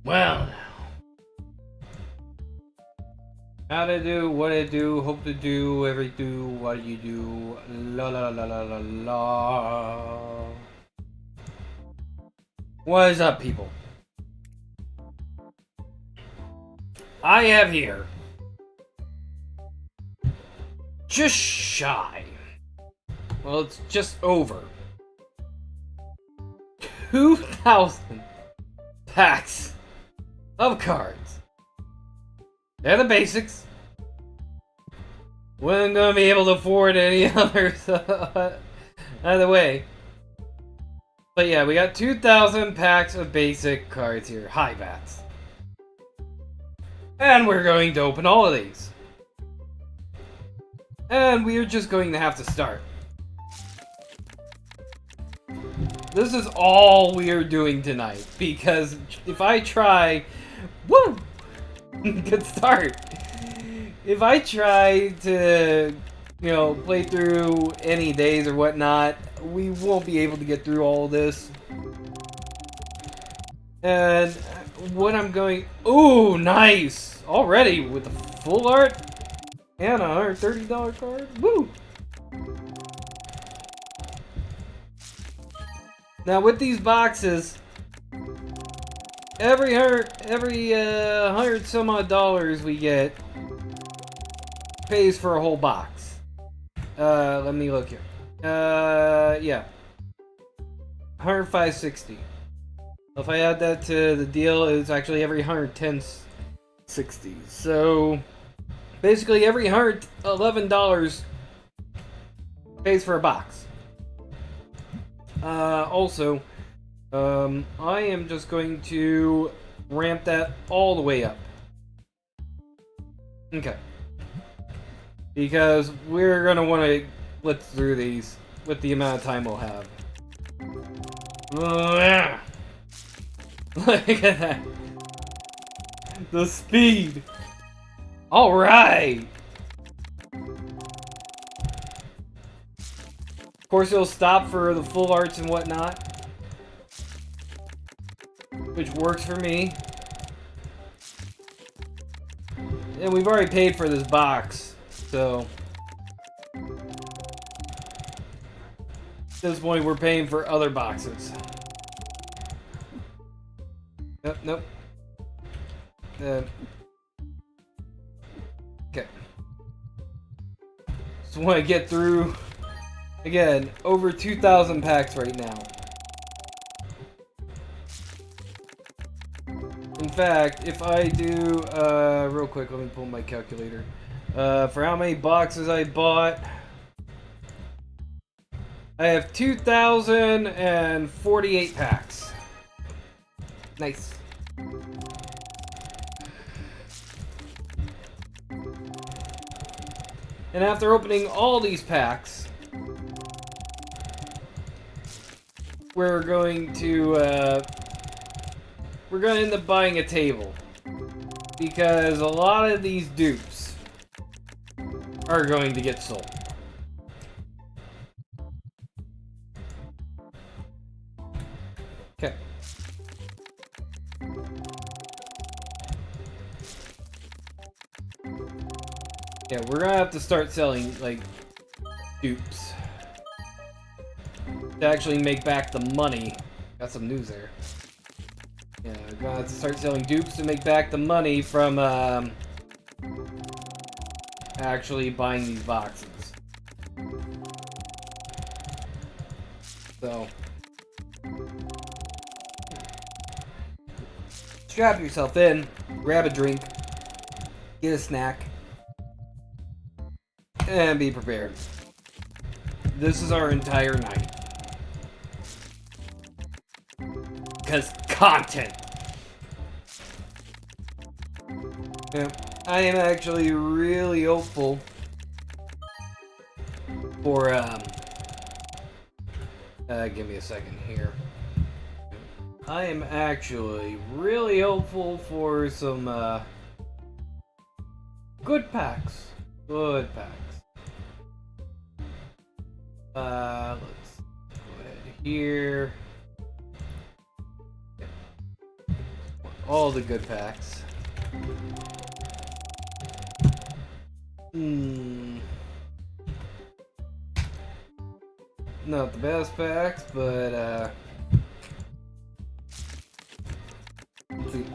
Well, how to do, what to do, hope to do, every do, what you do, la la la la la la. What is up, people? I have here just shy. Well, it's just over 2,000 packs of cards. They're the basics. Wasn't gonna be able to afford any others either way. But yeah, we got 2,000 packs of basic cards here, high bats. And we're going to open all of these. And we're just going to have to start. This is all we're doing tonight, because if I try... Woo! Good start! If I try to, you know, play through any days or whatnot, we won't be able to get through all of this. And what I'm going... Ooh, nice! Already with the full art and a $130 card. Woo! Now with these boxes, every $100 some odd we get pays for a whole box. Let me look here. Yeah, $105.60. If I add that to the deal, it's actually every $110.60. So basically, every $111 pays for a box. Also, I am just going to ramp that all the way up. Okay. Because we're gonna want to blitz through these with the amount of time we'll have. Look at that. The speed. Alright. Of course, it'll stop for the full arts and whatnot, which works for me. And we've already paid for this box, so at this point we're paying for other boxes. Nope. Okay. Just want to get through. Again, over 2,000 packs right now. In fact, if I do, real quick, let me pull my calculator. For how many boxes I bought, I have 2,048 packs. Nice. And after opening all these packs, we're going to end up buying a table, because a lot of these dupes are going to get sold. Okay. Yeah, we're gonna have to start selling, like, dupes to actually make back the money. Got some news there. Yeah, we're gonna have to start selling dupes to make back the money from actually buying these boxes. So strap yourself in, grab a drink, get a snack, and be prepared. This is our entire night. Because content! Yeah, I am actually really hopeful for give me a second here. I am actually really hopeful for some good packs. Good packs. Let's go ahead here. All the good packs. Not the best packs, but let's see.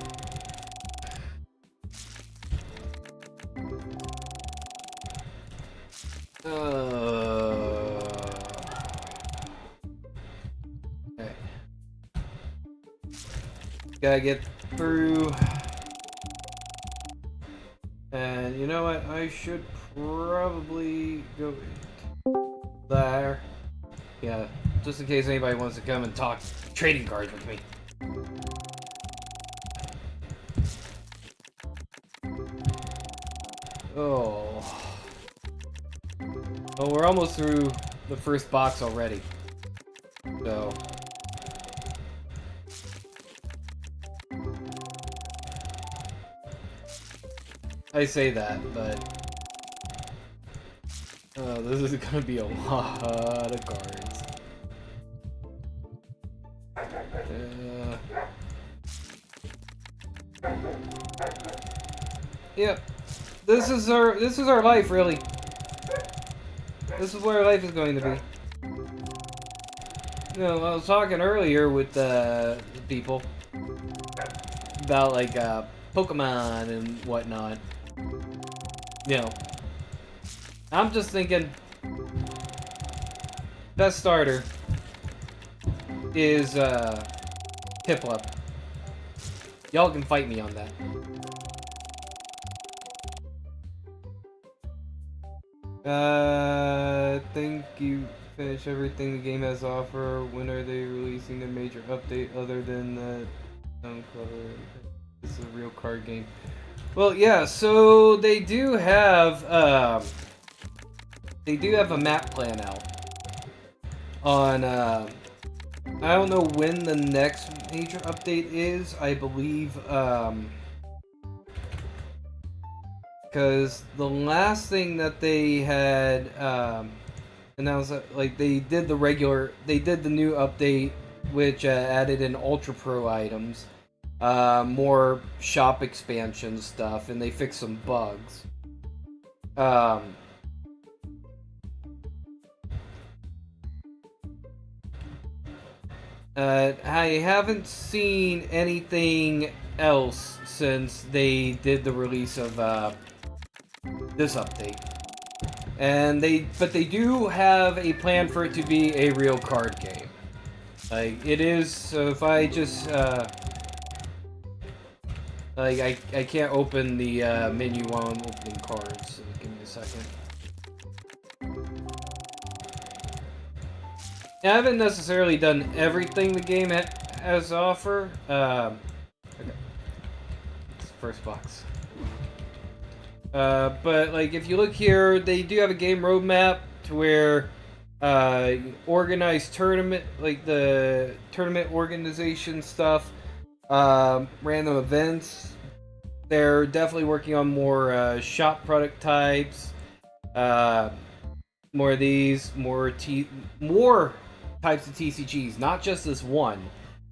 Okay. Gotta get through. And you know what? I should probably go there. Yeah, just in case anybody wants to come and talk trading cards with me. Oh. Well, we're almost through the first box already. So. I say that, but this is gonna be a lot of cards. Yep, this is our life, really. This is where life is going to be. You know, I was talking earlier with the people about like Pokemon and whatnot. You know, I'm just thinking best starter is Piplup. Y'all can fight me on that. Think you finished everything the game has to offer. When are they releasing their major update other than that cover? This is a real card game. Well, yeah, so they do have a map plan out on I don't know when the next major update is. I believe because the last thing that they had announced, like they did the new update, which added in Ultra Pro items, more shop expansion stuff, and they fixed some bugs. I haven't seen anything else since they did the release of this update, but they do have a plan for it to be a real card game. Like it is. So if I just like I can't open the menu while I'm opening cards. So give me a second. I haven't necessarily done everything the game has to offer. Okay. It's the first box. But like if you look here, they do have a game roadmap to where organized tournament, like the tournament organization stuff, random events. They're definitely working on more shop product types, more of these, more types of TCGs, not just this one,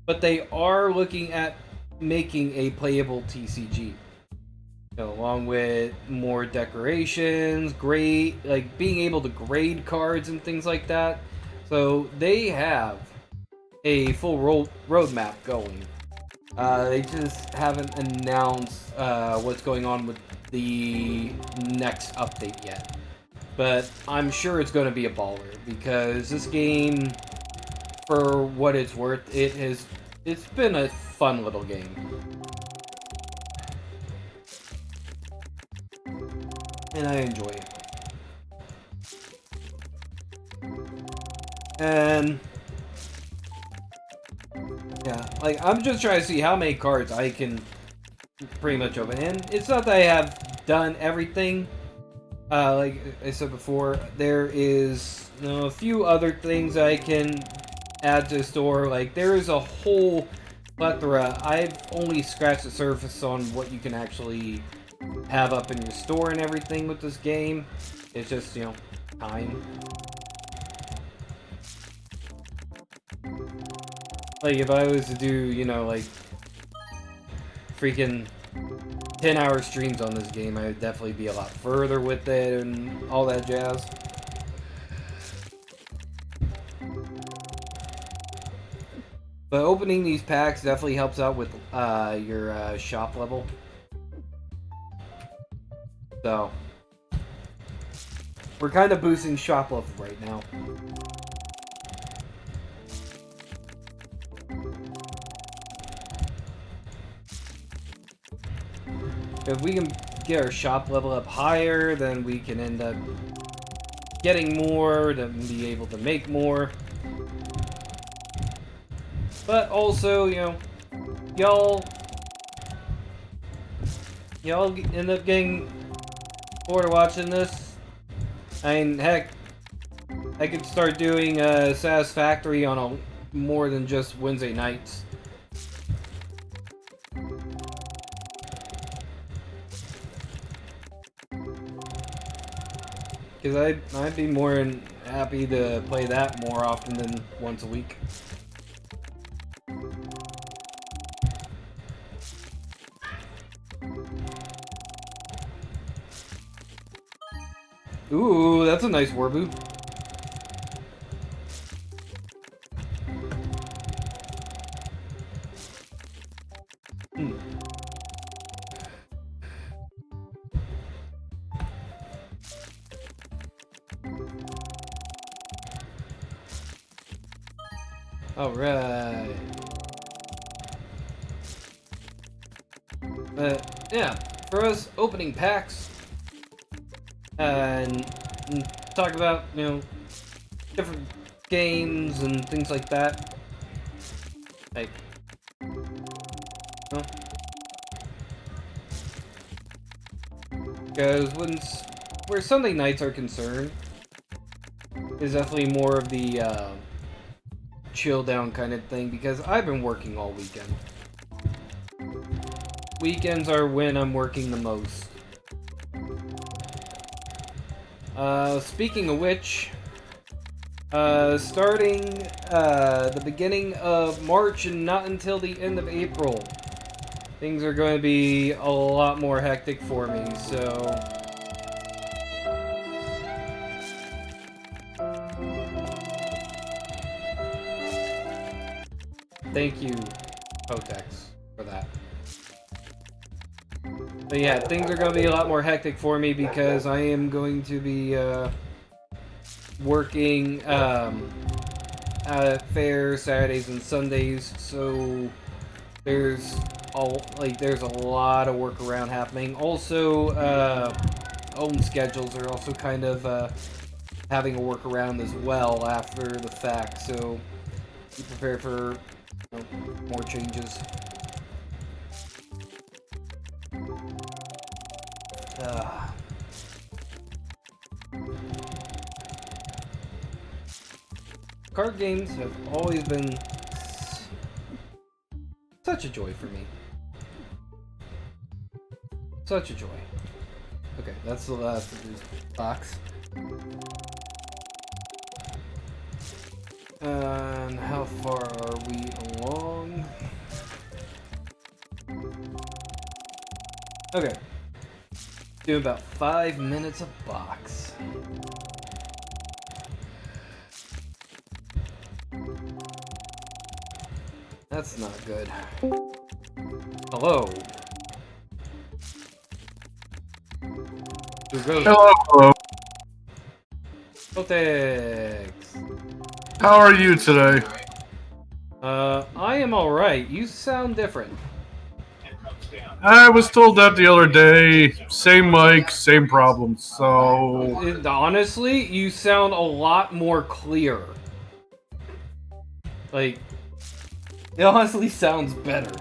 but they are looking at making a playable TCG. Along with more decorations, like being able to grade cards and things like that. So they have a full roadmap going. They just haven't announced what's going on with the next update yet. But I'm sure it's going to be a baller, because this game, for what it's worth, it's been a fun little game. And I enjoy it. And yeah, like I'm just trying to see how many cards I can pretty much open. And it's not that I have done everything, like I said before, there is a few other things I can add to the store. Like, there is a whole plethora. I've only scratched the surface on what you can actually have up in your store and everything with this game. It's just, time. Like, if I was to do, like, freaking 10-hour streams on this game, I would definitely be a lot further with it and all that jazz. But opening these packs definitely helps out with your shop level. So, we're kind of boosting shop level right now. If we can get our shop level up higher, then we can end up getting more to be able to make more. But also, y'all end up getting bored of watching this. I mean, heck, I could start doing Satisfactory on more than just Wednesday nights. Because I'd be more than happy to play that more often than once a week. Ooh, that's a nice Warbu. Alright. Yeah, for us, opening packs and talk about, different games and things like that. Like, because where Sunday nights are concerned, is definitely more of the chill down kind of thing, because I've been working all weekend. Weekends are when I'm working the most. Speaking of which, starting the beginning of March and not until the end of April, things are going to be a lot more hectic for me, so... Thank you, Potex, for that. But yeah, things are going to be a lot more hectic for me because I am going to be working at fairs Saturdays and Sundays, so there's a lot of work around happening. Also, home schedules are also kind of having a workaround as well after the fact, so be prepared for more changes. Card games have always been such a joy for me. Such a joy. Okay, that's the last of this box. And how far are we along? Okay. Do about 5 minutes a box. That's not good. Hello. Hello. Potex. How are you today? I am alright. You sound different. I was told that the other day. Same mic, same problems. So Honestly, you sound a lot more clear. Like, it honestly sounds better.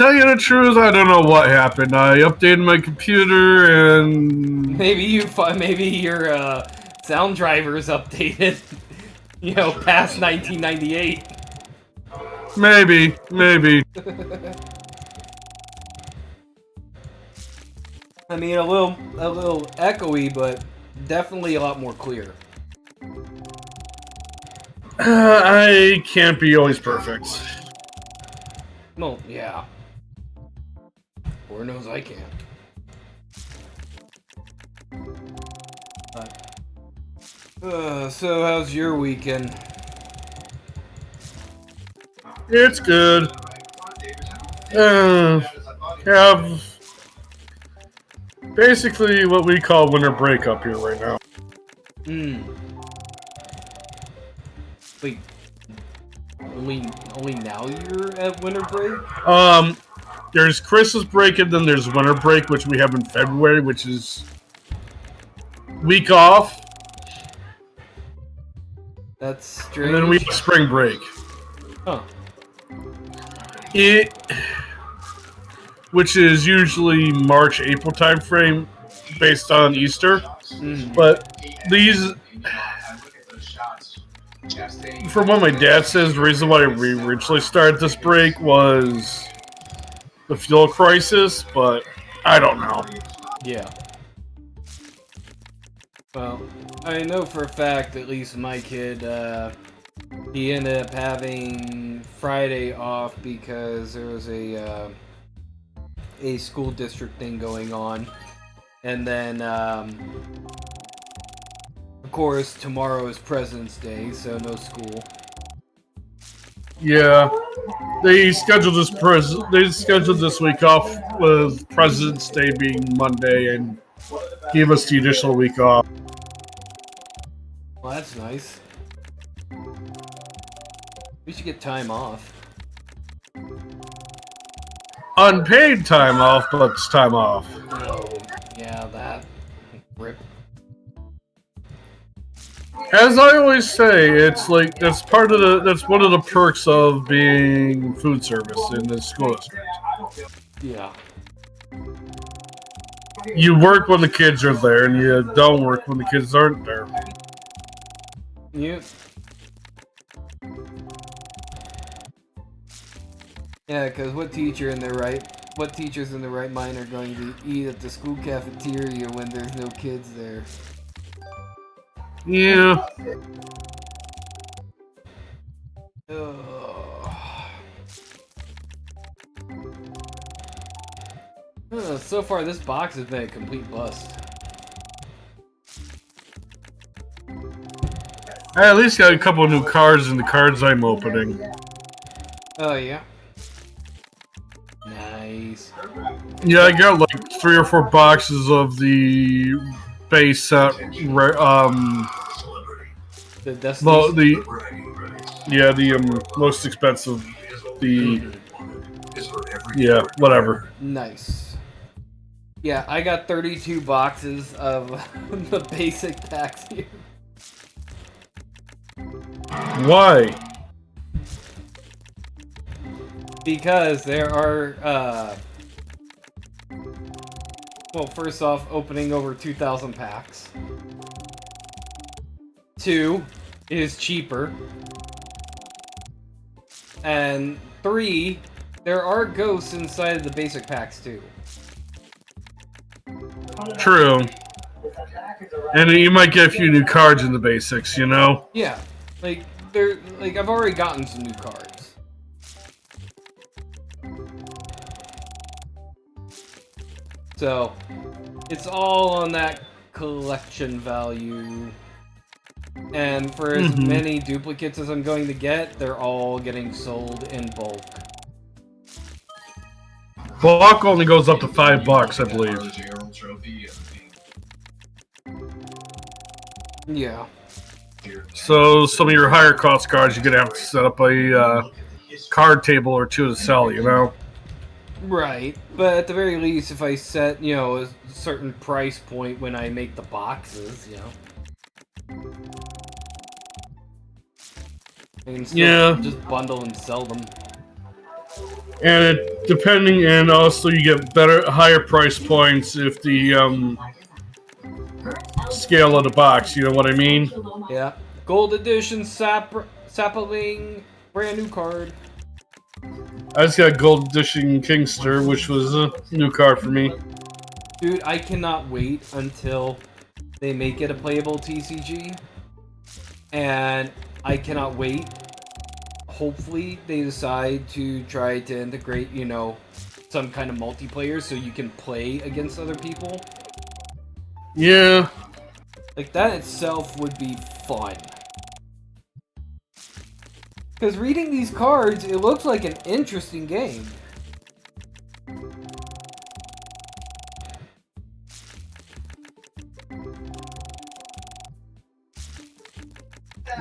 tell you the truth, I don't know what happened. I updated my computer and Maybe your sound driver's updated. You know, past 1998. maybe. I mean, a little echoey, but definitely a lot more clear. I can't be always perfect. Well, yeah. Lord knows I can't. So how's your weekend? It's good. Have basically what we call winter break up here right now. Wait, only now you're at winter break? There's Christmas break and then there's winter break, which we have in February, which is week off. That's strange. And then we have spring break. Huh. Which is usually March, April time frame based on Easter. But these, from what my dad says, the reason why we originally started this break was the fuel crisis, but I don't know. Yeah. Well, I know for a fact, at least my kid, he ended up having Friday off because there was a school district thing going on. And then, of course, tomorrow is President's Day, so no school. Yeah, they scheduled this week off with President's Day being Monday and gave us the additional week off. Well, that's nice. We should get time off. Unpaid time off, but it's time off. Oh, yeah, that. Rip. As I always say, it's like that's one of the perks of being food service in the school district. Yeah. You work when the kids are there, and you don't work when the kids aren't there. Yep. Yeah, because what teachers in their right mind are going to eat at the school cafeteria when there's no kids there? Yeah. So far, this box has been a complete bust. I at least got a couple of new cards in the cards I'm opening. Oh, yeah. Nice. Yeah, I got like 3 or 4 boxes of the base set. The Destiny. The most expensive. Whatever. Nice. Yeah, I got 32 boxes of the basic packs here. Why? Because there are, well, first off, opening over 2,000 packs. 2 is cheaper. And 3, there are ghosts inside of the basic packs too. True. And you might get a few new cards in the basics, you know? Yeah. Like, I've already gotten some new cards. So, it's all on that collection value. And for as many duplicates as I'm going to get, they're all getting sold in bulk. Bulk only goes up to $5, I believe. Yeah. So some of your higher cost cards, you're gonna have to set up a card table or two to sell, you know? Right, but at the very least, if I set, you know, a certain price point when I make the boxes, you know, I can still just bundle and sell them. and depending, and also you get higher price points if the scale of the box. You know what I mean? Yeah. Gold edition sapling, brand new card. I just got Gold Edition Kingster, which was a new card for me. Dude, I cannot wait until they make it a playable TCG. And I cannot wait. Hopefully they decide to try to integrate, you know, some kind of multiplayer so you can play against other people. Yeah. Like, that itself would be fun. Because reading these cards, it looks like an interesting game.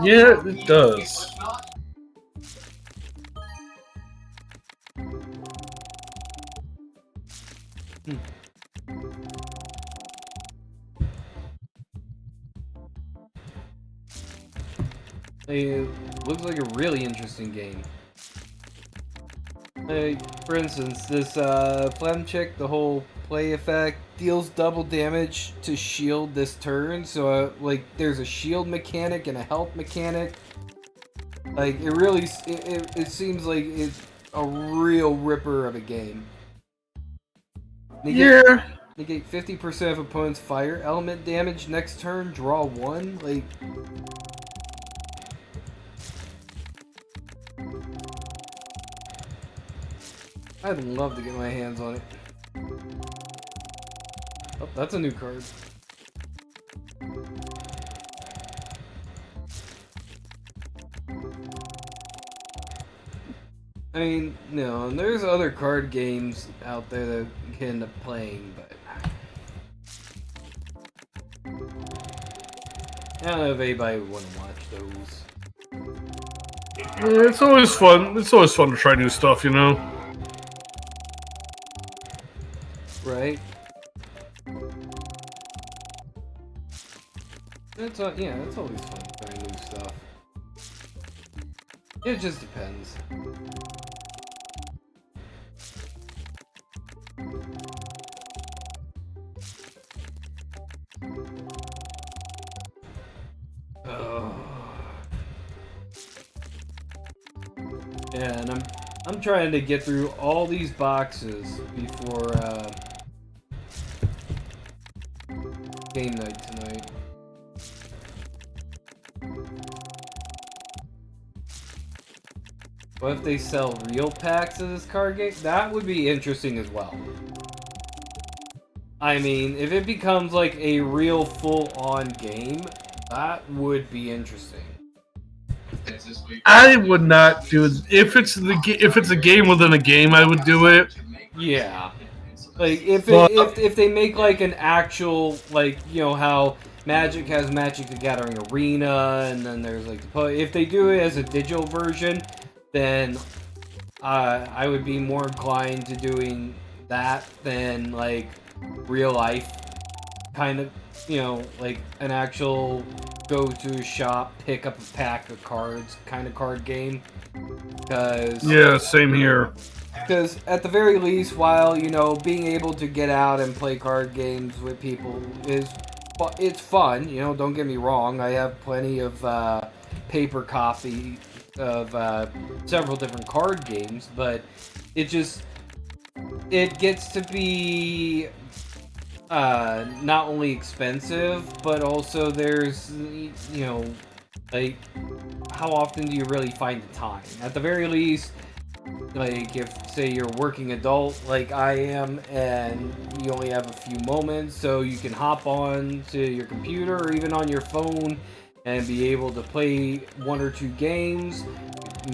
Yeah, it does. It looks like a really interesting game. Like, for instance, this Flemchick, the whole play effect, deals double damage to shield this turn. So, like, there's a shield mechanic and a health mechanic. Like, it really, it seems like it's a real ripper of a game. Yeah. Negate 50% of opponent's fire element damage next turn, draw 1. Like, I'd love to get my hands on it. Oh, that's a new card. I mean, no, and there's other card games out there that you can end up playing, but I don't know if anybody would want to watch those. Yeah, it's always fun. It's always fun to try new stuff, you know? Right? It's yeah, it's always fun trying new stuff. It just depends. Yeah, and I'm trying to get through all these boxes before game night tonight. What if they sell real packs of this card game? That would be interesting as well. I mean, if it becomes like a real full-on game, that would be interesting. I would not do it if it's a game within a game. I would do it. Yeah, like if they make like an actual, like, you know how Magic has Magic the Gathering Arena, and then there's like if they do it as a digital version, then I would be more inclined to doing that than like real life kind of, you know, like an actual go to a shop, pick up a pack of cards kind of card game. Because yeah, same here. Because at the very least, while, you know, being able to get out and play card games with people it's fun, you know, don't get me wrong. I have plenty of paper copy of several different card games, but it gets to be not only expensive, but also there's, you know, like, how often do you really find the time? At the very least, like, if, say, you're a working adult like I am, and you only have a few moments, so you can hop on to your computer or even on your phone and be able to play 1 or 2 games.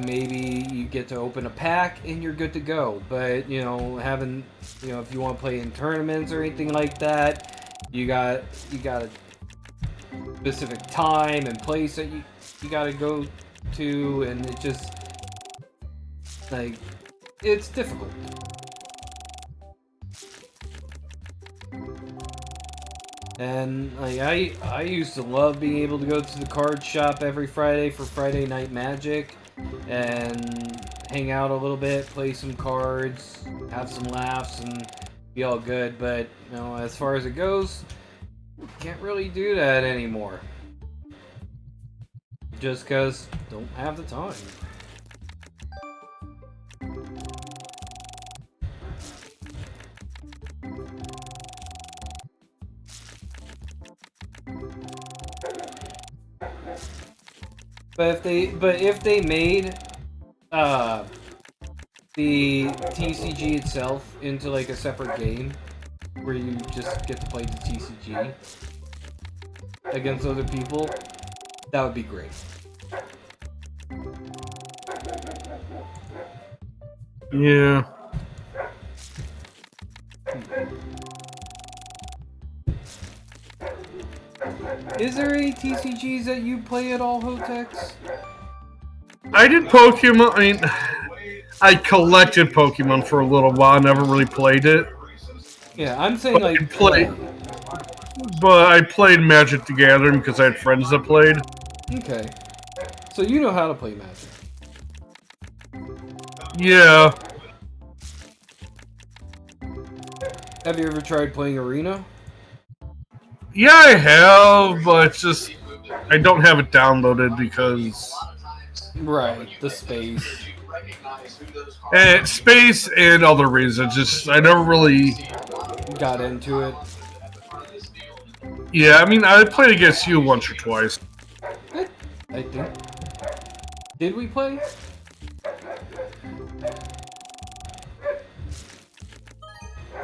Maybe you get to open a pack and you're good to go. But, you know, having, you know, if you want to play in tournaments or anything like that, you got a specific time and place that you got to go to, and it just, like, it's difficult. And like I used to love being able to go to the card shop every Friday for Friday Night Magic, and hang out a little bit, play some cards, have some laughs, and be all good. But you know, as far as it goes, can't really do that anymore. Just because don't have the time. But if they made the TCG itself into like a separate game where you just get to play the TCG against other people, that would be great. Yeah. Is there any TCGs that you play at all, Hotex? I did Pokemon. I mean, I collected Pokemon for a little while. Never really played it. Yeah, I'm saying But like I played. But I played Magic the Gathering because I had friends that played. Okay. So you know how to play Magic. Yeah. Have you ever tried playing Arena? Yeah, I have, but it's just I don't have it downloaded because Right, the space. space and other reasons. Just I never really. Got into it. Yeah, I mean I played against you once or twice. I think. Did we play?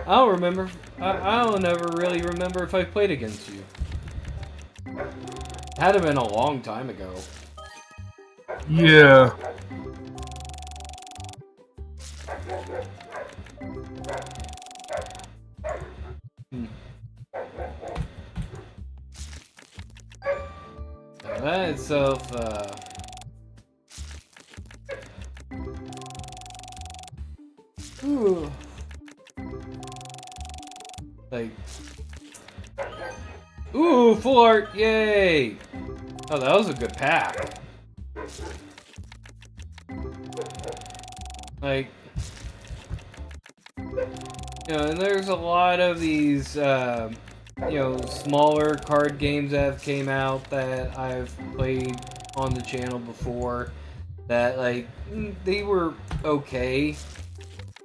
I don't remember. I don't ever really remember if I played against you. Had to been a long time ago. Yeah. Now that itself, ooh. Like, ooh, full art, yay! Oh, that was a good pack. Like, you know, and there's a lot of these, you know, smaller card games that have came out that I've played on the channel before that, like, they were okay,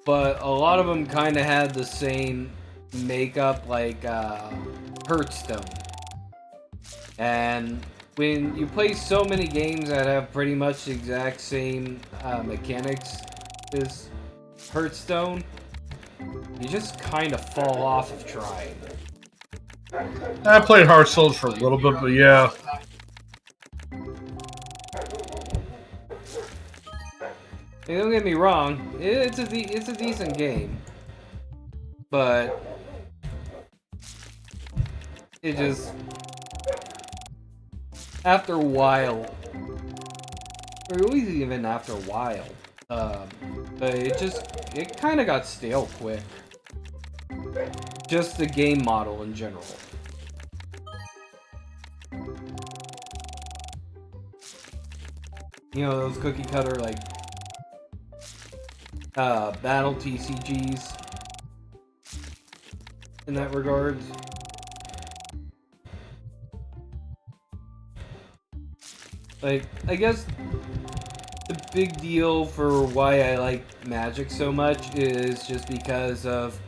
but a lot of them kind of had the same makeup, like, Hearthstone. And when you play so many games that have pretty much the exact same mechanics as Hearthstone, you just kind of fall off of trying. I played Hearthstone for a little bit, but yeah. Hey, don't get me wrong, it's a decent game, but it just after a while, or at least even after a while, but it kind of got stale quick. Just the game model in general. You know, those cookie cutter, like, battle TCGs in that regard. Like, I guess the big deal for why I like Magic so much is just because of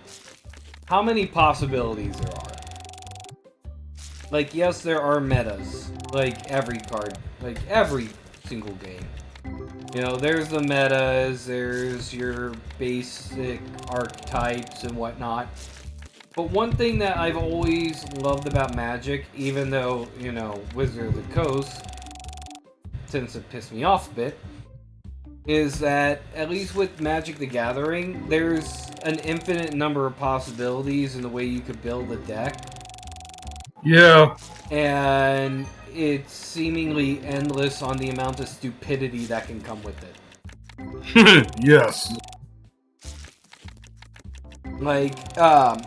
how many possibilities there are. Like, yes, there are metas, like every card, like every single game. You know, there's the metas, there's your basic archetypes and whatnot. But one thing that I've always loved about Magic, even though, you know, Wizard of the Coast tends to piss me off a bit, is that, at least with Magic the Gathering, there's an infinite number of possibilities in the way you could build a deck. Yeah. And it's seemingly endless on the amount of stupidity that can come with it. Yes. Like, I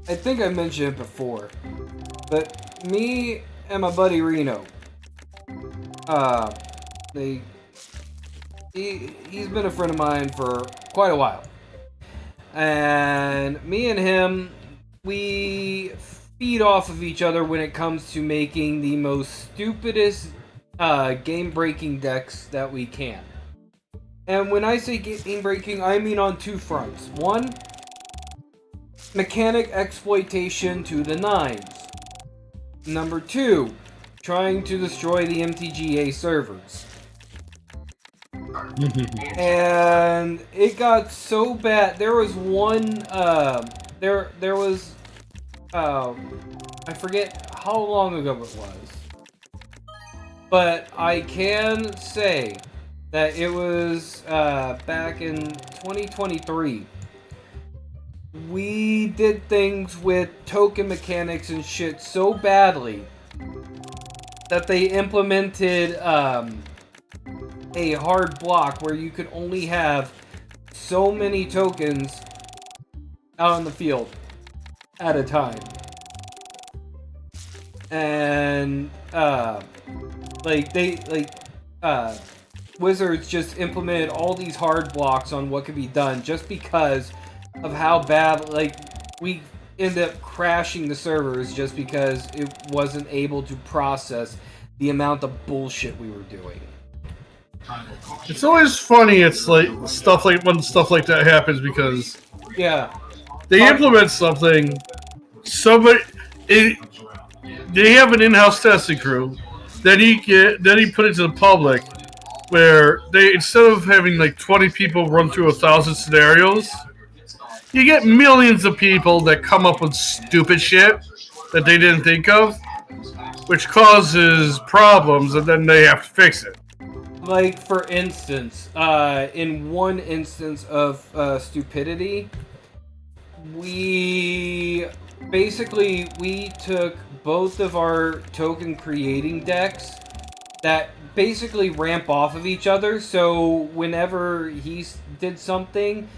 think I mentioned it before, but me and my buddy Reno, he's been a friend of mine for quite a while. And me and him, we feed off of each other when it comes to making the most stupidest game-breaking decks that we can. And when I say game-breaking, I mean on two fronts. One, mechanic exploitation to the nines. Number two, trying to destroy the MTGA servers. And it got so bad. There was one, there was, I forget how long ago it was. But I can say that it was, back in 2023. We did things with token mechanics and shit so badly that they implemented, a hard block where you could only have so many tokens out on the field at a time. And, Wizards just implemented all these hard blocks on what could be done just because of how bad, we ended up crashing the servers just because it wasn't able to process the amount of bullshit we were doing. It's always funny. It's like when stuff like that happens because they implement something. They have an in-house testing crew. Then he put it to the public, where they instead of having 20 people run through 1,000 scenarios, you get millions of people that come up with stupid shit that they didn't think of, which causes problems, and then they have to fix it. Like, for instance, in one instance of stupidity, we took both of our token creating decks that basically ramp off of each other, so whenever he did something,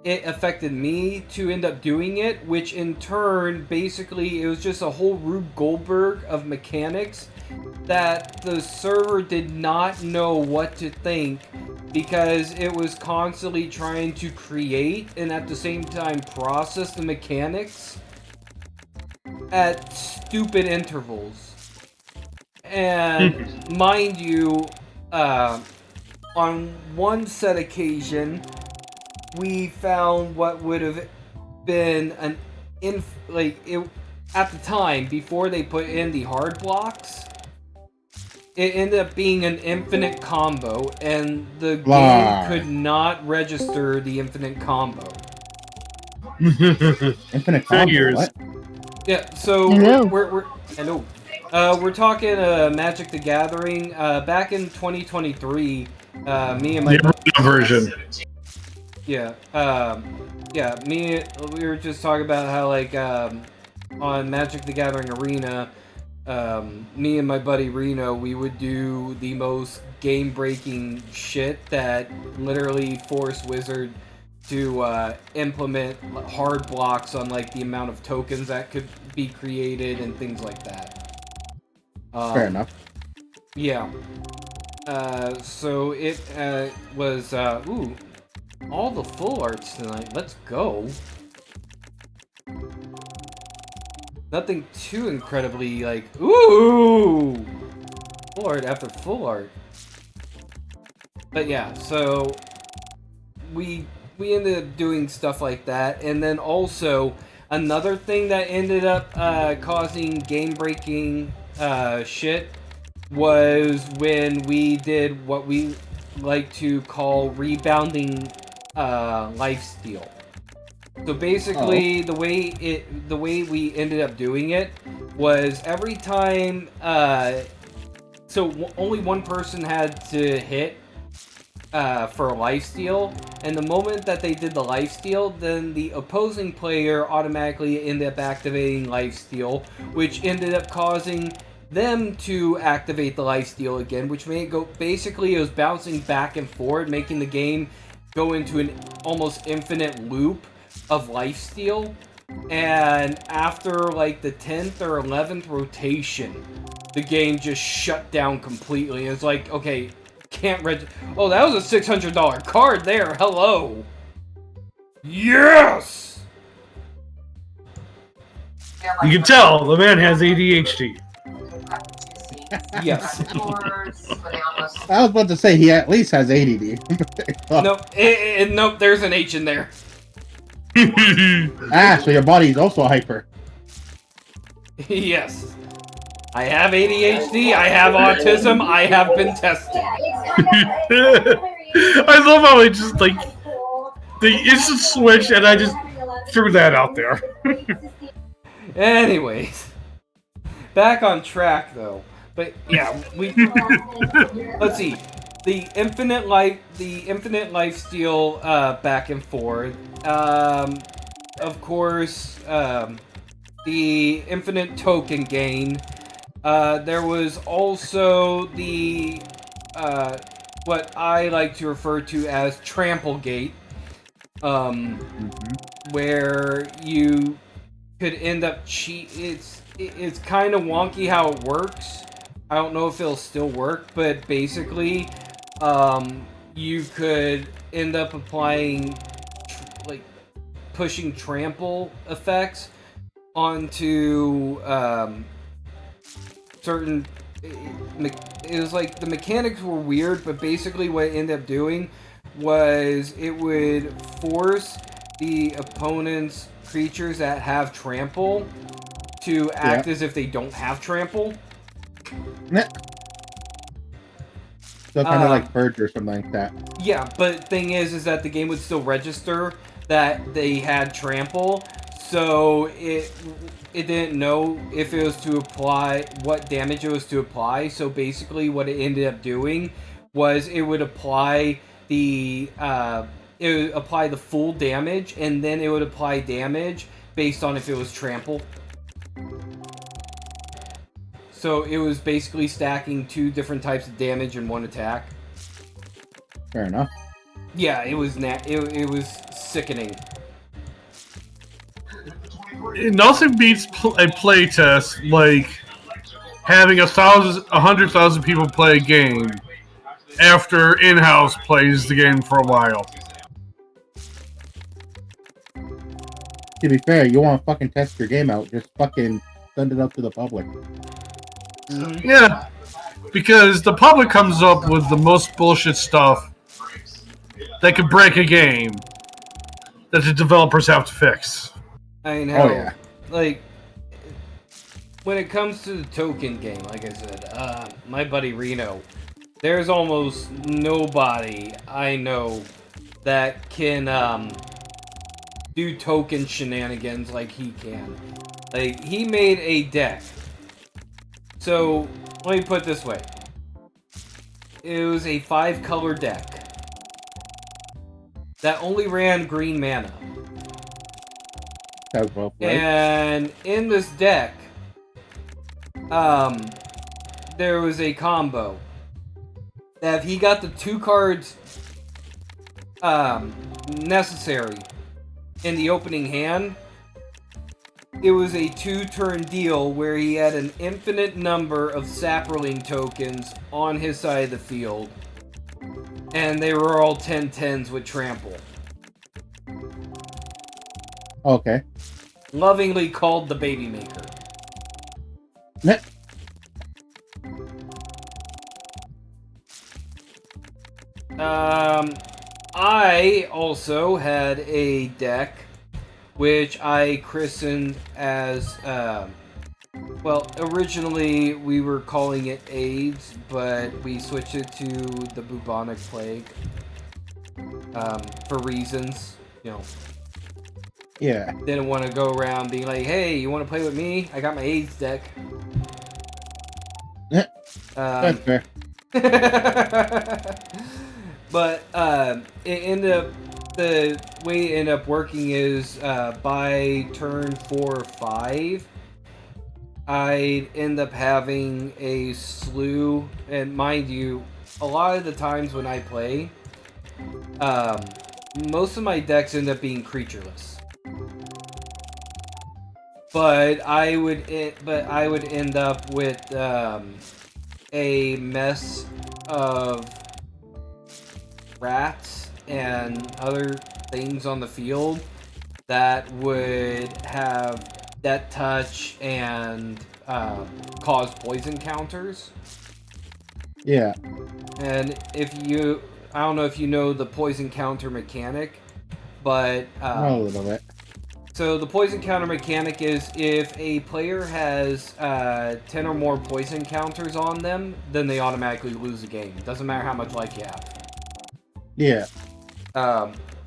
it affected me to end up doing it, which in turn, basically, it was just a whole Rube Goldberg of mechanics that the server did not know what to think because it was constantly trying to create and at the same time process the mechanics at stupid intervals. And mind you, on one set occasion, we found what would have been at the time, before they put in the hard blocks, it ended up being an infinite combo, and the game could not register the infinite combo. Infinite combo? What? Yeah, so Hello. we're talking Magic the Gathering. Back in 2023, me and my version. we were just talking about how on Magic the Gathering Arena, me and my buddy Reno, we would do the most game-breaking shit that literally forced Wizard to implement hard blocks on the amount of tokens that could be created and things like that. Fair enough. Yeah. So it was all the full arts tonight. Let's go. Nothing too incredibly ooh! Full art after full art. But yeah, so we ended up doing stuff like that, and then also another thing that ended up causing game-breaking shit was when we did what we like to call rebounding lifesteal. So basically, the way we ended up doing it was every time. Only one person had to hit for a lifesteal, and the moment that they did the lifesteal, then the opposing player automatically ended up activating lifesteal, which ended up causing them to activate the lifesteal again, which made it go. Basically, it was bouncing back and forth, making the game go into an almost infinite loop of lifesteal. And after the 10th or 11th rotation, the game just shut down completely. It's like, okay, can't register. Oh, that was a $600 card there. Hello. Yes. You can tell the man has ADHD. Yes. I was about to say he at least has ADD. Nope. Nope. There's an H in there. So your body's also hyper. Yes. I have ADHD. I have autism. I have been tested. I love how it just like the instant switch, and I just threw that out there. Anyways, back on track though. But yeah, let's see. The infinite lifesteal back and forth. Of course, the infinite token gain. There was also the what I like to refer to as Tramplegate, where you could end up It's kind of wonky how it works. I don't know if it'll still work, but basically, you could end up applying like pushing trample effects onto certain. It was like the mechanics were weird, but basically what it ended up doing was it would force the opponent's creatures that have trample to act as if they don't have trample. So kind of like Purge or something like that. Yeah, but thing is that the game would still register that they had trample, so it didn't know if it was to apply what damage it was to apply. So basically, what it ended up doing was it would apply the full damage, and then it would apply damage based on if it was trample. So it was basically stacking two different types of damage in one attack. Fair enough. Yeah, it was it was sickening. Nothing beats a playtest like having 100,000 people play a game after in-house plays the game for a while. To be fair, you want to fucking test your game out, just fucking send it out to the public. Yeah, because the public comes up with the most bullshit stuff that could break a game that the developers have to fix. I know. Oh, yeah. Like, when it comes to the token game, like I said, my buddy Reno, there's almost nobody I know that can do token shenanigans like he can. Like, he made a deck. So, let me put it this way. It was a 5-color deck that only ran green mana. That was well played. And in this deck, there was a combo that if he got the 2 cards necessary in the opening hand, it was a 2-turn deal where he had an infinite number of Saproling tokens on his side of the field, and they were all 10/10s with trample. Okay. Lovingly called the Baby Maker. I also had a deck which I christened as, well, originally we were calling it AIDS, but we switched it to the bubonic plague, for reasons, you know. Yeah. Didn't want to go around being like, hey, you want to play with me? I got my AIDS deck. That's fair. But it ended up, the way it ended up working is by turn 4 or 5, I'd end up having a slew, and mind you, a lot of the times when I play, most of my decks end up being creatureless. But I would end up with a mess of rats and other things on the field that would have death touch and cause poison counters. Yeah. And I don't know if you know the poison counter mechanic, but A little bit. so the poison counter mechanic is if a player has 10 or more poison counters on them, then they automatically lose the game. Doesn't matter how much life you have. Yeah.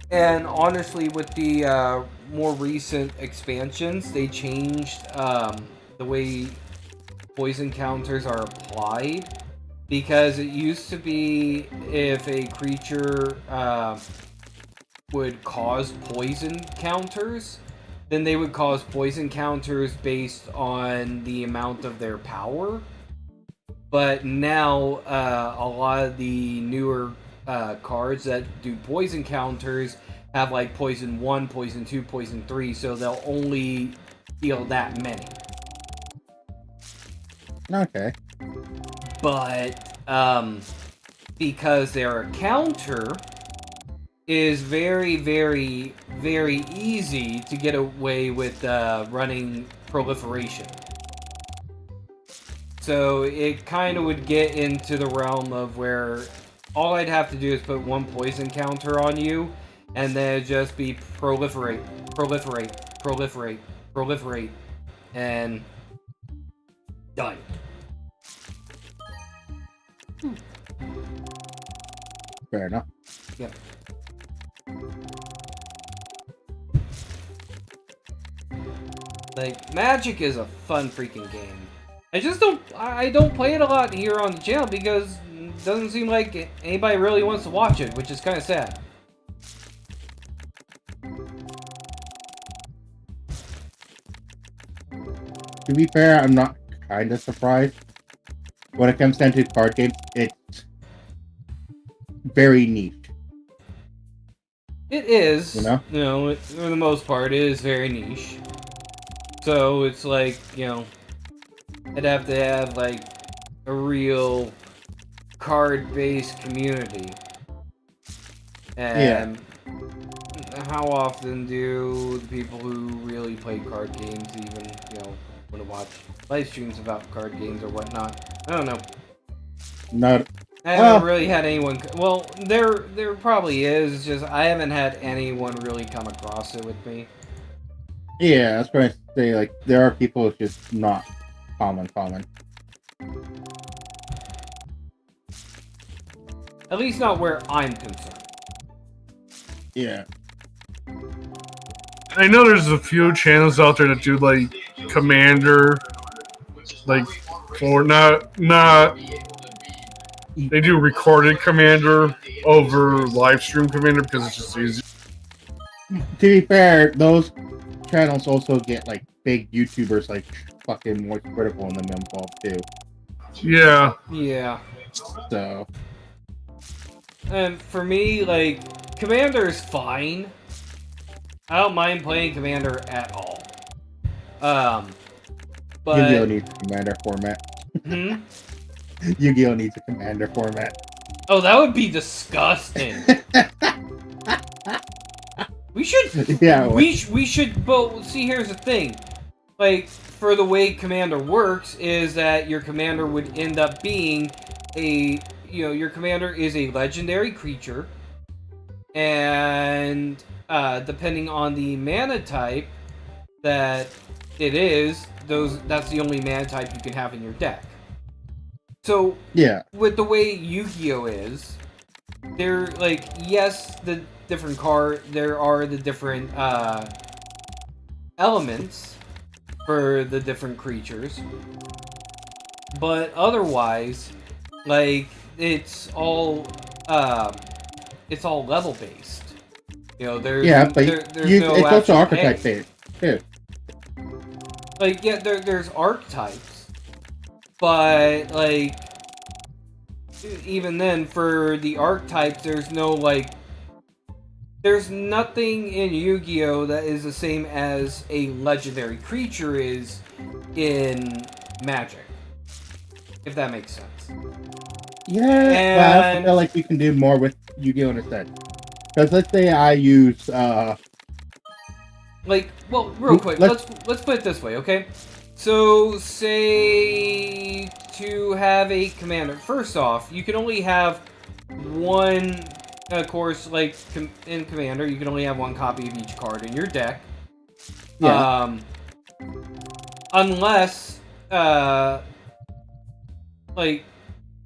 And honestly, with the more recent expansions, they changed the way poison counters are applied. Because it used to be if a creature would cause poison counters, then they would cause poison counters based on the amount of their power. But now, a lot of the newer cards that do poison counters have like poison 1, poison 2, poison 3, so they'll only deal that many. Okay. But because their counter is very, very, very easy to get away with running proliferation. So it kind of would get into the realm of where all I'd have to do is put one poison counter on you, and then it'd just be proliferate, proliferate, proliferate, proliferate, and done. Fair enough. Yep. Like, Magic is a fun freaking game. I don't play it a lot here on the channel because it doesn't seem like anybody really wants to watch it, which is kind of sad. To be fair, I'm not kind of surprised. When it comes down to card games, it's very niche. It is, You know? for the most part, it is very niche. So it's like, I'd have to have like a real card-based community. And how often do the people who really play card games even, want to watch live streams about card games or whatnot? I don't know. Not. I haven't really had anyone. Well, there probably is. It's just I haven't had anyone really come across it with me. Yeah, I was going to say, like, there are people it's just not common. At least not where I'm concerned. Yeah. I know there's a few channels out there that do like Commander, like for not they do recorded Commander over live stream Commander because it's just easy. To be fair, those channels also get like big YouTubers like fucking Moist Critical and them involved too. Yeah. Yeah. So. And for me, like, Commander is fine. I don't mind playing Commander at all. But Yu-Gi-Oh needs a Commander format. Yu-Gi-Oh needs a Commander format. Oh, that would be disgusting. We should. Yeah. We should. But see, here's the thing. Like, for the way Commander works, is that your Commander would end up being your Commander is a legendary creature, and depending on the mana type that it is, that's the only mana type you can have in your deck. So yeah, with the way Yu-Gi-Oh is, there yes, the different there are the different elements for the different creatures, but otherwise, it's all level based. There's it's also archetype based too. There's archetypes, but even then, for the archetypes, there's nothing in Yu-Gi-Oh that is the same as a legendary creature is in Magic, if that makes sense. Yeah, but I also feel like we can do more with Yu-Gi-Oh! In a sense. Because let's say I use like, well, real quick, let's put it this way, okay? So, say to have a commander. First off, you can only have one, of course, like in commander, you can only have one copy of each card in your deck. Yeah. Unless, like,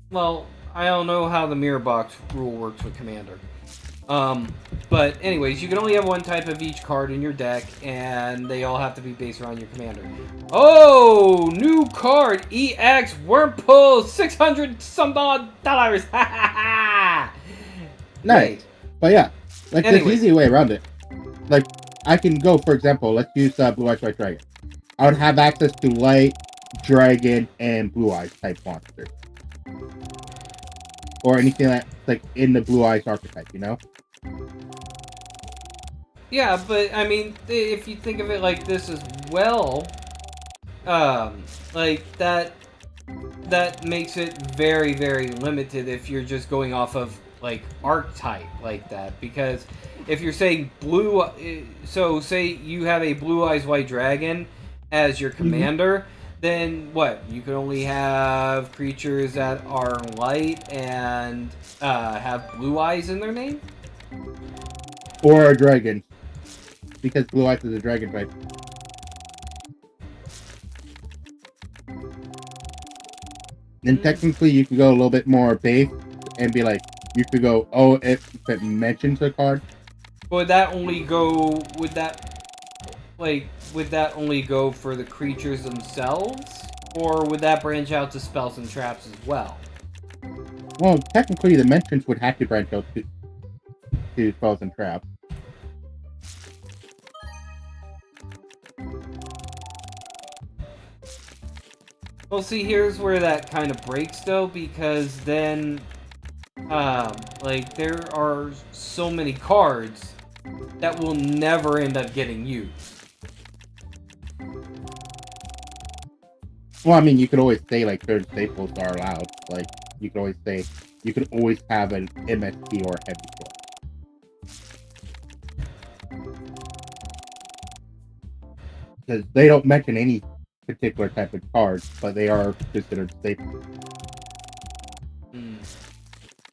well, I don't know how the mirror box rule works with commander. But anyways, you can only have one type of each card in your deck, and they all have to be based around your commander. Oh, new card, EX Wormpull, $600 some odd dollars. Ha ha ha! Nice. But yeah, like there's an easy way around it. Like I can go, for example, let's use Blue Eyes White Dragon. I would have access to Light, Dragon, and Blue Eyes type monsters. Or anything that's like in the Blue Eyes archetype, you know? Yeah, but I mean, if you think of it like this as well, like that makes it very, very limited if you're just going off of like archetype like that. Because if you're saying so say you have a Blue Eyes White Dragon as your commander, then what? You can only have creatures that are light and have blue eyes in their name? Or a dragon. Because Blue Eyes is a dragon type. Then technically you could go a little bit more base and be like, you could go, oh, if it mentions a card. Would that only go, would that only go for the creatures themselves? Or would that branch out to spells and traps as well? Well, technically the mentions would have to branch out to spells and traps. Well, see, here's where that kind of breaks, though, because then, like, there are so many cards that will never end up getting used. Well, I mean, you could always say, like, certain staples are allowed. Like, you could always say, you could always have an MST or a heavy sword. Because they don't mention any particular type of cards, but they are considered staples.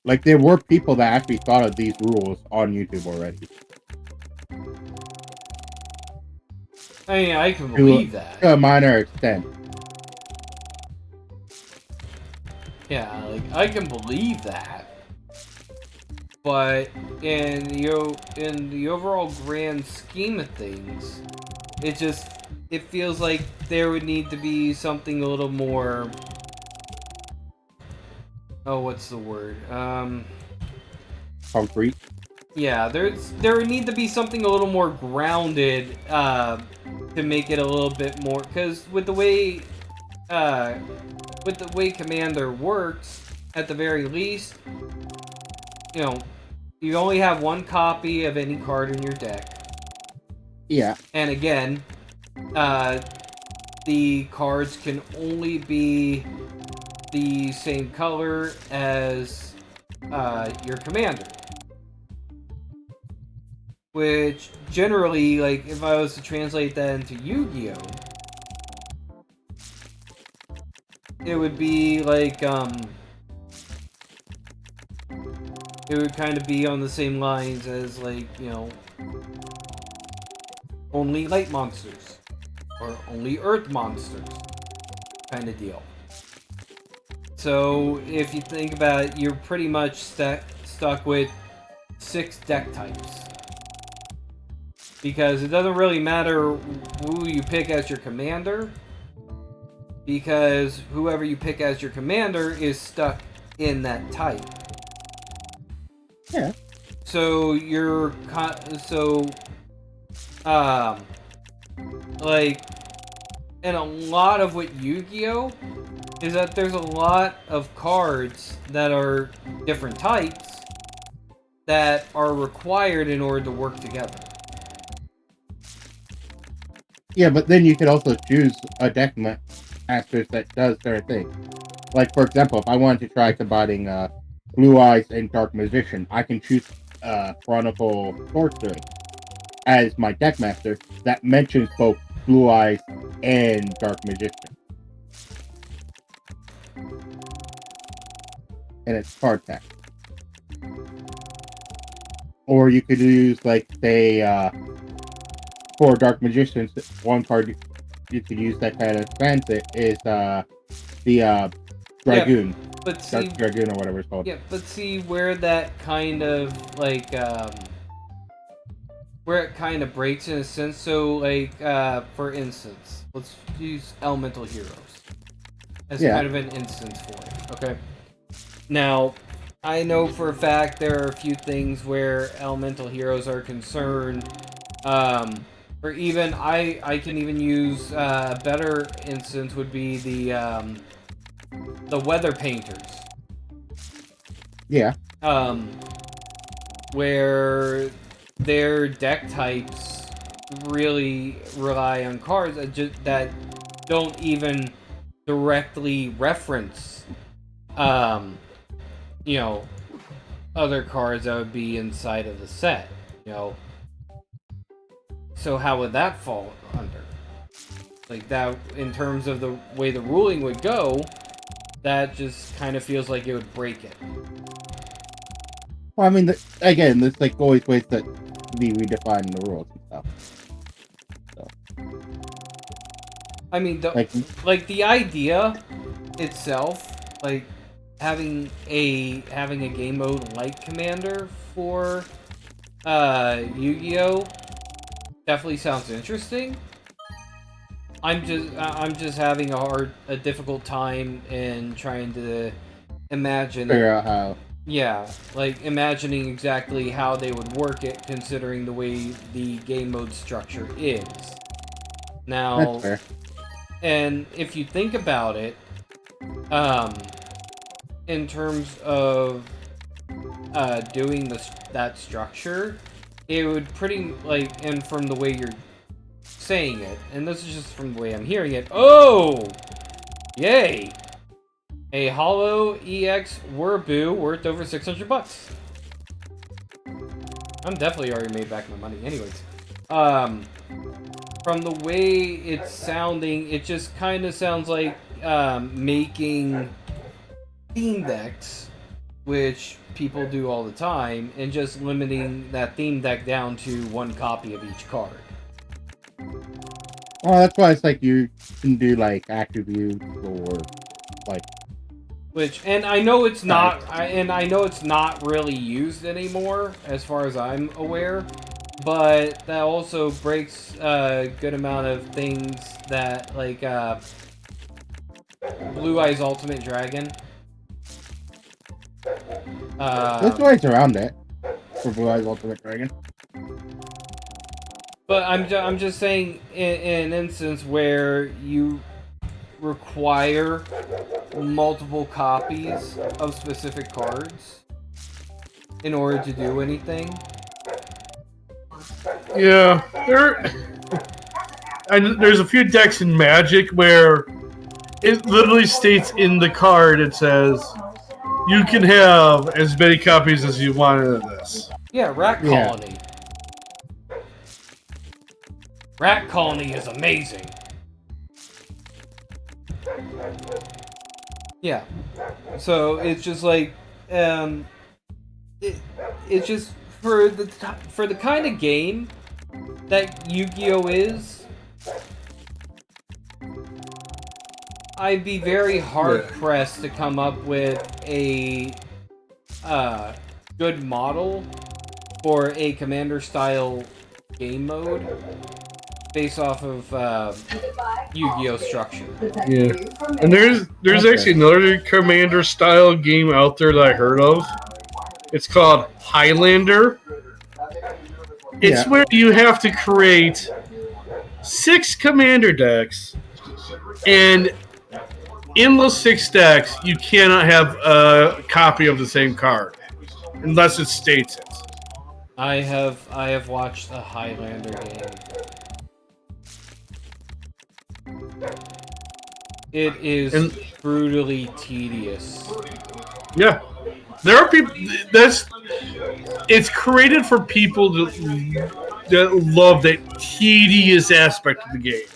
Like, there were people that actually thought of these rules on YouTube already. I mean, I can believe that. To a minor extent. Yeah, like, I can believe that. But in the overall grand scheme of things, it feels like there would need to be something a little more... Oh, what's the word? Concrete? Yeah, there would need to be something a little more grounded to make it a little bit more... Because with the way Commander works, at the very least, you know, you only have one copy of any card in your deck. Yeah. And again, the cards can only be the same color as your commander. Which, generally, like, if I was to translate that into Yu-Gi-Oh! It would be like, it would kind of be on the same lines as, like, you know, only light monsters. Or only earth monsters. Kind of deal. So, if you think about it, you're pretty much stuck with 6 deck types. Because it doesn't really matter who you pick as your commander, because whoever you pick as your commander is stuck in that type. Yeah. So like, and a lot of what Yu-Gi-Oh! Is that there's a lot of cards that are different types that are required in order to work together. Yeah, but then you could also choose a deck master that does certain things. Like, for example, if I wanted to try combining Blue Eyes and Dark Magician, I can choose Chronicle Sorcery as my deck master that mentions both Blue Eyes and Dark Magician. And it's card text. Or you could use, like, say, for Dark Magicians, one card you could use that kind of expands it is the Dragoon. Yeah, but see, Dark Dragoon or whatever it's called. Yeah, but see where that kind of, like, where it kind of breaks in a sense. So, like, for instance, let's use Elemental Heroes as kind of an instance for it, okay? Now, I know for a fact there are a few things where Elemental Heroes are concerned, or even, I can even use, a better instance would be the Weather Painters. Yeah. Where their deck types really rely on cards that don't even directly reference, you know, other cards that would be inside of the set, you know. So how would that fall under? Like, that, in terms of the way the ruling would go, that just kind of feels like it would break it. Well, I mean, again, there's like always ways that we redefine the rules and stuff. So. I mean, like the idea itself, like having a game mode like Commander for Yu-Gi-Oh! Definitely sounds interesting. I'm just having a difficult time in trying to imagine figure out how. Yeah, like imagining exactly how they would work it, considering the way the game mode structure is. Now, That's fair. And if you think about it, in terms of doing that structure, it would pretty, like, and from the way you're saying it, and this is just from the way I'm hearing it, oh! Yay! A Hollow EX Werbu worth over $600. I'm definitely already made back my money. Anyways, from the way it's sounding, it just kind of sounds like making theme decks, which people do all the time, and just limiting that theme deck down to one copy of each card. Well, that's why it's like you can do like attributes or like. And I know it's not, I know it's not really used anymore, as far as I'm aware. But that also breaks a good amount of things that, like, Blue Eyes Ultimate Dragon. There's ways around it for Blue Eyes Ultimate Dragon. But I'm just saying, in an instance where you require multiple copies of specific cards in order to do anything. Yeah, there's a few decks in Magic where it literally states in the card, it says, you can have as many copies as you want of this. Yeah, Rat Colony. Yeah. Rat Colony is amazing. Yeah. So it's just like, it's just for the kind of game that Yu-Gi-Oh is, I'd be very hard pressed to come up with a good model for a Commander style game mode based off of Yu-Gi-Oh structure. Yeah, and there's actually another Commander style game out there that I heard of. It's called Highlander. It's where you have to create 6 Commander decks, and in those 6 decks, you cannot have a copy of the same card unless it states it. I have watched a Highlander game. It is brutally tedious. Yeah. There are people it's created for people that love that tedious aspect of the game.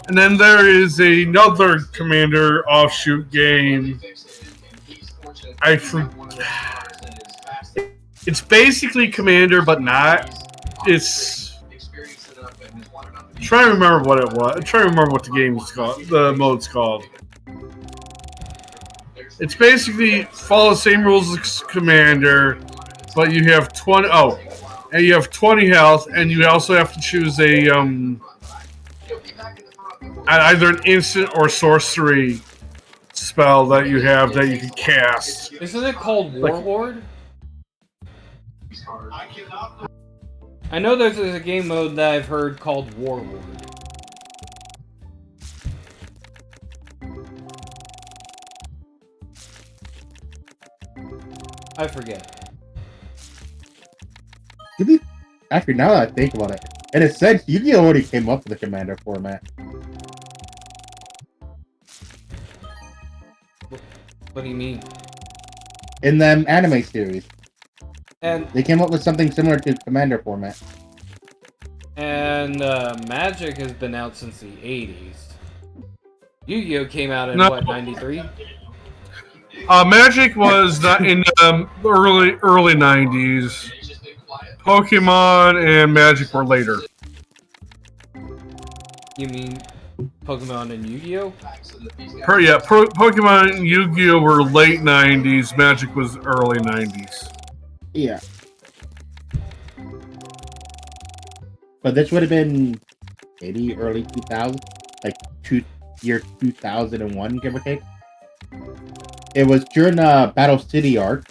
And then there is another Commander offshoot game. It's basically Commander, but not. I'm trying to remember what it was. I'm trying to remember what the game is called. The mode's called. It's basically follow the same rules as Commander, but you have 20. Oh, and you have 20 health, and you also have to choose either an instant or sorcery spell that you have that you can cast. Isn't it called Warlord? I know there's a game mode that I've heard called Warlord. I forget. Actually, now that I think about it, in a sense, Yu-Gi-Oh! Already came up with the Commander format. What do you mean? In the anime series. And they came up with something similar to Commander format. And Magic has been out since the 80s. Yu-Gi-Oh! Came out in, what, 93? Magic was in the early 90s. Pokemon and Magic were later. You mean Pokemon and Yu-Gi-Oh? Pokemon and Yu-Gi-Oh were late 90s. Magic was early 90s. Yeah. But this would have been maybe early 2000, like year 2001, give or take. It was during the Battle City arc,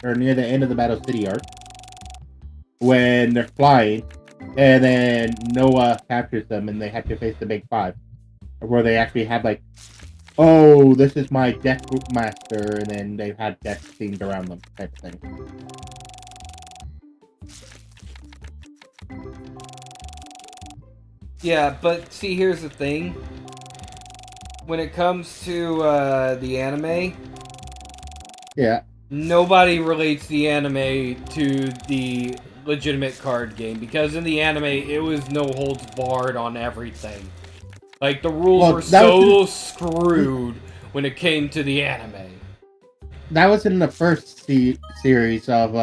or near the end of the Battle City arc, when they're flying, and then Noah captures them, and they have to face the Big Five, where they actually have like, oh, this is my death group master, and then they've had death themed around them, type of thing. Yeah, but see, here's the thing. When it comes to the anime, yeah, nobody relates the anime to the legitimate card game, because in the anime it was no holds barred on everything. Like, the rules were so screwed when it came to the anime. That was in the first series of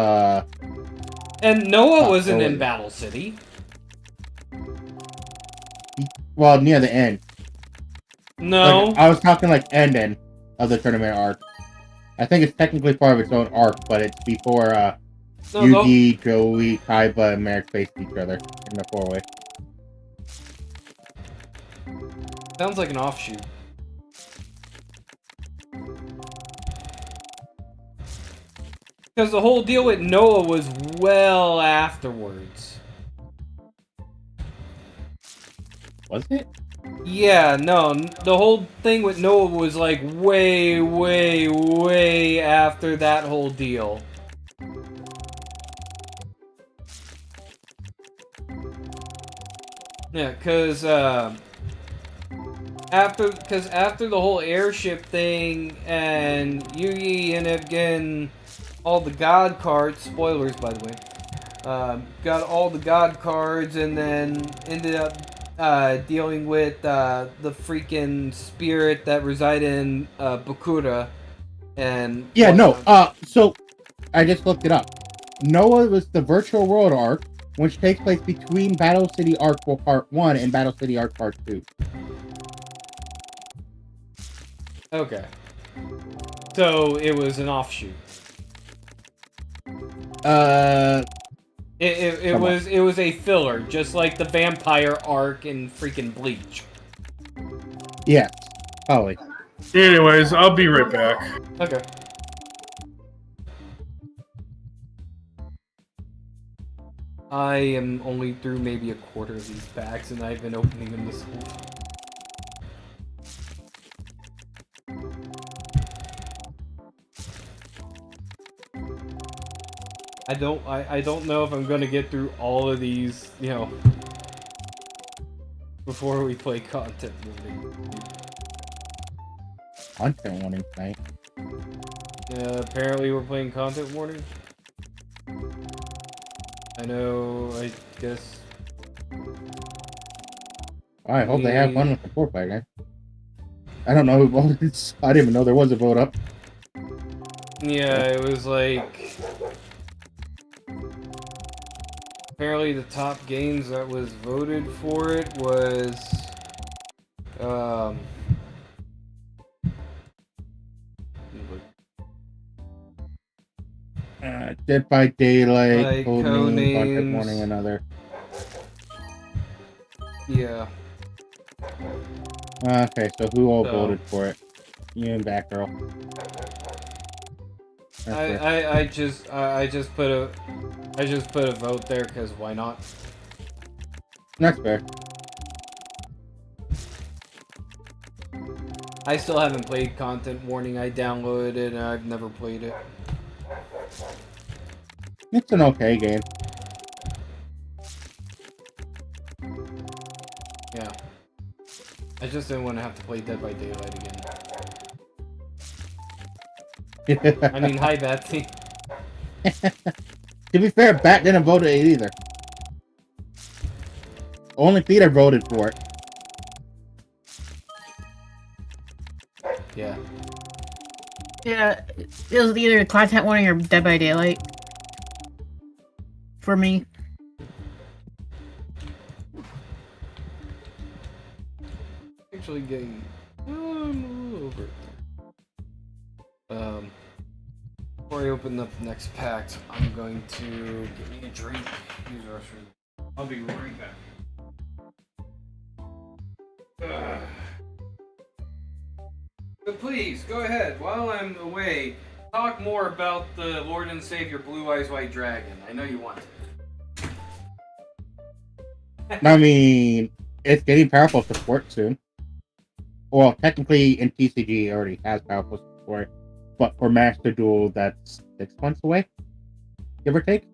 and Noah wasn't in Battle City. Well, near the end. No. Like, I was talking like end of the tournament arc. I think it's technically part of its own arc, but it's before Yugi, Joey, Kaiba, and Merrick faced each other in the 4-way. Sounds like an offshoot. Because the whole deal with Noah was well afterwards. Was it? Yeah, no, the whole thing with Noah was like way, way, way after that whole deal. Yeah, because after the whole airship thing, and Yugi ended up getting all the god cards, spoilers by the way, got all the god cards, and then ended up dealing with the freaking spirit that resided in Bakura, and yeah, no. So I just looked it up. Noah was the virtual world arc, which takes place between Battle City Arc Part 1 and Battle City Arc Part 2. Okay. So it was an offshoot. It was a filler, just like the vampire arc in freaking Bleach. Yeah, probably. Anyways, I'll be right back. Okay. I am only through maybe a quarter of these packs, and I've been opening them this whole time. I don't know if I'm gonna get through all of these, you know. before we play content warning. Content warning tonight. Apparently we're playing content warning. I know, I guess. I hope they have fun with the poor fight, guys. I don't know who voted. I didn't even know there was a vote up. Yeah, it was like... Apparently the top games that was voted for it was... Dead by Daylight, Codenames. Content Warning, another. Yeah. Okay, so who all voted for it? You and Batgirl. I just put a vote there because why not? That's fair. I still haven't played Content Warning. I downloaded it and I've never played it. It's an okay game. Yeah. I just didn't want to have to play Dead by Daylight again. I mean, hi, Betsy. To be fair, Bat didn't vote it either. Only Peter voted for it. Yeah. Yeah, it was either Content Warning or Dead by Daylight. For me. Actually getting a little over. Before I open up the next pack, I'm going to get me a drink. Use the restroom. I'll be right back. But please, go ahead. While I'm away, talk more about the Lord and Savior Blue Eyes White Dragon. I know you want to. I mean, it's getting powerful support soon. Well, technically in TCG it already has powerful support, but for Master Duel, that's 6 months away, give or take.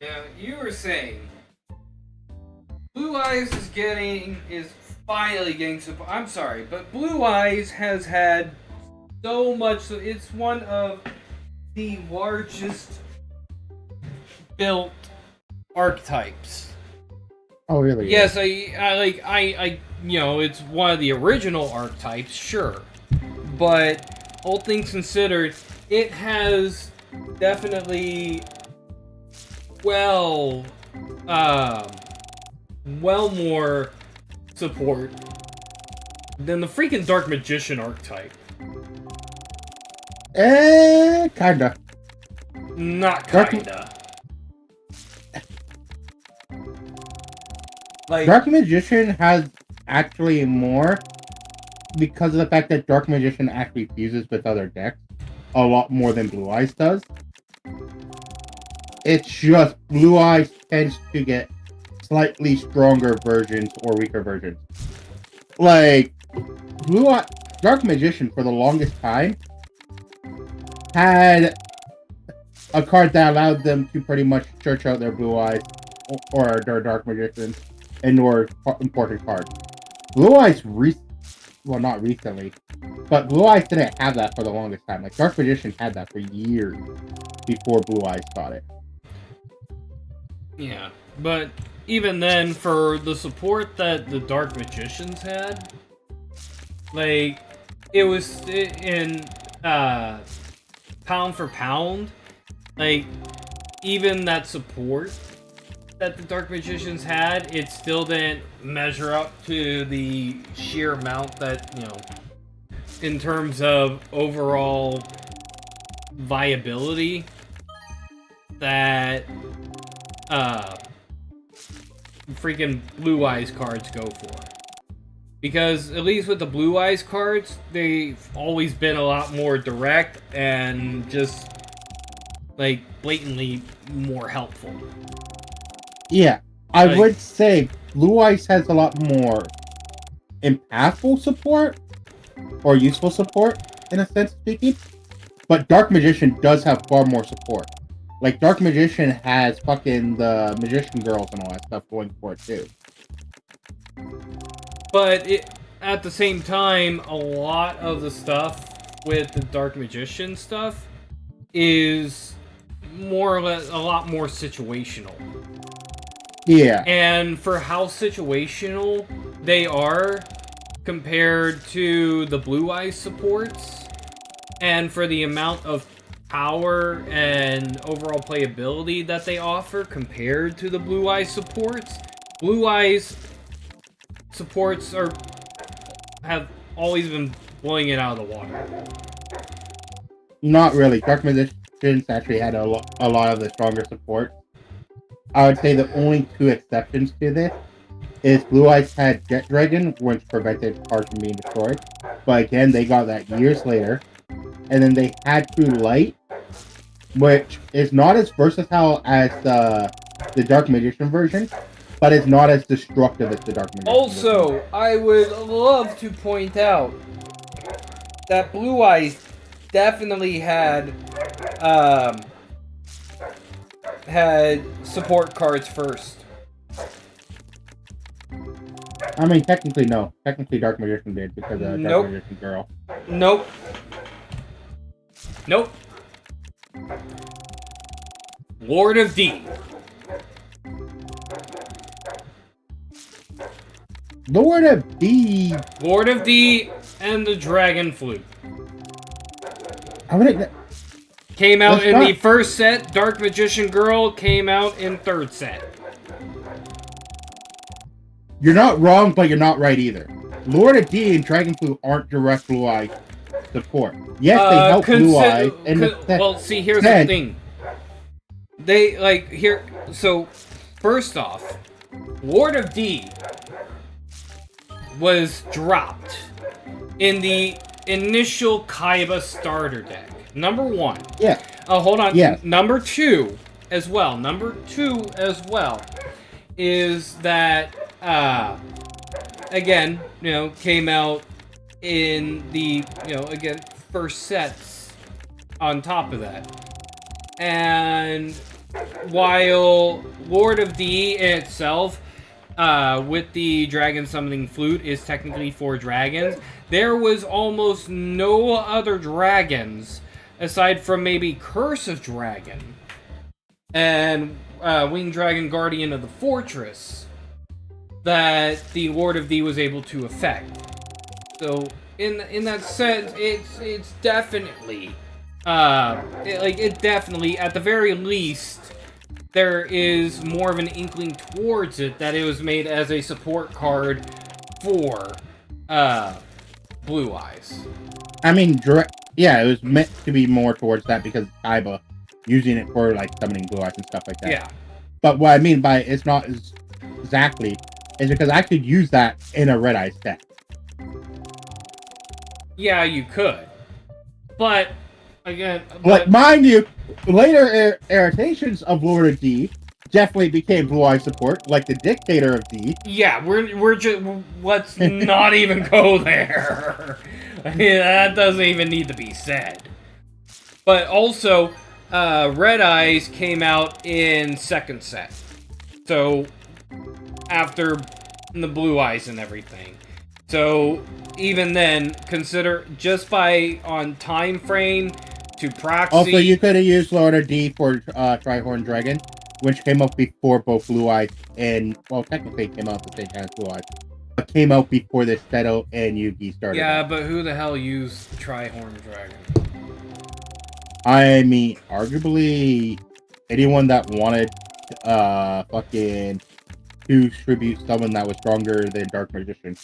Yeah, you were saying Blue Eyes is finally getting support. I'm sorry, but Blue Eyes has had so much. It's one of the largest built archetypes. Oh, really? Yes, I you know, it's one of the original archetypes, sure, but all things considered, it has definitely well more support than the freaking Dark Magician archetype. Kinda. Not kinda. Like, Dark Magician has actually more because of the fact that Dark Magician actually fuses with other decks a lot more than Blue Eyes does. It's just Blue Eyes tends to get slightly stronger versions or weaker versions. Like, Dark Magician for the longest time had a card that allowed them to pretty much search out their Blue Eyes or their Dark Magician and more important cards. Blue Eyes, well, not recently, but Blue Eyes didn't have that for the longest time. Like, Dark Magician had that for years before Blue Eyes got it. Yeah, but even then, for the support that the Dark Magicians had, like, it was in pound for pound, like, even that support that the Dark Magicians had, it still didn't measure up to the sheer amount that, you know, in terms of overall viability that freaking Blue Eyes cards go for. Because at least with the Blue Eyes cards, they've always been a lot more direct and just like blatantly more helpful. Yeah, I would say Blue Eyes has a lot more impactful support or useful support in a sense speaking, but Dark Magician does have far more support. Like, Dark Magician has fucking the Magician Girls and all that stuff going for it, too. But at the same time, a lot of the stuff with the Dark Magician stuff is more or less a lot more situational. Yeah. And for how situational they are compared to the Blue Eyes supports, and for the amount of power and overall playability that they offer compared to the Blue Eyes supports, Blue Eyes supports have always been blowing it out of the water. Not really. Dark Magicians actually had a lot of the stronger support. I would say the only two exceptions to this is Blue Eyes had Jet Dragon, which prevented cards from being destroyed. But again, they got that years later. And then they had True Light, which is not as versatile as the Dark Magician version, but it's not as destructive as the Dark Magician also, version. I would love to point out that Blue Eyes definitely had support cards first. I mean, technically, no. Technically, Dark Magician did, because of Dark Magician Girl. Nope. Lord of D. Lord of D. Lord of D and the Dragon Flute. I wouldn't... Came out in the first set. Dark Magician Girl came out in third set. You're not wrong, but you're not right either. Lord of D and Dragon Flute aren't direct Blue Eye support. Yes, they help Blue Eye. Well, see, here's the thing. They, like, here... So, first off, Lord of D was dropped in the initial Kaiba starter deck. Number one. Yeah. Oh, hold on. Yeah. Number two as well. Is that, again, you know, came out in the, you know, again, first sets on top of that. And while Lord of D in itself, with the Dragon Summoning Flute, is technically for dragons, there was almost no other dragons aside from maybe Curse of Dragon and Winged Dragon Guardian of the Fortress that the Lord of D was able to affect. So in that sense, it's definitely it definitely, at the very least, there is more of an inkling towards it that it was made as a support card for Blue Eyes. I mean, yeah, it was meant to be more towards that because Kaiba using it for, like, summoning Blue Eyes and stuff like that. Yeah. But what I mean by it's not exactly is because I could use that in a Red Eyes deck. Yeah, you could. But Again, But mind you, later irritations of Lord of D definitely became Blue Eye support, like the Dictator of D. Yeah, we're just let's not even go there. I mean, that doesn't even need to be said. But also, Red Eyes came out in second set, so after the Blue Eyes and everything. So even then, consider just by on time frame to proxy. Also, you could have used Lord of D for Trihorn Dragon, which came out before both Blue Eyes and, well, technically it came out at the same time as Blue Eyes. It came out before the Seto and Yugi started. Yeah, but who the hell used Trihorn Dragon? I mean, arguably, anyone that wanted fucking to tribute someone that was stronger than Dark Magician.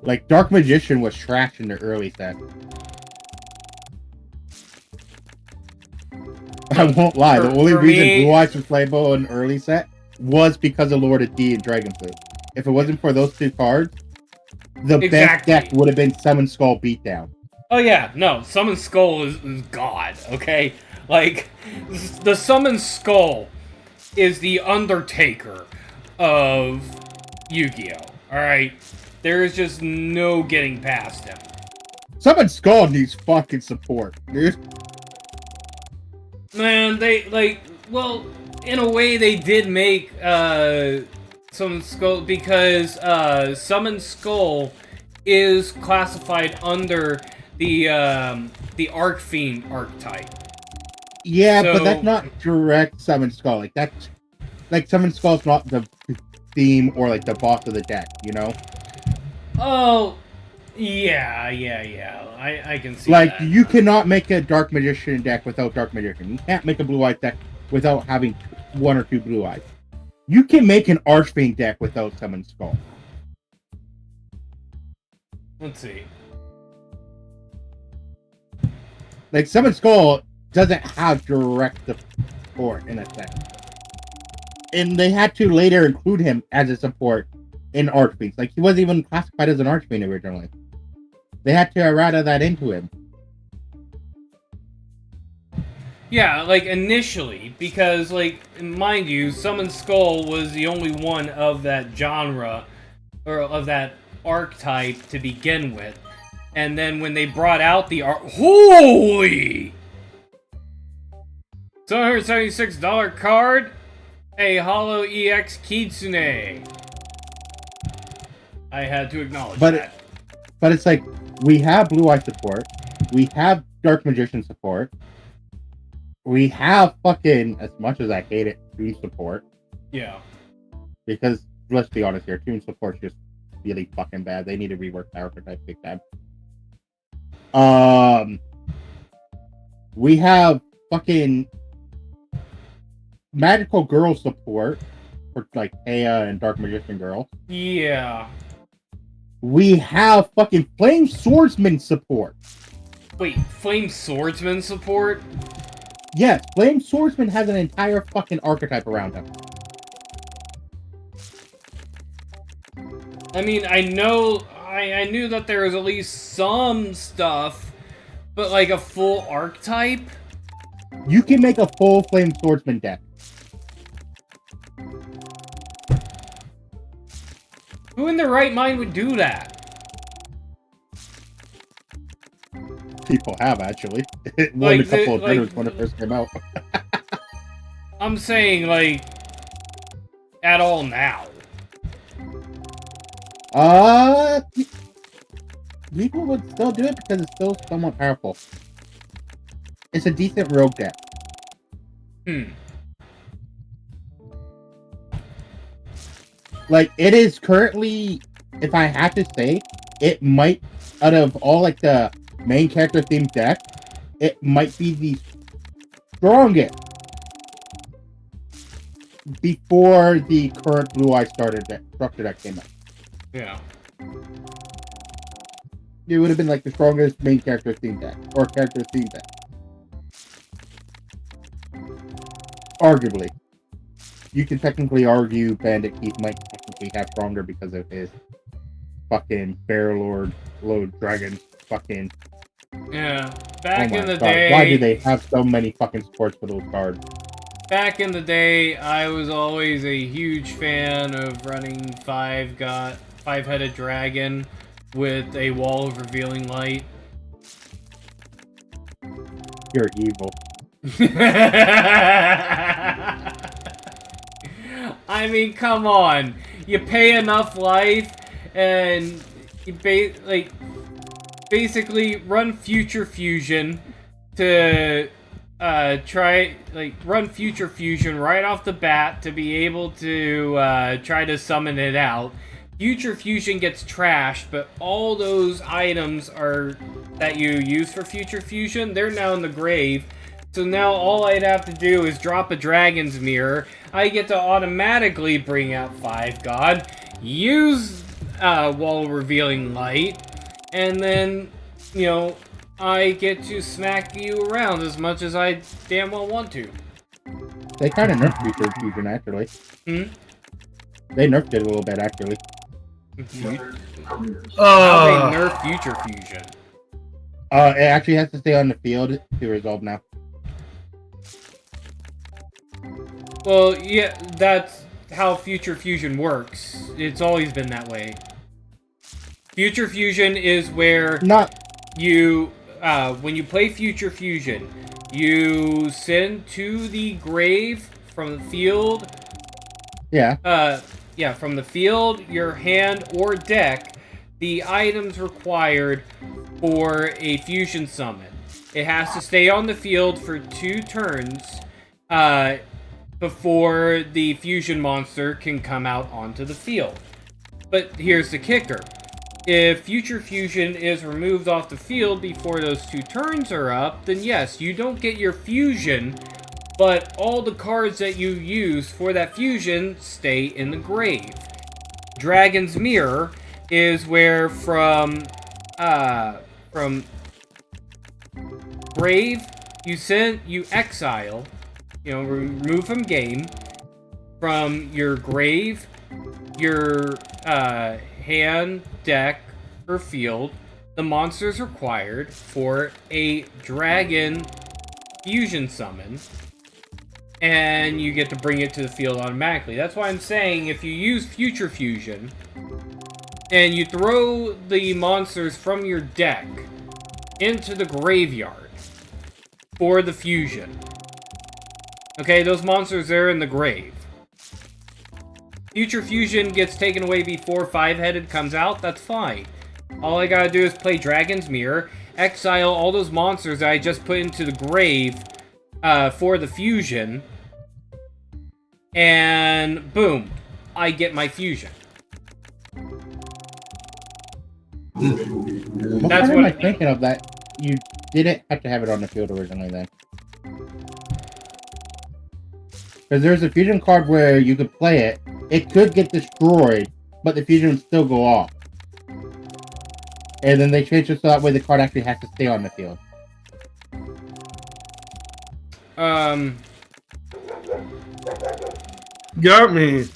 Like, Dark Magician was trash in the early set. I won't lie, the only reason Blue Eyes was playable in early set was because of Lord of D and Dragon Flute. If it wasn't for those two cards, the best deck would have been Summon Skull Beatdown. Oh yeah, no, Summon Skull is god, okay? Like, the Summon Skull is the Undertaker of Yu-Gi-Oh! Alright? There is just no getting past him. Summon Skull needs fucking support, dude. Man, well, in a way they did make, Summon Skull, because, Summon Skull is classified under the Arcfiend archetype. Yeah, so, but that's not direct Summon Skull. Like, that's... Like, Summon Skull's not the theme or, like, the boss of the deck, you know? Oh, yeah. I can see like, that. You cannot make a Dark Magician deck without Dark Magician. You can't make a Blue Eyes deck without having one or two Blue Eyes. You can make an Archfiend deck without Summon Skull. Let's see. Like, Summon Skull doesn't have direct support in a sense. And they had to later include him as a support in Archfiends. Like, he wasn't even classified as an Archfiend originally. They had to errata that into him. Yeah, like, initially, because, like, mind you, Summon Skull was the only one of that genre, or of that archetype to begin with. And then when they brought out the holy! $776 card, a Hollow EX Kitsune. I had to acknowledge that. But it's like, we have Blue Eye support, we have Dark Magician support, we have fucking, as much as I hate it, Toon support. Yeah. Because, let's be honest here, Toon support's just really fucking bad. They need to rework the archetype big time. We have fucking Magical Girl support for, like, Aya and Dark Magician Girl. Yeah. We have fucking Flame Swordsman support. Wait, Flame Swordsman support? Yes, Flame Swordsman has an entire fucking archetype around him. I mean, I knew that there was at least some stuff, but like a full archetype? You can make a full Flame Swordsman deck. Who in their right mind would do that? People have, actually. It won a couple of winners when it first came out. I'm saying, like, at all now. People would still do it because it's still somewhat powerful. It's a decent rogue deck. Like, it is currently, if I have to say, it might, out of all, like, the main character themed deck, it might be the strongest before the current Blue Eye structure deck came out. Yeah. It would have been like the strongest main character themed deck, or character themed deck. Arguably. You can technically argue Bandit Keith might technically have stronger because of his fucking Bear Lord Dragons fucking Yeah. Oh Back my in the God. day. Why do they have so many fucking sports for those cards? Back in the day, I was always a huge fan of running five-headed dragon with a wall of revealing light. You're evil. I mean, come on. You pay enough life, and you basically run Future Fusion to run Future Fusion right off the bat to be able to try to summon it out. Future Fusion gets trashed, but all those items that you use for Future Fusion, they're now in the grave. So now all I'd have to do is drop a Dragon's Mirror. I get to automatically bring out 5-God, use Wall Revealing Light, and then, you know, I get to smack you around as much as I damn well want to. They kind of nerfed Future Fusion, actually. They nerfed it a little bit, actually. How they nerf Future Fusion? It actually has to stay on the field to resolve now. Well, yeah, that's how Future Fusion works. It's always been that way. Future Fusion is where you, when you play Future Fusion, you send to the grave from the field. Yeah. Yeah, from the field, your hand, or deck, the items required for a fusion summon. It has to stay on the field for 2 turns, before the fusion monster can come out onto the field. But here's the kicker. If Future Fusion is removed off the field before those 2 turns are up, then yes, you don't get your fusion, but all the cards that you use for that fusion stay in the grave. Dragon's Mirror is where from grave, you exile, you know, remove from game, from your grave, your hand, deck, or field, the monsters required for a dragon fusion summon, and you get to bring it to the field automatically. That's why I'm saying if you use Future Fusion, and you throw the monsters from your deck into the graveyard for the fusion, okay, those monsters are in the grave. Future Fusion gets taken away before 5-headed comes out, that's fine. All I gotta do is play Dragon's Mirror, exile all those monsters that I just put into the grave for the fusion, and boom, I get my fusion. That's what I'm thinking of. That you didn't have to have it on the field originally, then. Because there's a fusion card where you could play it. It could get destroyed, but the fusion would still go off. And then they changed it so that way the card actually has to stay on the field. Got me.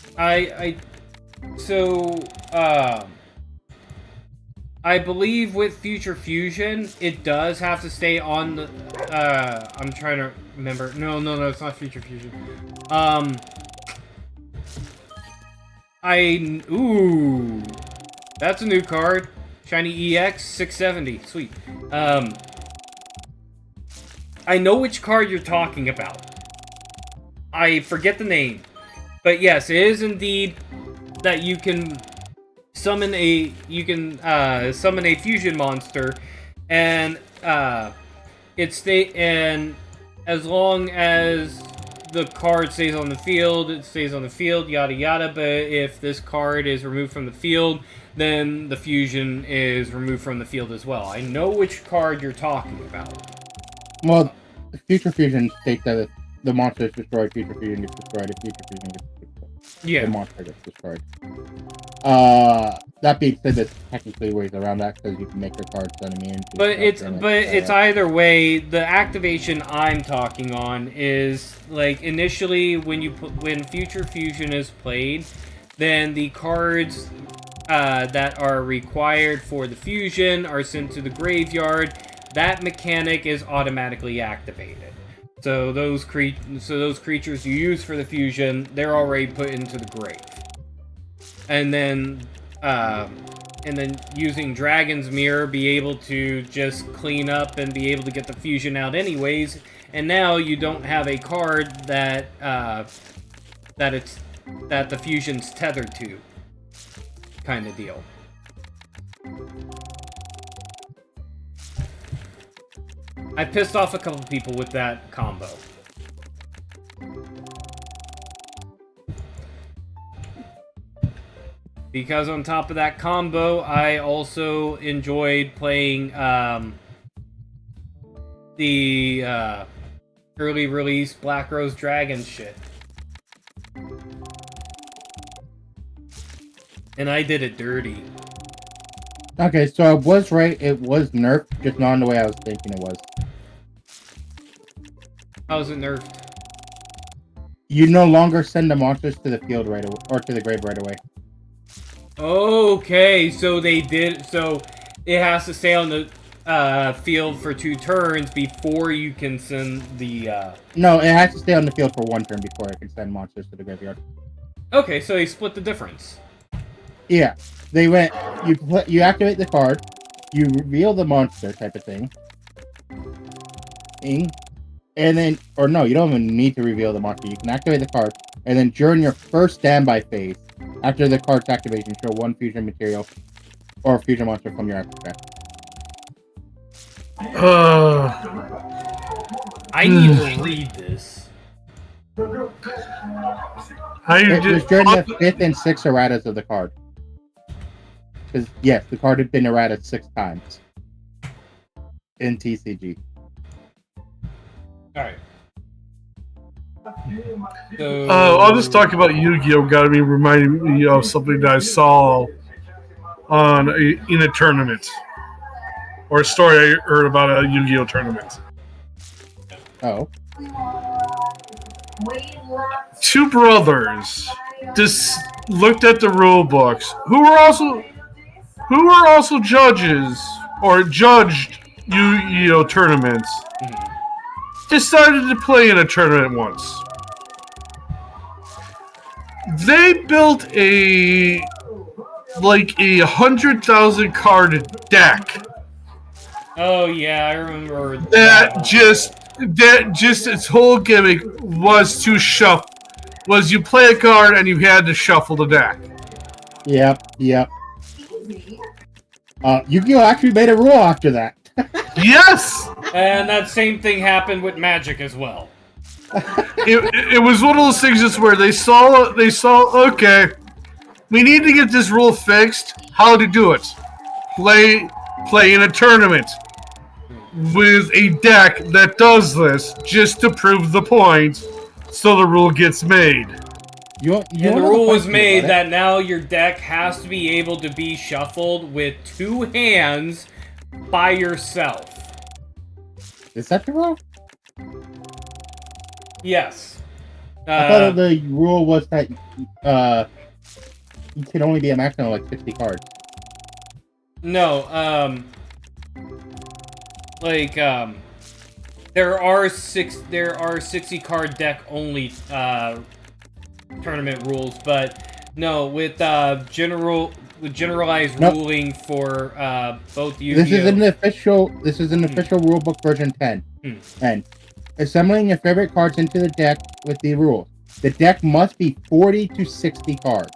I believe with Future Fusion, it does have to stay on the, I'm trying to remember. No, it's not Future Fusion. Ooh, that's a new card. Shiny EX 670, sweet. I know which card you're talking about. I forget the name. But yes, it is indeed that you can summon a fusion monster, and and as long as the card stays on the field, it stays on the field, yada yada. But if this card is removed from the field, then the fusion is removed from the field as well. I know which card you're talking about. Well, Future Fusion states that if the monster is destroyed, Future Fusion gets destroyed. If Future Fusion gets destroyed, yeah, the monster gets destroyed. That being said, there's technically ways around that because you can make your cards enemy into. But it's either way. The activation I'm talking on is like initially when Future Fusion is played, then the cards that are required for the fusion are sent to the graveyard. that mechanic is automatically activated. So those creatures you use for the fusion, they're already put into the grave. And then using Dragon's Mirror, be able to just clean up and be able to get the fusion out anyways. And now you don't have a card that the fusion's tethered to, kind of deal. I pissed off a couple people with that combo. Because on top of that combo, I also enjoyed playing the early release Black Rose Dragon shit. And I did it dirty. Okay, so I was right. It was nerfed, just not in the way I was thinking it was. How was it nerfed? You no longer send the monsters to the field right away, or to the grave right away. Okay, so they did. So it has to stay on the field for 2 turns before you can send the. No, it has to stay on the field for 1 turn before I can send monsters to the graveyard. Okay, so they split the difference. Yeah, they went. You activate the card, you reveal the monster type of thing, and then, or no, you don't even need to reveal the monster. You can activate the card, and then during your first standby phase, after the card's activation, show 1 fusion material or fusion monster from your active deck. I need to read this. How you It was during the 5th and 6th erratas of the card. Because, yes, the card had been errata 6 times in TCG. Alright. So... I'll just talk about Yu-Gi-Oh! Got me reminding me of something that I saw in a tournament. Or a story I heard about a Yu-Gi-Oh! Tournament. Oh. 2 brothers just looked at the rule books, who were also judges or judged Yu-Gi-Oh! Tournaments. Decided to play in a tournament once. They built a 100,000 card deck. Oh yeah, I remember That just its whole gimmick was to shuffle. Was you play a card and you had to shuffle the deck. Yep. Yu-Gi-Oh! Actually made a rule after that. Yes! And that same thing happened with Magic as well. It was one of those things just where they saw, okay, we need to get this rule fixed. How to do it? Play in a tournament with a deck that does this just to prove the point, so the rule gets made. And the rule was made that now your deck has to be able to be shuffled with 2 hands by yourself. Is that the rule? Yes. I thought the rule was that you can only be a maximum of 60 cards. No, there are 60 card deck only tournament rules, but no, with generalized ruling for both Yu-Gi-Oh! This is an official rulebook version 10. And assembling your favorite cards into the deck with the rules. The deck must be 40 to 60 cards.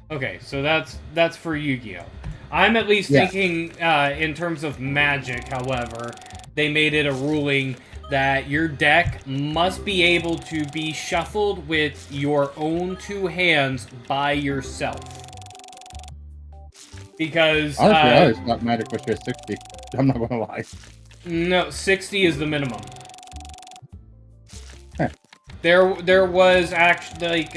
Okay, so that's for Yu-Gi-Oh! I'm at least thinking in terms of Magic, however, they made it a ruling that your deck must be able to be shuffled with your own 2 hands by yourself. Because honestly, I always thought Magic was just 60. I'm not gonna lie. No, 60 is the minimum. Huh. There was actually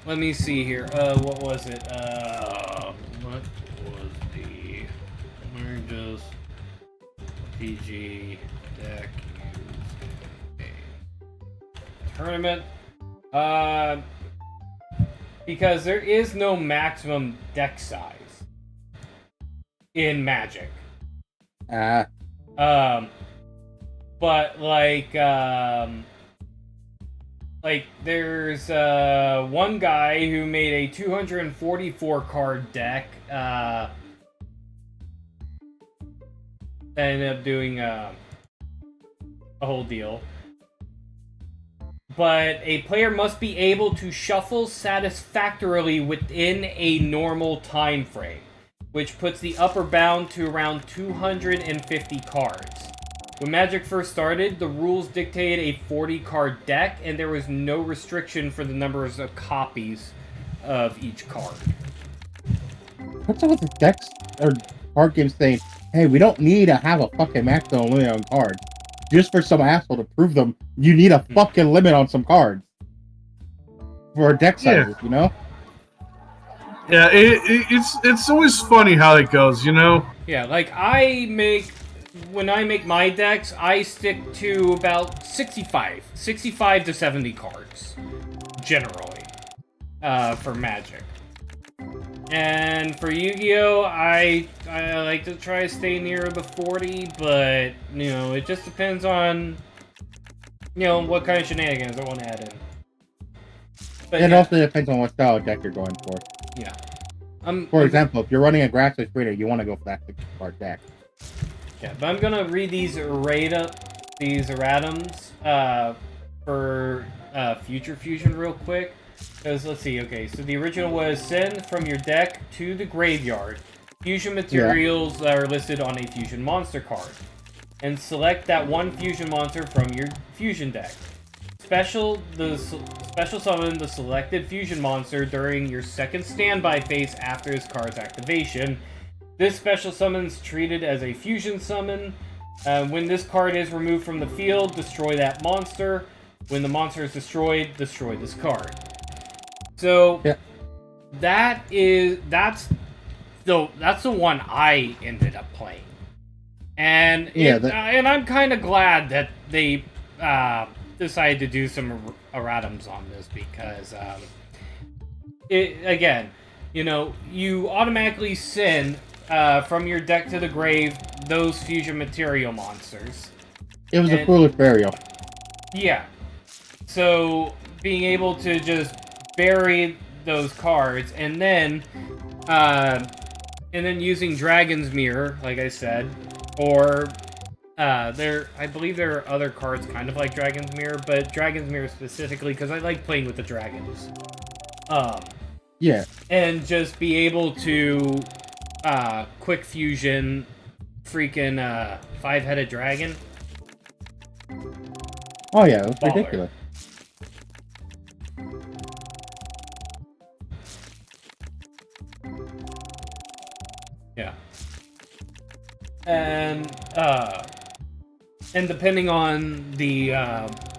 let me see here. What was it? What was the largest PG deck used in a tournament? Because there is no maximum deck size. in Magic. But like there's one guy who made a 244 card deck. That ended up doing a whole deal. But a player must be able to shuffle satisfactorily within a normal time frame, which puts the upper bound to around 250 cards. When Magic first started, the rules dictated a 40-card deck, and there was no restriction for the numbers of copies of each card. What's up with the decks or card games saying, hey, we don't need to have a fucking maximum limit on cards. Just for some asshole to prove them, you need a fucking limit on some cards. For deck sizes, you know? Yeah, it's always funny how it goes, you know? Yeah, like when I make my decks, I stick to about 65 to 70 cards, generally, for Magic. And for Yu-Gi-Oh, I like to try to stay near the 40, but, you know, it just depends on, you know, what kind of shenanigans I want to add in. But it also depends on what style of deck you're going for. Yeah. For example, if you're running a Grassless Trader, you want to go for that 60-card deck. Yeah, but I'm gonna read these erratums for Future Fusion real quick. Because, let's see, okay, so the original was send from your deck to the graveyard fusion materials that are listed on a fusion monster card. And select that one fusion monster from your fusion deck. Special summon the selected fusion monster during your second standby phase after this card's activation. This special summon is treated as a fusion summon. When this card is removed from the field, destroy that monster. When the monster is destroyed, destroy this card. So that's the one I ended up playing, and and I'm kind of glad that they decided to do some erratums on this because again, you know, you automatically send from your deck to the grave those fusion material monsters. It was a foolish burial. Yeah, so being able to just bury those cards, and then using Dragon's Mirror, like I said, or I believe there are other cards kind of like Dragon's Mirror, but Dragon's Mirror specifically because I like playing with the dragons. And just be able to quick fusion freaking 5-headed dragon. Oh yeah, it was ridiculous. Yeah. And depending on the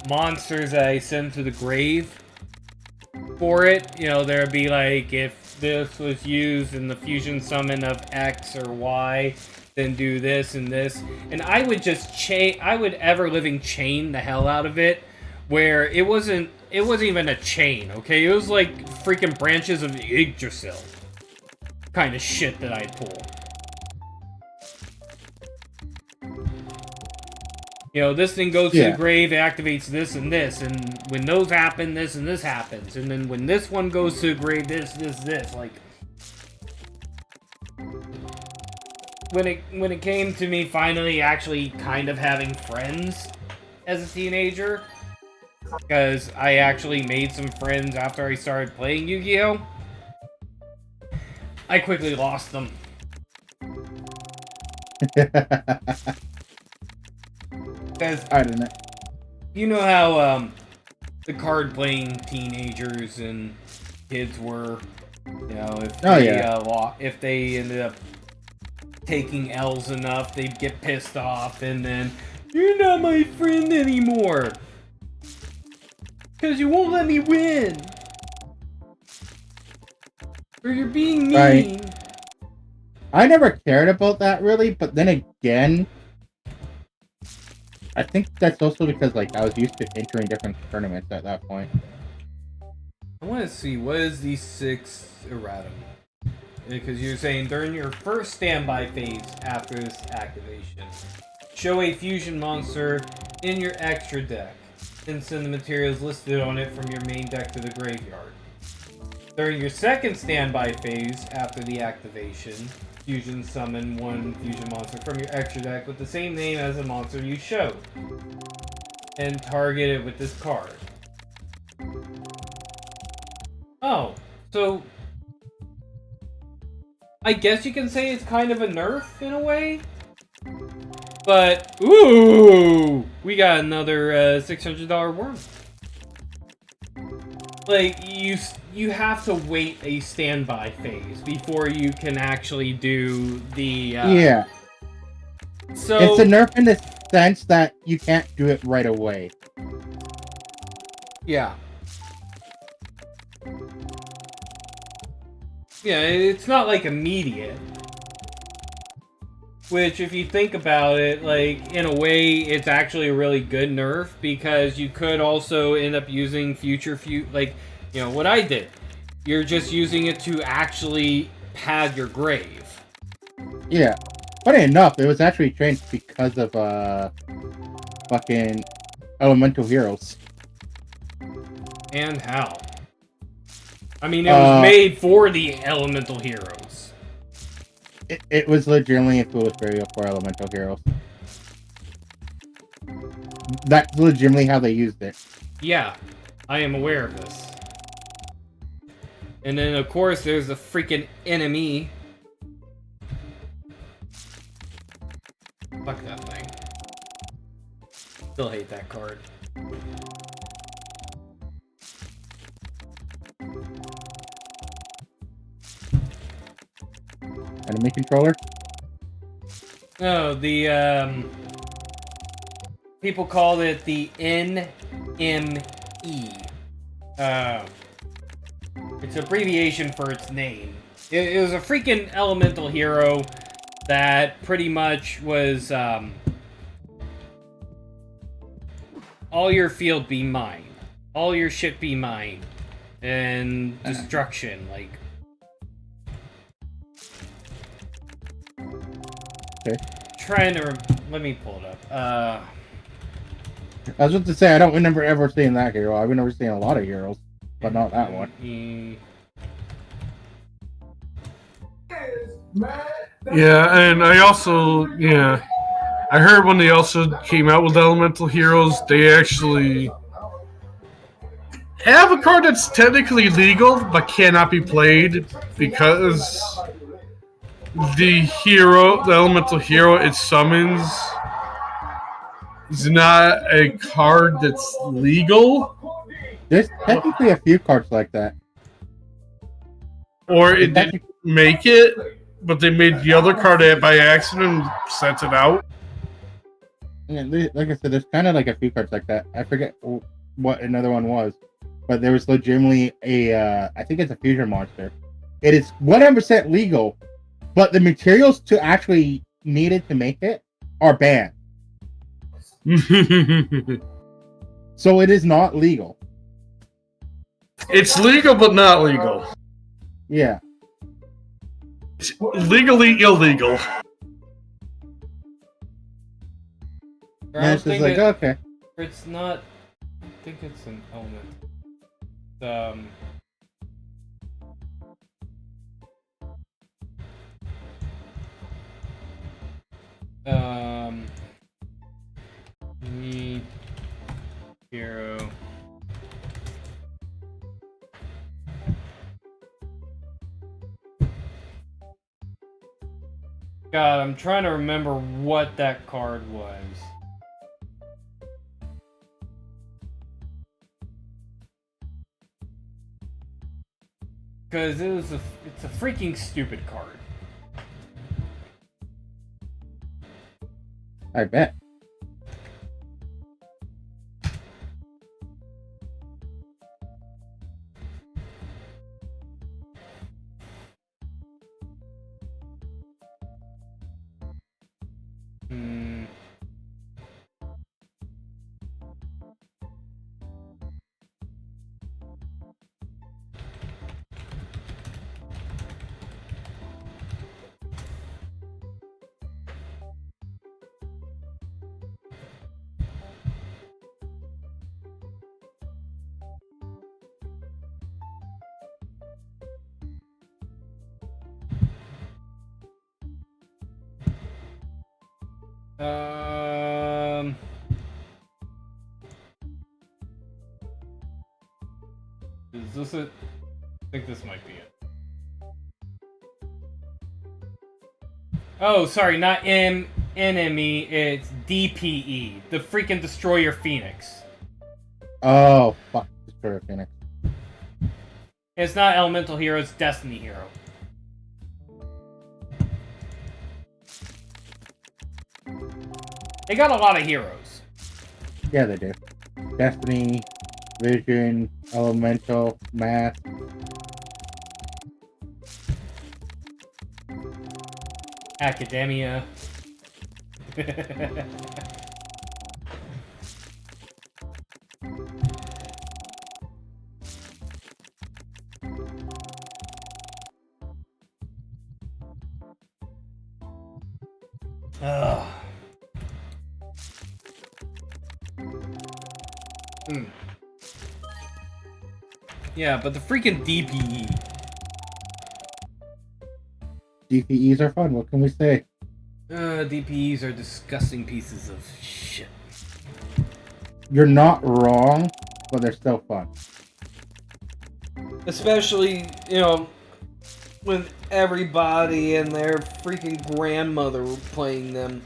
monsters that I send to the grave for it, you know, there'd be like, if this was used in the fusion summon of X or Y, then do this and this. And I would just I would ever-living chain the hell out of it, where it wasn't even a chain, okay? It was like freaking branches of Yggdrasil kind of shit that I'd pull. You know, this thing goes to the grave, activates this and this, and when those happen, this and this happens, and then when this one goes to the grave, this, like... When it came to me finally actually kind of having friends as a teenager, because I actually made some friends after I started playing Yu-Gi-Oh!, I quickly lost them. Because I don't know. You know how the card-playing teenagers and kids were, you know, if they ended up taking L's enough, they'd get pissed off, and then, you're not my friend anymore! Because you won't let me win! Or you're being mean! Right. I never cared about that, really, but then again, I think that's also because, like, I was used to entering different tournaments at that point. I want to see, what is the 6th erratum? because you're saying during your first standby phase after this activation, show a fusion monster in your extra deck, and send the materials listed on it from your main deck to the graveyard. During your second standby phase after the activation, fusion summon one fusion monster from your extra deck with the same name as the monster you showed, and target it with this card. Oh, so I guess you can say it's kind of a nerf in a way? But, ooh! We got another $600 worm. Like, you have to wait a standby phase before you can actually do the... yeah. So... It's a nerf in the sense that you can't do it right away. Yeah. Yeah, it's not, like, immediate. Which, if you think about it, like, in a way, it's actually a really good nerf, because you could also end up using like, you know, what I did. You're just using it to actually pad your grave. Yeah. Funny enough, it was actually changed because of, fucking Elemental Heroes. And how? I mean, it was made for the Elemental Heroes. It was legitimately a foolish burial for Elemental Heroes. That's legitimately how they used it. Yeah, I am aware of this. And then, of course, there's the freaking enemy. Fuck that thing. Still hate that card. Enemy controller? No, the, people called it the NME. It's abbreviation for its name. It was a freaking elemental hero that pretty much was, all your field be mine. All your shit be mine. And destruction, like... Okay. Trying to... Let me pull it up. I was about to say, I don't remember ever seeing that hero. I've never seen a lot of heroes, but not that one. Yeah, and I also, I heard when they also came out with Elemental Heroes, they actually have a card that's technically legal, but cannot be played because the Elemental Hero it summons is not a card that's legal. There's technically a few cards like that. Or it didn't make it, but they made the other card by accident and sent it out. Yeah, like I said, there's kind of like a few cards like that. I forget what another one was, but there was legitimately a, I think it's a fusion monster. It is 100% legal, but the materials to actually needed to make it are banned. So it is not legal. It's legal, but not legal. Yeah. It's legally illegal. And it's just like, okay. It's not... I think it's an element. Need hero. God, I'm trying to remember what that card was. Because it's a freaking stupid card. I bet. Is this it? I think this might be it. Oh, sorry, not NME, it's DPE, the freaking Destroyer Phoenix. Oh, fuck. Destroyer Phoenix. It's not Elemental Hero, it's Destiny Hero. They got a lot of heroes. Yeah, they do. Destiny, Vision, Elemental, Math. Academia. Ugh. Yeah, but the freaking DPE. DPEs are fun, what can we say? DPEs are disgusting pieces of shit. You're not wrong, but they're still fun. Especially, you know, with everybody and their freaking grandmother playing them.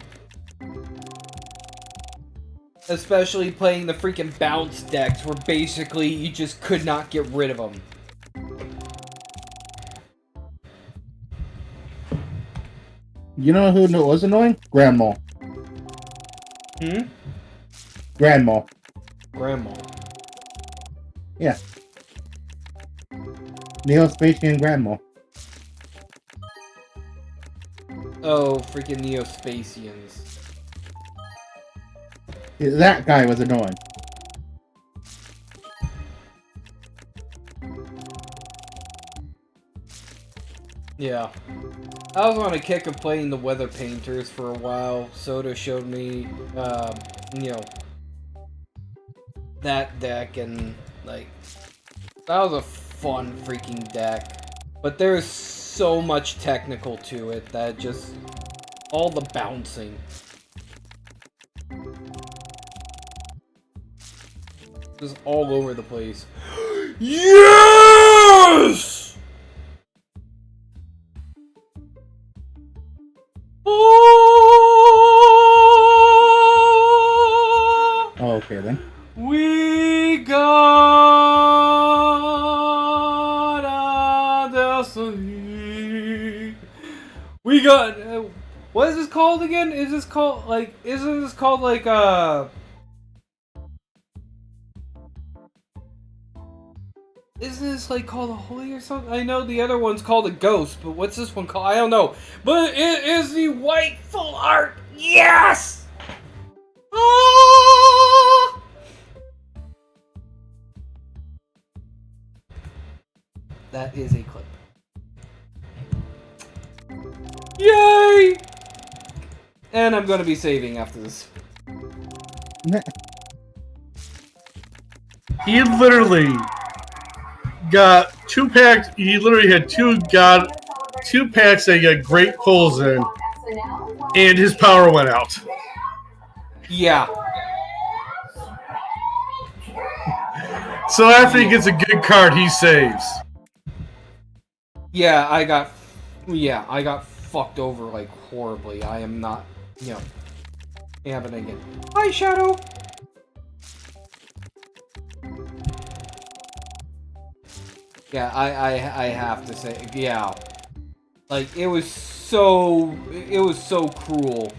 Especially playing the freaking bounce decks where basically you just could not get rid of them. You know who was annoying? Grandma. Hmm? Grandma. Grandma. Yeah. Neo-Spacian Grandma. Oh, freaking Neo-Spacians. That guy was annoying. Yeah. I was on a kick of playing the Weather Painters for a while. Soda showed me, you know, that deck, and, like, that was a fun freaking deck. But there's so much technical to it that just, all the bouncing. Just all over the place. Yes! Oh, okay then. We got a destiny. We got. What is this called again? Is this called like? Isn't this called like Isn't this like called a holy or something? I know the other one's called a ghost, but what's this one called? I don't know. But it is the white full art. Yes! Ah! That is a clip. Yay! And I'm gonna be saving after this. He literally got 2 packs. He literally had 2 packs that he got great pulls in, and his power went out. Yeah. So after he gets a good card, he saves. Yeah, I got fucked over like horribly. I am not, you know, happening again. Hi, Shadow. Yeah, I have to say, yeah, like it was so cruel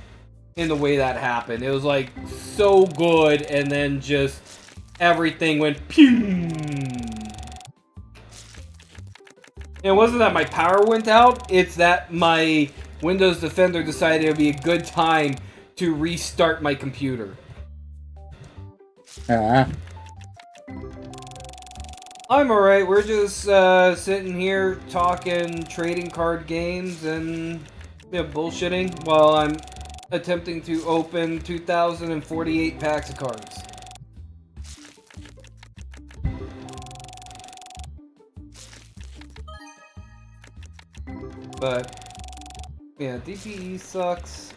in the way that happened. It was like so good, and then just everything went pew. It wasn't that my power went out, it's that my Windows Defender decided it would be a good time to restart my computer. I'm alright, we're just sitting here talking trading card games and bullshitting while I'm attempting to open 2,048 packs of cards. But yeah, DPE sucks.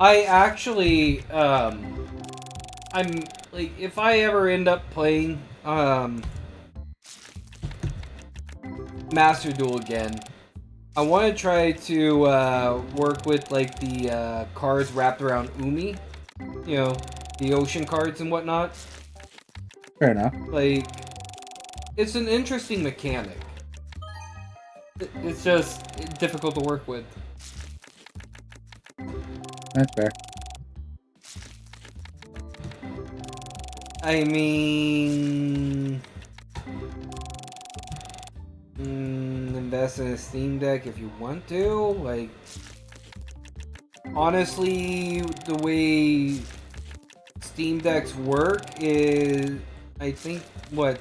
I actually, I'm like, if I ever end up playing Master Duel again, I want to try to work with like the cards wrapped around Umi, you know, the ocean cards and whatnot. Fair enough. Like, it's an interesting mechanic. It's just difficult to work with. That's fair. I mean, invest in a Steam Deck if you want to. Like, honestly, the way Steam Decks work is, I think,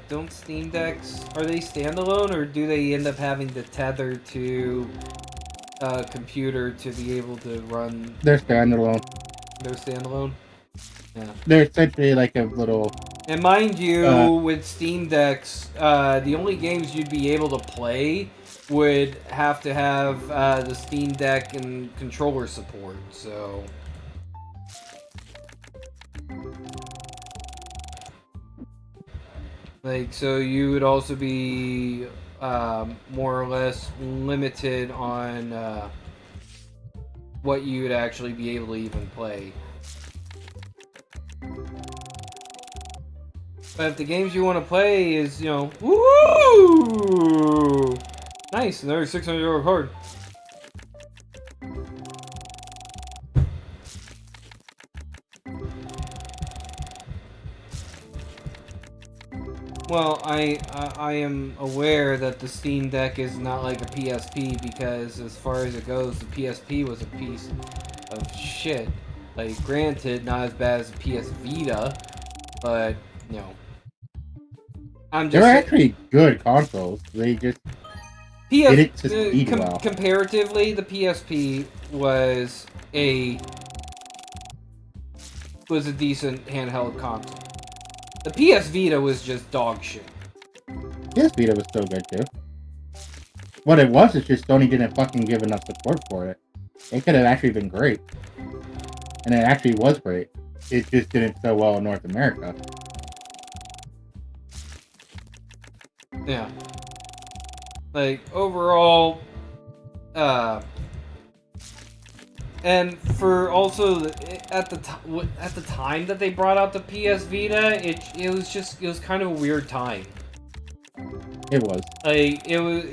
don't Steam Decks, are they standalone, or do they end up having to tether to a computer to be able to run? They're standalone. They're standalone? Yeah. They're essentially like a little... And mind you, with Steam Decks, the only games you'd be able to play would have to have the Steam Deck and controller support, so... Like, so you would also be more or less limited on what you would actually be able to even play. But if the games you want to play is, you know, woo! Nice, another $600 card. Well, I am aware that the Steam Deck is not like a PSP, because as far as it goes, the PSP was a piece of shit. Like, granted, not as bad as the PS Vita, but, you know. They're actually good consoles. They just did it to speed well. Comparatively, the PSP was a decent handheld console. The PS Vita was just dog shit. PS Vita was still good too. What it was is just Sony didn't fucking give enough support for it. It could have actually been great. And it actually was great. It just didn't sell well in North America. Yeah. Like, overall, and for also at the time that they brought out the PS Vita, it was kind of a weird time. It was. Like, it was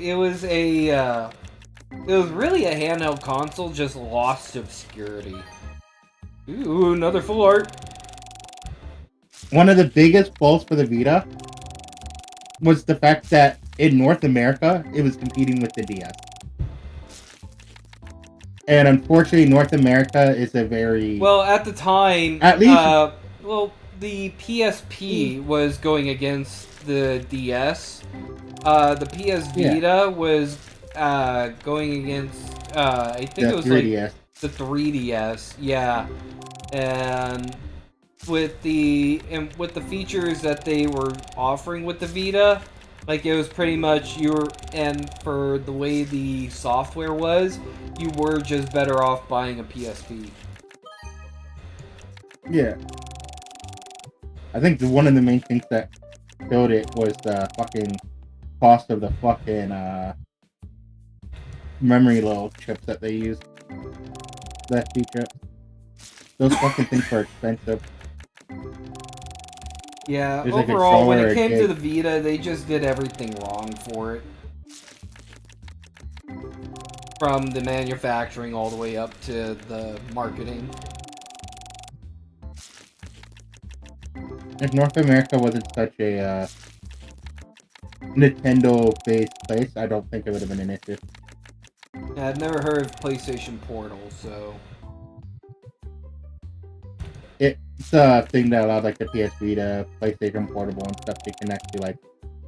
really a handheld console just lost to obscurity. Ooh, another full art. One of the biggest faults for the Vita was the fact that in North America, it was competing with the DS. And unfortunately, North America is a very... Well, at the time... At least... well, the PSP was going against the DS. The PS Vita was going against... I think it was 3DS. like the 3DS. Yeah. And with the features that they were offering with the Vita, like, it was pretty much and for the way the software was, you were just better off buying a PSP. Yeah. I think one of the main things that killed it was the fucking cost of the fucking memory little chips that they used. The SD chips. Those fucking things are expensive. Yeah, There's overall, when it came to the Vita, they just did everything wrong for it. From the manufacturing all the way up to the marketing. If North America wasn't such a Nintendo-based place, I don't think it would have been an issue. Yeah, I've never heard of PlayStation Portal, so... It's a thing that allowed, like, the PS Vita, PlayStation Portable, and stuff to connect to, like,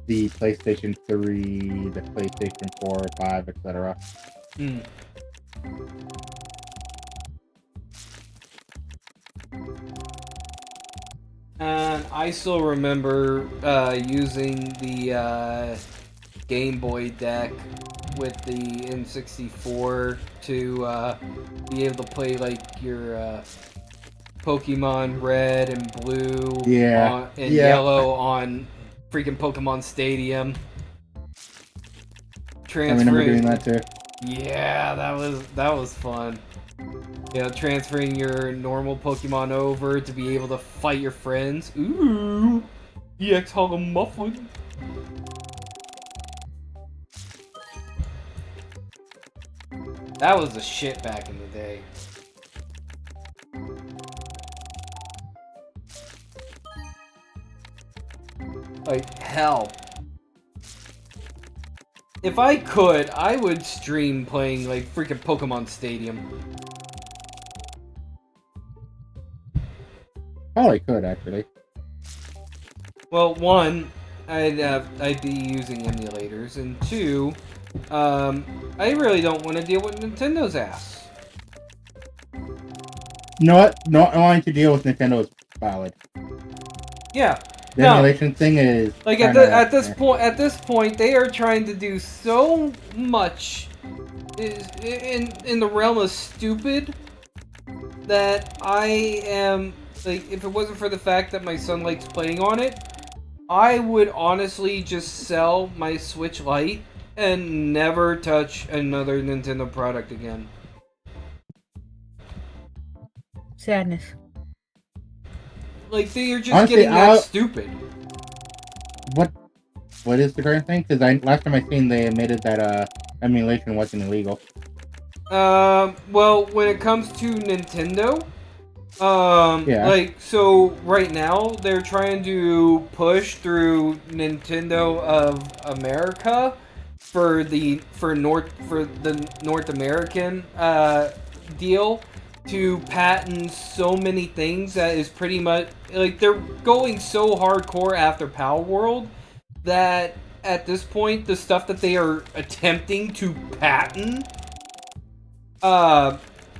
the PlayStation 3, the PlayStation 4, 5, etc. And I still remember using the Game Boy deck with the N64 to be able to play like your Pokemon Red and Blue and Yellow on freaking Pokemon Stadium. I remember doing that too. Yeah, that was fun. You know, transferring your normal Pokemon over to be able to fight your friends. Ooh, EX Hogmuffin. That was the shit back in the day. Like, hell. If I could, I would stream playing, like, freaking Pokemon Stadium. Probably could, actually. Well, one, I'd be using emulators, and two, I really don't want to deal with Nintendo's ass. Not wanting to deal with Nintendo is valid. Yeah. The emulation thing is like at this point they are trying to do so much in the realm of stupid that I am like, if it wasn't for the fact that my son likes playing on it, I would honestly just sell my Switch Lite and never touch another Nintendo product again. Sadness. Like, they are just honestly, getting that stupid. What is the current thing? Because last time I seen they admitted that emulation wasn't illegal. Well, when it comes to Nintendo, like, so right now they're trying to push through Nintendo of America for the North American deal to patent so many things that is pretty much like they're going so hardcore after Power World that at this point the stuff that they are attempting to patent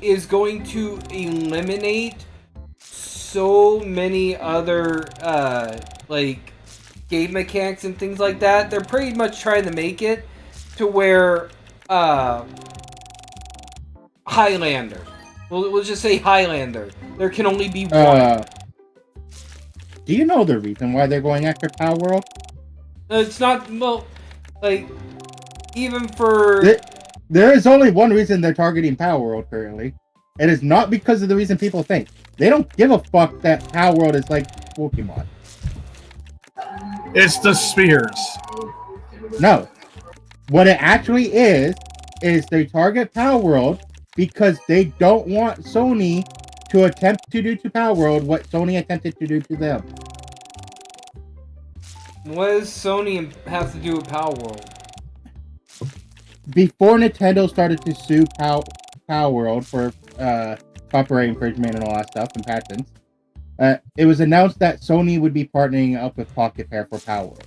is going to eliminate so many other like game mechanics and things like that. They're pretty much trying to make it to where Highlander. We'll just say Highlander. There can only be one. Do you know the reason why they're going after Power World? It's not, well, like, even for... There is only one reason they're targeting Power World currently. It is not because of the reason people think. They don't give a fuck that Power World is like Pokemon. It's the spheres. No. What it actually is they target Power World because they don't want Sony to attempt to do to Power World what Sony attempted to do to them. What does Sony have to do with Power World? Before Nintendo started to sue Power World for copyright infringement and all that stuff and patents, it was announced that Sony would be partnering up with Pocket Pair for Power World.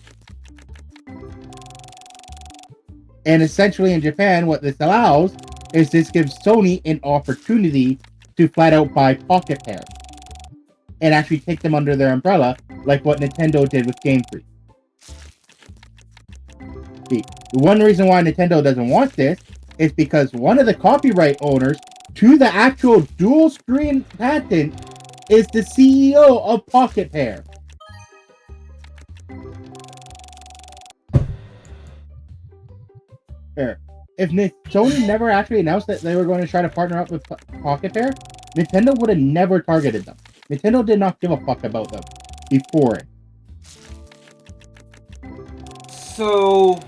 And essentially in Japan, what this allows is this gives Sony an opportunity to flat out buy Pocket Pair and actually take them under their umbrella, like what Nintendo did with Game Freak. The one reason why Nintendo doesn't want this is because one of the copyright owners to the actual dual screen patent is the CEO of Pocket Pair. Here. If Sony never actually announced that they were going to try to partner up with Pocket Pair, Nintendo would have never targeted them. Nintendo did not give a fuck about them before it. So,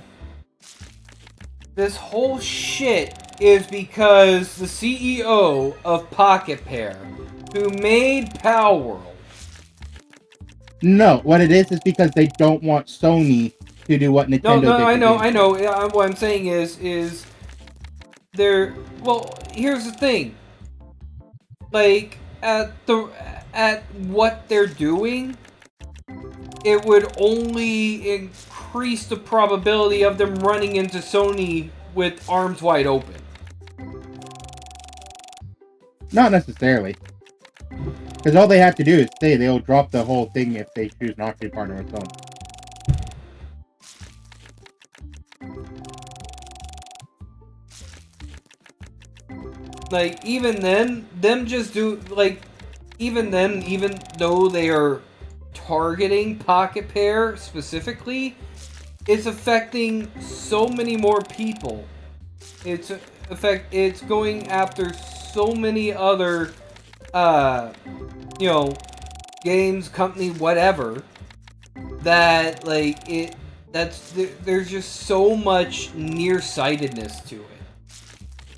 this whole shit is because the CEO of Pocket Pair, who made Power World... No, what it is because they don't want Sony to do what Nintendo did. I know. What I'm saying is they're... Well, here's the thing. Like, at what they're doing, it would only increase the probability of them running into Sony with arms wide open. Not necessarily. Because all they have to do is say they'll drop the whole thing if they choose not to partner with Sony. like, even then, them just do, like, even then, even though they are targeting Pocket Pair specifically, it's affecting so many more people. It's going after so many other, you know, games, company, whatever, that, like, there's just so much nearsightedness to it.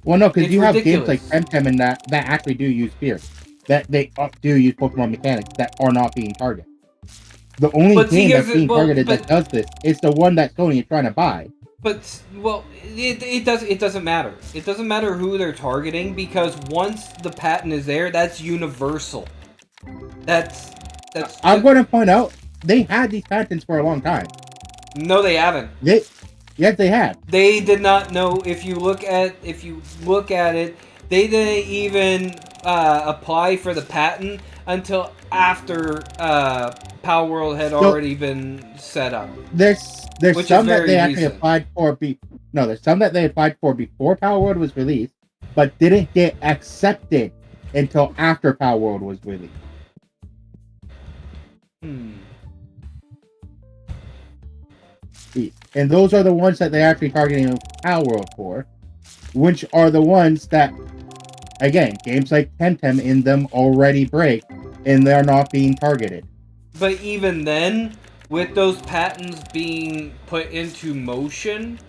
Well, no, because It's you have ridiculous. games like Temtem and that actually do use Spear. That they do use Pokemon mechanics that are not being targeted. The only game that's being targeted that does this is the one that Sony is trying to buy. But, well, it doesn't matter. It doesn't matter who they're targeting, because once the patent is there, that's universal. That's I'm going to point out, they had these patents for a long time. No, they haven't. Yes, they have. They did not know. If you look at it, they didn't even apply for the patent until after Power World had already been set up. There's some that they actually applied for. There's some that they applied for before Power World was released, but didn't get accepted until after Power World was released. And those are the ones that they're actually targeting Power World for, which are the ones that, again, games like Temtem in them already break, and they're not being targeted. But even then, with those patents being put into motion,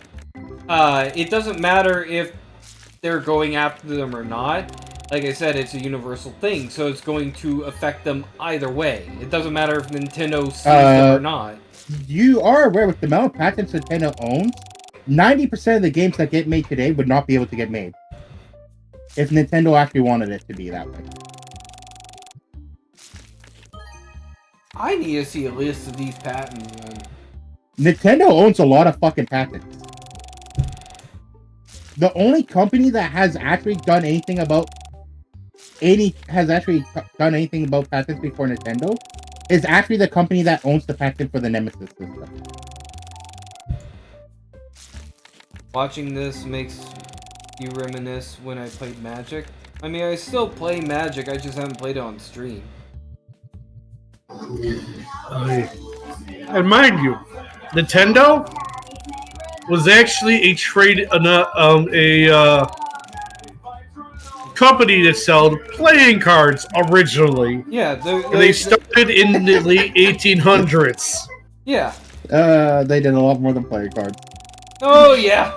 it doesn't matter if they're going after them or not. Like I said, it's a universal thing, so it's going to affect them either way. It doesn't matter if Nintendo sees them or not. You are aware with the amount of patents Nintendo owns, 90% of the games that get made today would not be able to get made if Nintendo actually wanted it to be that way. I need to see a list of these patents, man. Nintendo owns a lot of fucking patents. The only company that has actually done anything about patents before Nintendo is actually the company that owns the patent for the Nemesis system. Watching this makes you reminisce when I played Magic. I mean, I still play Magic, I just haven't played it on stream. And mind you, Nintendo was actually a company that sold playing cards originally. Yeah, they started in the late 1800s. Yeah. They did a lot more than playing cards. Oh yeah.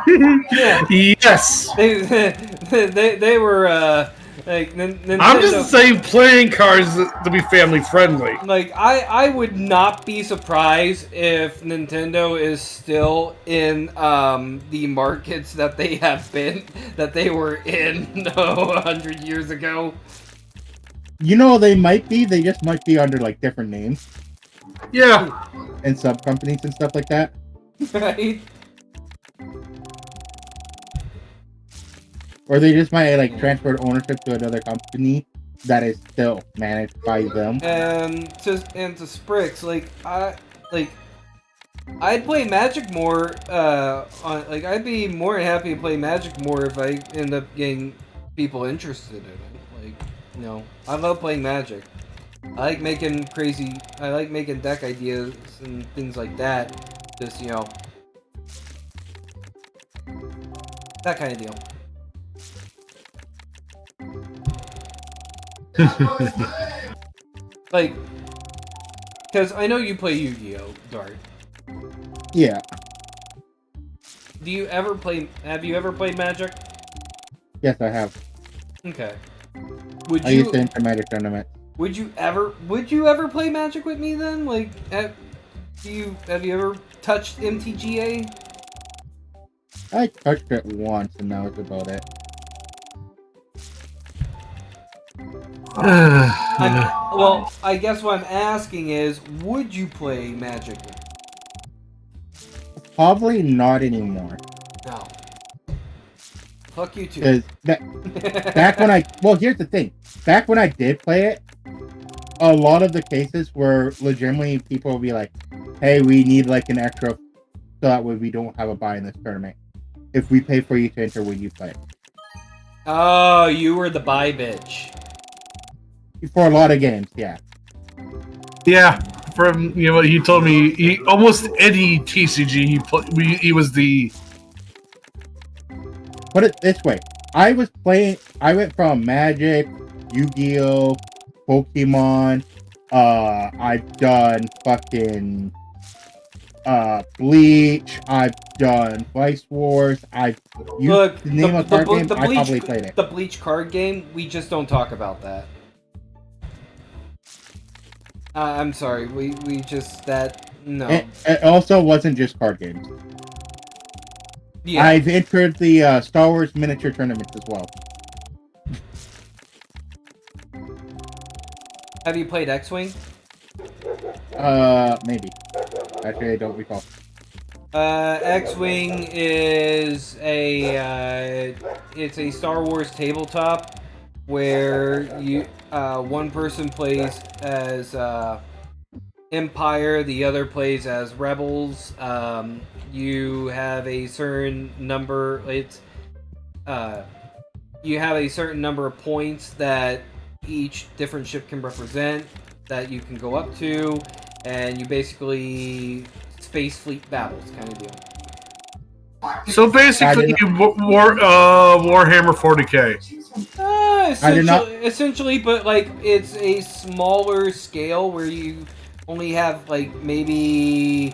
Yeah. Yes. They were like Nintendo. I'm just saying playing cards to be family friendly. Like I would not be surprised if Nintendo is still in the markets that they were in 100 years ago. You know, they might be. They just might be under like different names. Yeah. And sub companies and stuff like that. Right. Or they just might like transfer ownership to another company that is still managed by them. And to Sprix, I'd play Magic more. I'd be more happy to play Magic more if I end up getting people interested in it. I love playing Magic. I like making deck ideas and things like that. Just that kind of deal. Because I know you play Yu-Gi-Oh, Dart. Yeah. Have you ever played Magic? Yes, I have. Okay. I used to enter Magic tournament. Would you ever play Magic with me then? Like, have you ever touched MTGA? I touched it once, and that was about it. Well, I guess what I'm asking is, would you play Magic with me? Probably not anymore. No. Fuck you too. Back when here's the thing. Back when I did play it, a lot of the cases were legitimately people would be like, hey, we need like an extra so that way we don't have a buy in this tournament. If we pay for you to enter, will you play? Oh, you were the buy bitch. For a lot of games, yeah. Yeah, from he told me almost any TCG he was the. Put it this way: I went from Magic, Yu-Gi-Oh, Pokemon. I've done fucking Bleach. I've done Vice Wars. Look, name a card game. I probably played it. The Bleach card game. We just don't talk about that. I'm sorry. We just no. It also wasn't just card games. Yeah. I've entered the Star Wars miniature tournaments as well. Have you played X-Wing? Maybe. Actually, I don't recall. X-Wing is it's a Star Wars tabletop where one person plays as Empire, the other plays as Rebels. You have a certain number. You have a certain number of points that each different ship can represent that you can go up to, and you basically space fleet battles kind of deal. So basically, Warhammer 40K. Essentially, but like it's a smaller scale where you only have like maybe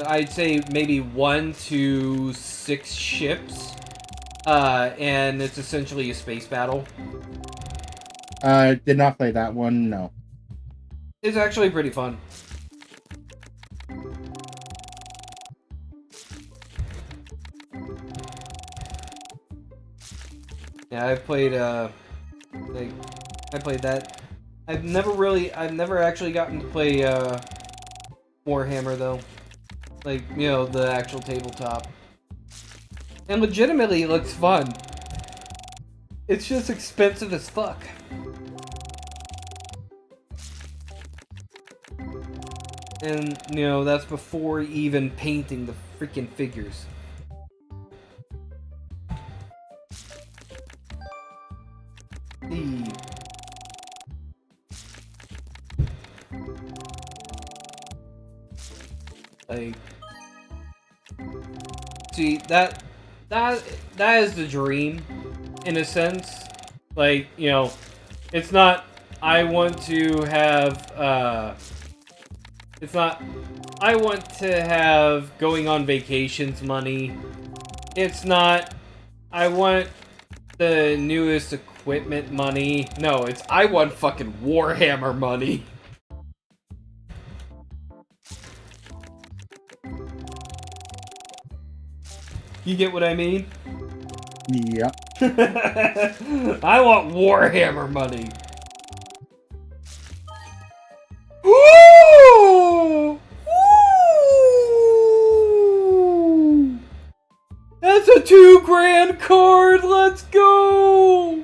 I'd say maybe 1 to 6 ships, and it's essentially a space battle. Did not play that one. No. It's actually pretty fun. Yeah, I've played I played that. I've never actually gotten to play Warhammer though. Like, the actual tabletop. And legitimately it looks fun. It's just expensive as fuck. And, that's before even painting the freaking figures. Like, see, that is the dream, in a sense. Like, it's not, I want to have, it's not, I want to have going on vacations money. It's not, I want the newest equipment money. No, it's, I want fucking Warhammer money. You get what I mean? Yeah. I want Warhammer money. Ooh! Ooh! That's a $2,000 card. Let's go.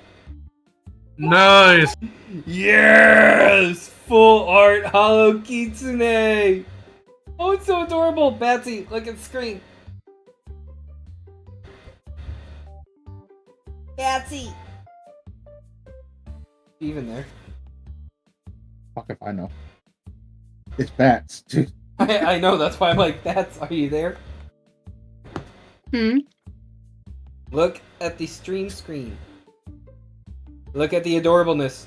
Nice. Yes, full art Hollow Kitsune. Oh, it's so adorable. Batsy, look at the screen. Batsy. Even there. Fuck if I know. It's bats. I know, that's why I'm like, Bats, are you there? Look at the stream screen. Look at the adorableness.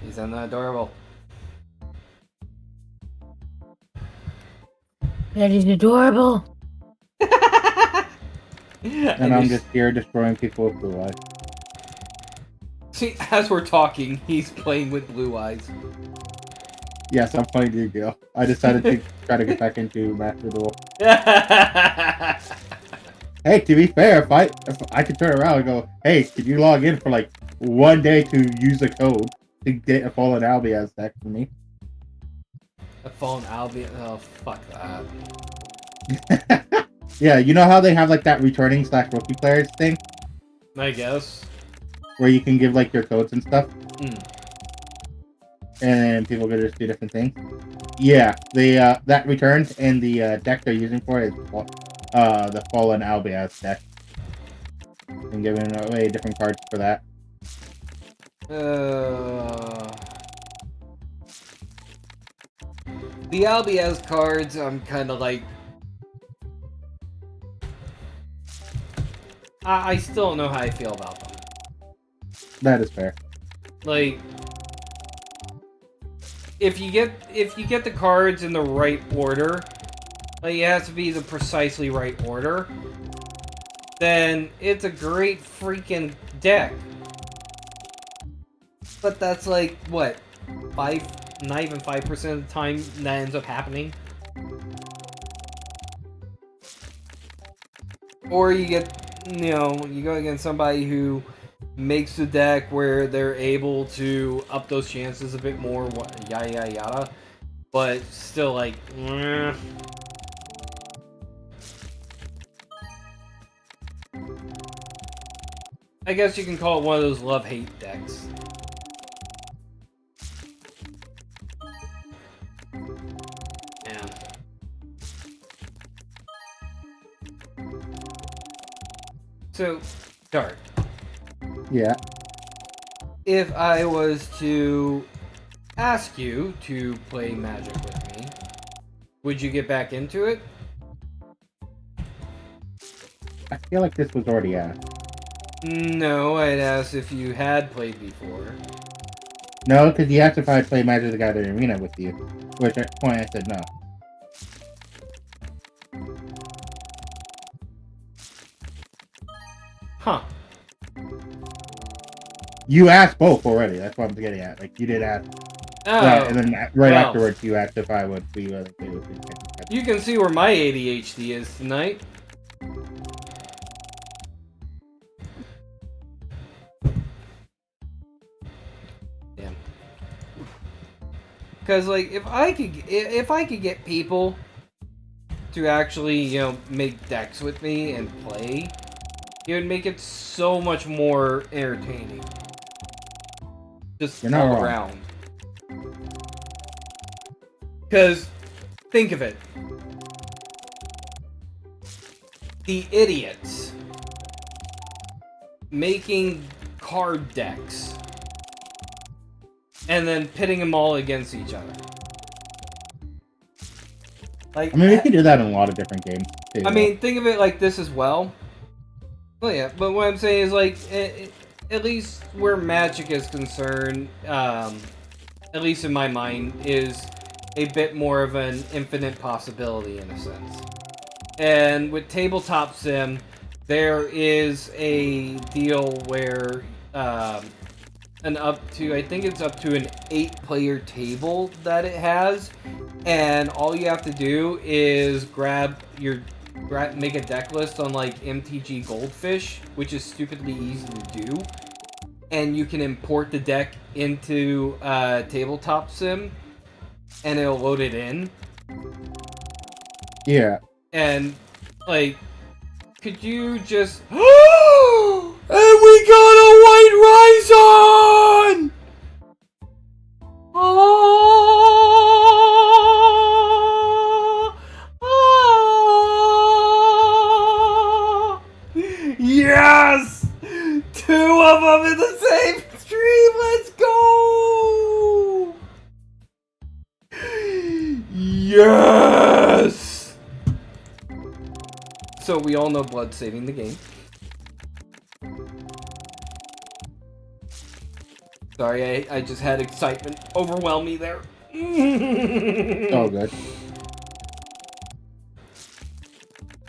Isn't that adorable? That is adorable. And I'm just here destroying people with blue eyes. See, as we're talking, he's playing with blue eyes. Yes, I'm playing Yu-Gi-Oh! I decided to try to get back into Master Duel. Hey, to be fair, if I could turn around and go, hey, could you log in for like 1 day to use a code to get a Fallen Albion deck for me? A Fallen Albion? Oh, fuck that. Yeah, you know how they have like that returning / rookie players thing? I guess. Where you can give like your codes and stuff? and people could just do different things. Yeah, the that returned, and the deck they're using for it is the Fallen Albiaz deck, and giving away different cards for that. The Albiaz cards, I'm kind of like... I still don't know how I feel about them. That is fair. Like, if you get the cards in the right order, like it has to be the precisely right order, then it's a great freaking deck. But that's like what, not even 5% of the time that ends up happening. Or you get, you go against somebody who makes the deck where they're able to up those chances a bit more, yada yada yada. But still, like, I guess you can call it one of those love-hate decks. Yeah. So, Dart. Yeah. If I was to ask you to play Magic with me, would you get back into it? I feel like this was already asked. No, I'd ask if you had played before. No, because you asked if I'd play Magic the Gathering Arena with you, which at that point I said no. Huh. You asked both already. That's what I'm getting at. Like, you did ask. Oh. Right, and then right afterwards, you asked if I would be willing to play with you. You can see where my ADHD is tonight. Damn. Because, like, if I could get people to actually, make decks with me and play, it would make it so much more entertaining. Just You're not all wrong. around. Because, think of it. The idiots making card decks and then pitting them all against each other. Like, I mean, we can do that in a lot of different games, too. I mean, think of it like this as well. Well, yeah, but what I'm saying is, like, at least where Magic is concerned, at least in my mind, is a bit more of an infinite possibility in a sense. And with Tabletop Sim, there is a deal where I think it's up to an 8-player table that it has, and all you have to do is make a deck list on like MTG Goldfish, which is stupidly easy to do, and you can import the deck into Tabletop Sim, and it'll load it in. Yeah. And, like, could you just... And we got a White Rhizon! Yes! 2 of them in the same stream! Let's go! Yes! So we all know blood saving the game. Sorry, I just had excitement overwhelm me there. Oh, good.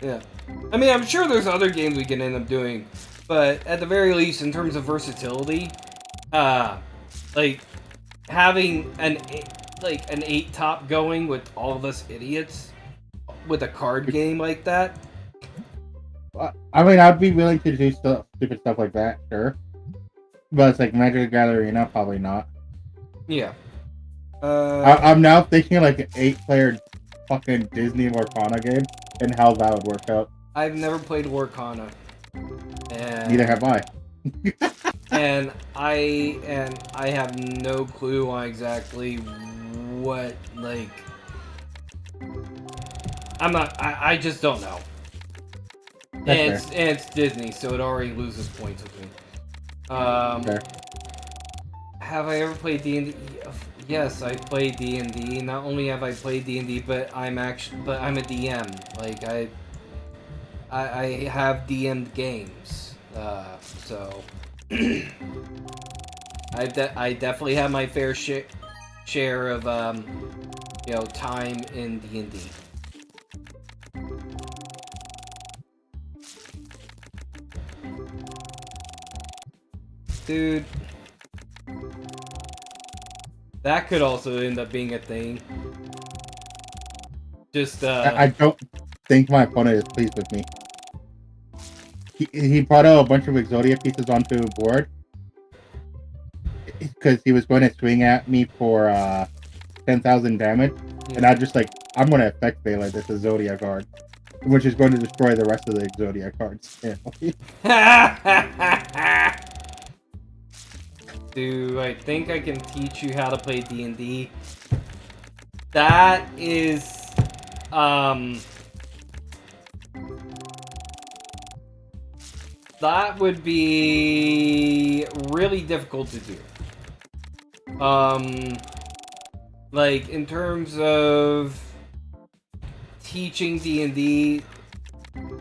Yeah. I mean, I'm sure there's other games we can end up doing, but at the very least, in terms of versatility, like having an 8-top going with all of us idiots with a card game like that. I mean, I'd be willing to do stupid stuff like that, sure. But it's like Magic the Gathering, probably not. Yeah. I'm now thinking like an 8-player fucking Disney Lorcana game and how that would work out. I've never played Lorcana. And Neither have I. and I have no clue on exactly what, like, I just don't know. And it's Disney, so it already loses points with me. Have I ever played D&D? Yes, I played D&D. Not only have I played D&D, but I'm a DM. Like, I have DM'd games. So I definitely have my fair share of time in D&D. Dude, that could also end up being a thing. Just I don't think my opponent is pleased with me. He brought out a bunch of Exodia pieces onto the board because he was going to swing at me for 10,000 damage, and I'm just like, I'm going to effect Veiler this Exodia card, which is going to destroy the rest of the Exodia cards. Do I think I can teach you how to play D&D? That is, that would be really difficult to do. Like, in terms of teaching D&D,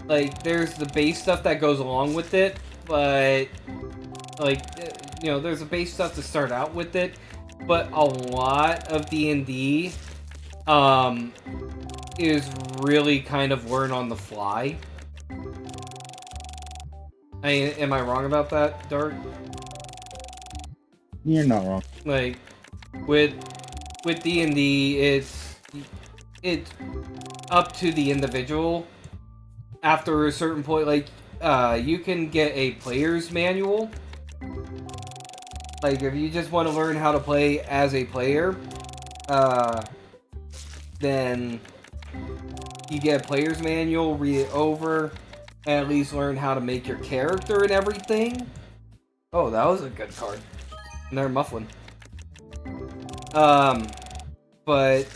like, there's the base stuff that goes along with it, but, like, there's the base stuff to start out with it, but a lot of D&D, is really kind of learn on the fly. Am I wrong about that, Dart? You're not wrong. Like, with D&D, it's up to the individual. After a certain point, like, you can get a player's manual. Like, if you just want to learn how to play as a player, then you get a player's manual, read it over, and at least learn how to make your character and everything. Oh, that was a good card. Another Mufflin. But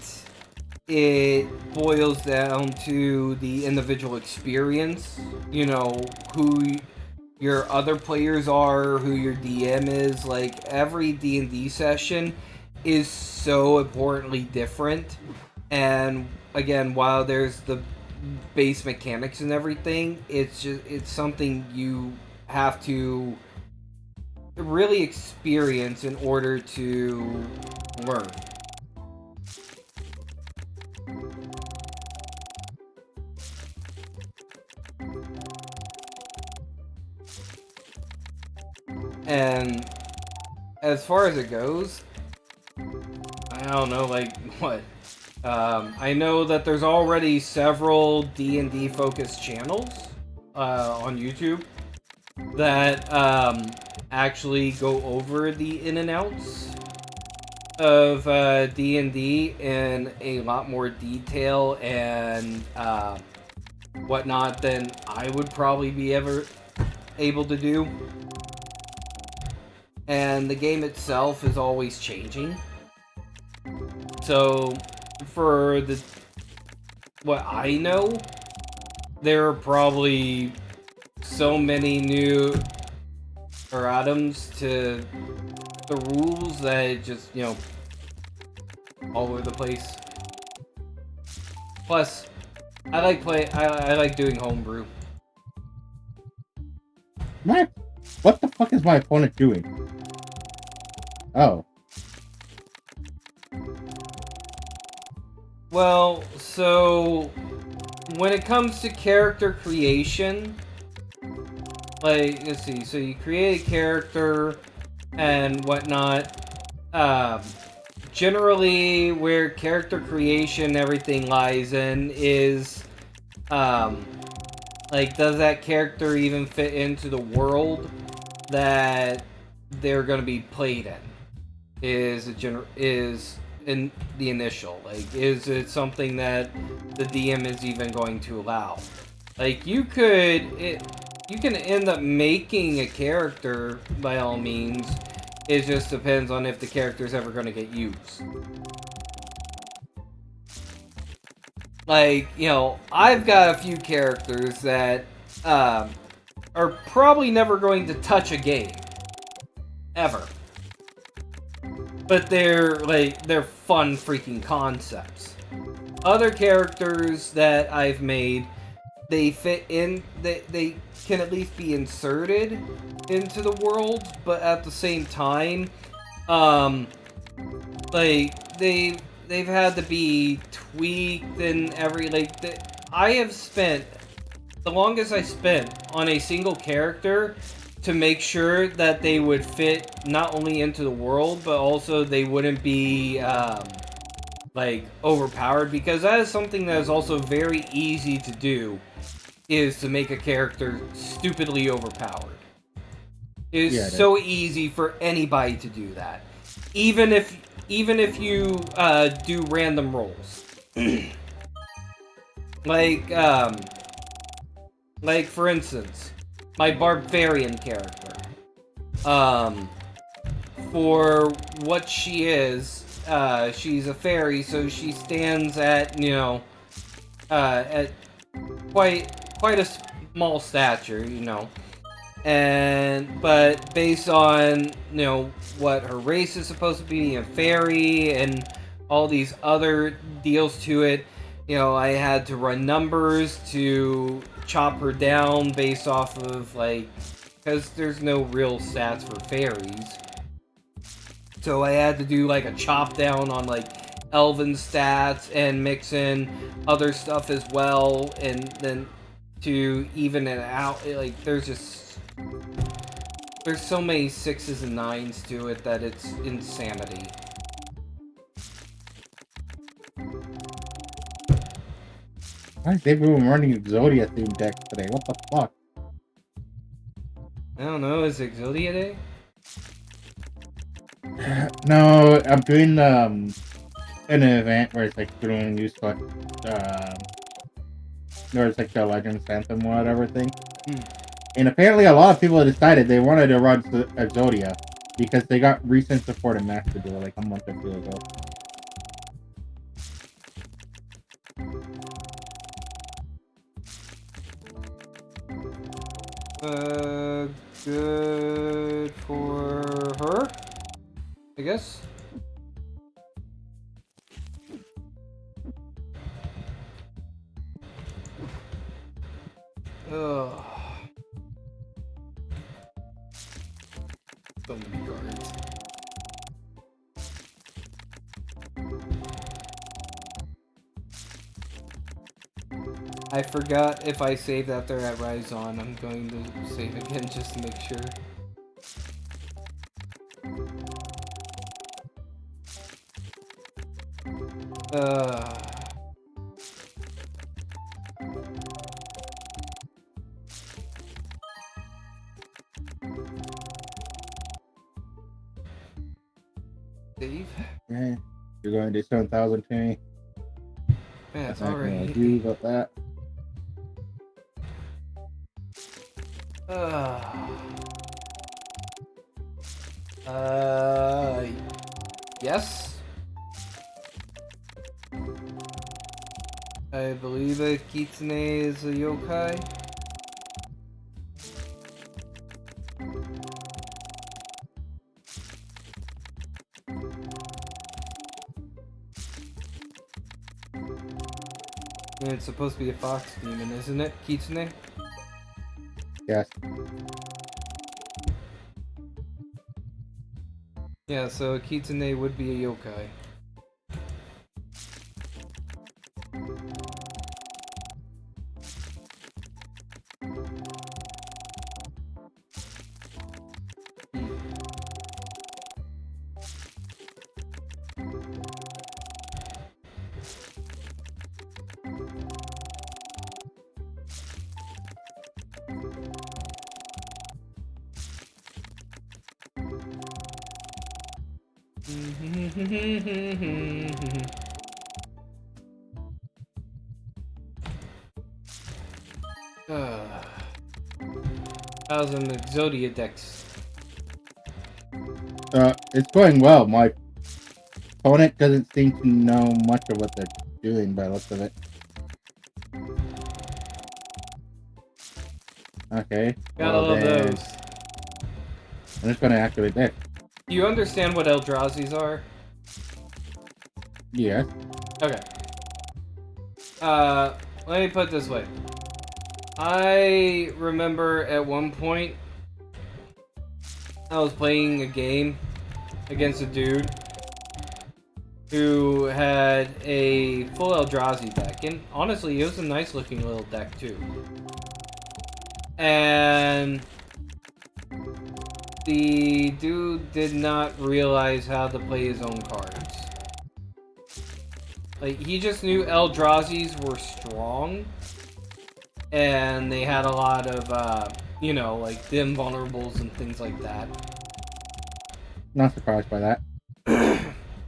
it boils down to the individual experience. Who your other players are, who your DM is. Like, every D&D session is so importantly different. And again, while there's the base mechanics and everything, it's something you have to really experience in order to learn. And as far as it goes, I don't know, like, what? I know that there's already several D&D focused channels on YouTube that actually go over the in and outs of D&D in a lot more detail and whatnot than I would probably be ever able to do. And the game itself is always changing. So, for what I know, there are probably so many new erratums to the rules that it just, all over the place. Plus, I like doing homebrew. What the fuck is my opponent doing? Oh. Well, so when it comes to character creation, like, let's see, so you create a character and whatnot. Generally, where character creation and everything lies in is, like, does that character even fit into the world that they're going to be played in? Is in the initial, like, is it something that the DM is even going to allow? Like, you could You can end up making a character by all means. It just depends on if the character's ever going to get used. Like, you know, I've got a few characters that are probably never going to touch a game. Ever. But they're fun freaking concepts. Other characters that I've made, they fit in, they can at least be inserted into the world, but at the same time, like, they've had to be tweaked and I have spent the longest I spent on a single character to make sure that they would fit not only into the world, but also they wouldn't be like overpowered, because that is something that is also very easy to do, is to make a character stupidly overpowered. It is so easy for anybody to do that, even if you do random rolls. like for instance, my barbarian character. For what she is, she's a fairy, so she stands at, you know, at quite a small stature, you know. But based on, you know, what her race is supposed to be, a fairy, and all these other deals to it, you know, I had to run numbers to chop her down based off of, like, because there's no real stats for fairies. So I had to do, like, a chop down on, like, elven stats and mix in other stuff as well, and then to even it out. Like, there's so many 6s and 9s to it that it's insanity. Why is everyone running Exodia themed decks today? What the fuck? I don't know, is Exodia Day? No, I'm doing an event where it's like doing new stuff. Where it's like the Legends Anthem or whatever thing. And apparently a lot of people decided they wanted to run Exodia because they got recent support in Master Duel like a month or two ago. Good for her, I guess. Ugh. So many cards. I forgot if I saved after at Rise On. I'm going to save again just to make sure. Save? Yeah, you're going to do 7,000 to me. Yeah, it's Nothing I already. can do about that. Yes. I believe that Kitsune is a yokai. And it's supposed to be a fox demon, isn't it, Kitsune? Yes. Yeah, so Kitsune would be a yokai. How's an Exodia decks? It's going well. My opponent doesn't seem to know much of what they're doing by the looks of it. Okay. Gotta love those. I'm just gonna activate this. Do you understand what Eldrazi's are? Yeah. Okay. Let me put it this way. I remember at one point I was playing a game against a dude who had a full Eldrazi deck, and honestly, it was a nice looking little deck too. And the dude did not realize how to play his own cards. Like, he just knew Eldrazi's were strong, and they had a lot of, you know, like, the invulnerables and things like that. Not surprised by that.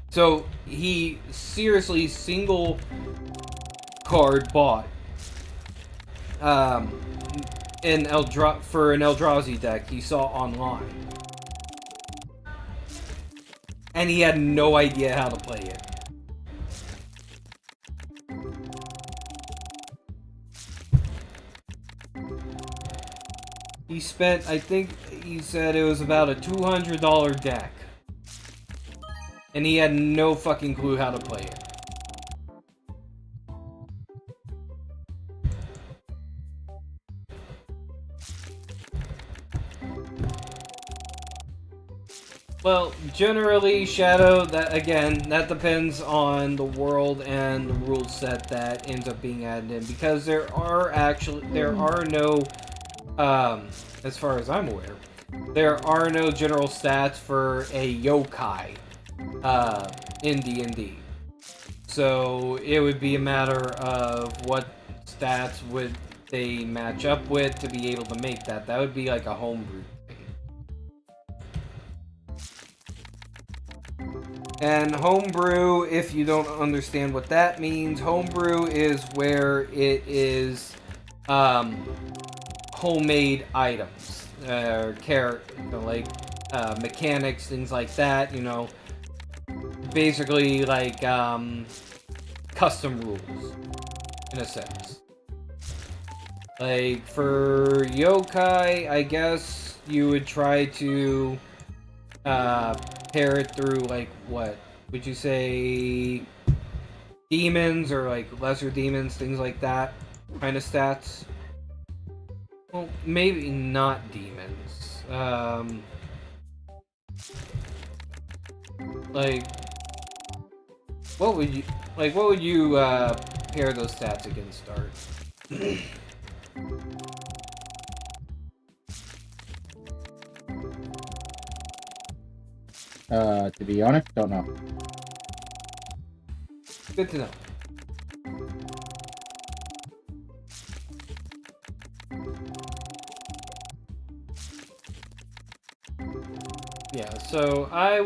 So, he seriously single card bought, for an Eldrazi deck he saw online. And he had no idea how to play it. He spent, I think he said it was about a $200 deck. And he had no fucking clue how to play it. Well, generally, Shadow, that again, that depends on the world and the rule set that ends up being added in, because there are no, as far as I'm aware, there are no general stats for a yokai, in D&D. So it would be a matter of what stats would they match up with to be able to make that. That would be like a homebrew. And homebrew, if you don't understand what that means, homebrew is where it is homemade items, like mechanics, things like that. You know, basically like custom rules, in a sense. Like for yokai, I guess you would try to pair it through, like, what would you say, demons or like lesser demons, things like that kind of stats. Well, maybe not demons. Like, what would you pair those stats against, Art? To be honest, don't know. Good to know. Yeah, so I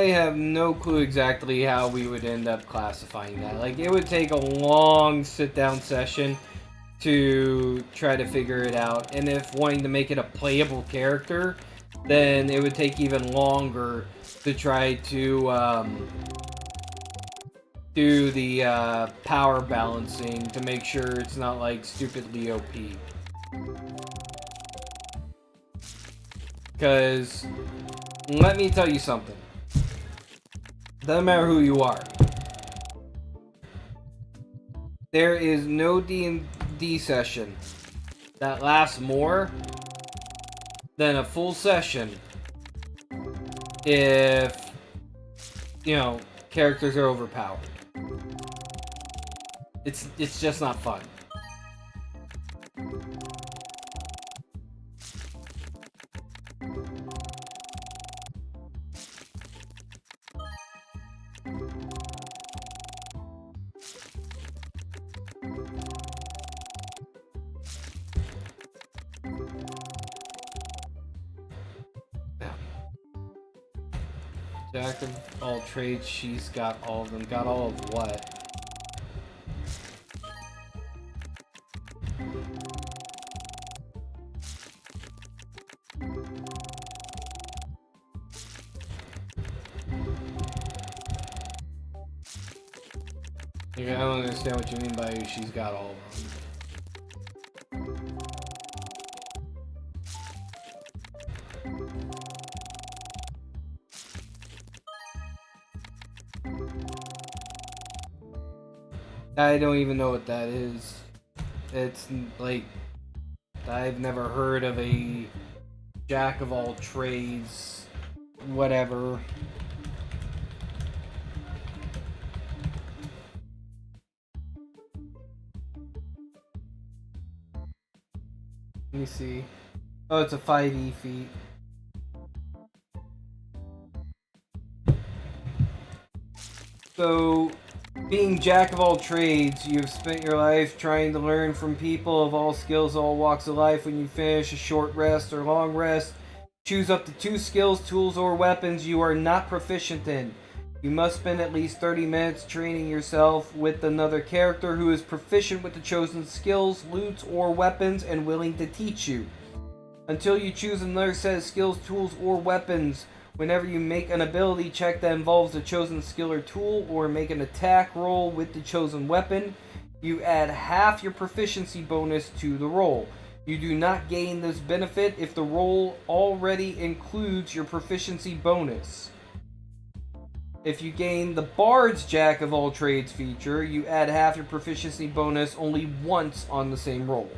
have no clue exactly how we would end up classifying that. Like, it would take a long sit-down session to try to figure it out, and if wanting to make it a playable character, then it would take even longer to try to do the power balancing to make sure it's not like stupidly OP. Because let me tell you something. Doesn't matter who you are. There is no D&D session that lasts more than a full session if, you know, characters are overpowered. It's just not fun. Jack of all trades, she's got all of them. Got all of what? I don't understand what you mean by she's got all of them. I don't even know what that is. It's like, I've never heard of a jack of all trades, whatever. Let me see. Oh, it's a 5e feat. So, being jack of all trades, you have spent your life trying to learn from people of all skills, all walks of life. When you finish a short rest or long rest, choose up to 2 skills, tools, or weapons you are not proficient in. You must spend at least 30 minutes training yourself with another character who is proficient with the chosen skills, loots, or weapons and willing to teach you. Until you choose another set of skills, tools, or weapons, whenever you make an ability check that involves the chosen skill or tool, or make an attack roll with the chosen weapon, you add half your proficiency bonus to the roll. You do not gain this benefit if the roll already includes your proficiency bonus. If you gain the Bard's Jack of All Trades feature, you add half your proficiency bonus only once on the same roll.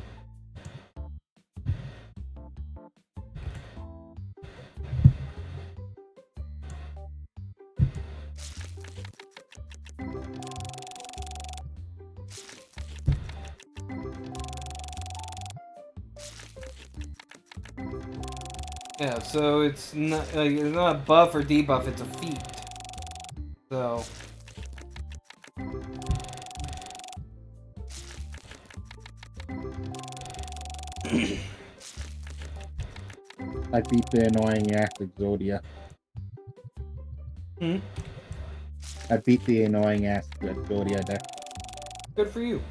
Yeah, so it's not a buff or debuff, it's a feat. So I beat the annoying ass Exodia. I beat the annoying ass Exodia deck. good for you.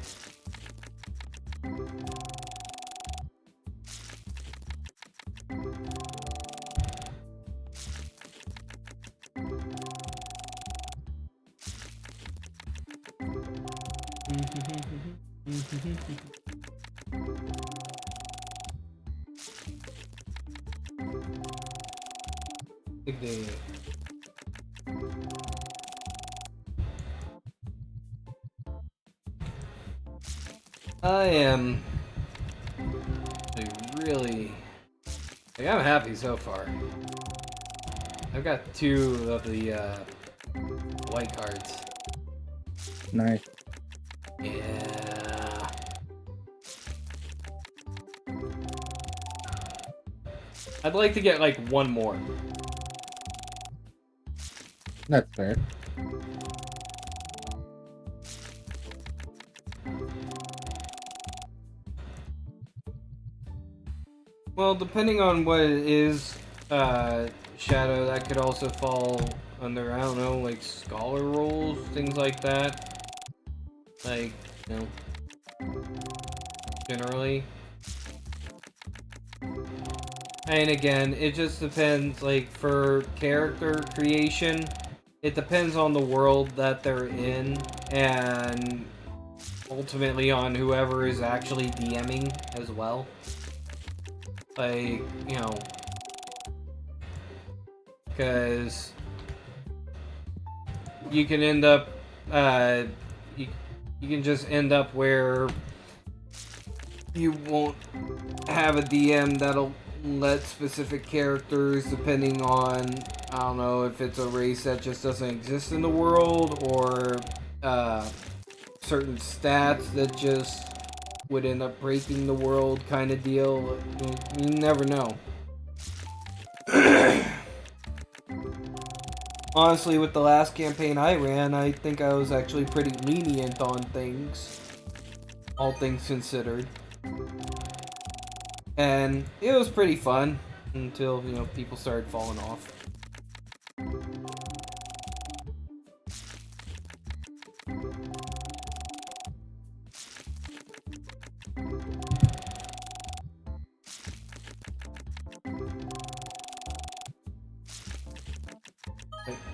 Big day. I am really, I'm happy so far. I've got 2 of the white cards. Nice. Yeah. I'd like to get like 1 more. That's fair. Well, depending on what it is, Shadow, that could also fall under, I don't know, like scholar roles, things like that. Like, you know, generally. And again, it just depends, like, for character creation, it depends on the world that they're in, and ultimately on whoever is actually DMing as well. Like, you know, because you can end up, you can just end up where you won't have a DM that'll let specific characters, depending on, I don't know, if it's a race that just doesn't exist in the world, or certain stats that just would end up breaking the world kind of deal. You never know. Honestly, with the last campaign I ran, I think I was actually pretty lenient on things, all things considered. And it was pretty fun until, you know, people started falling off.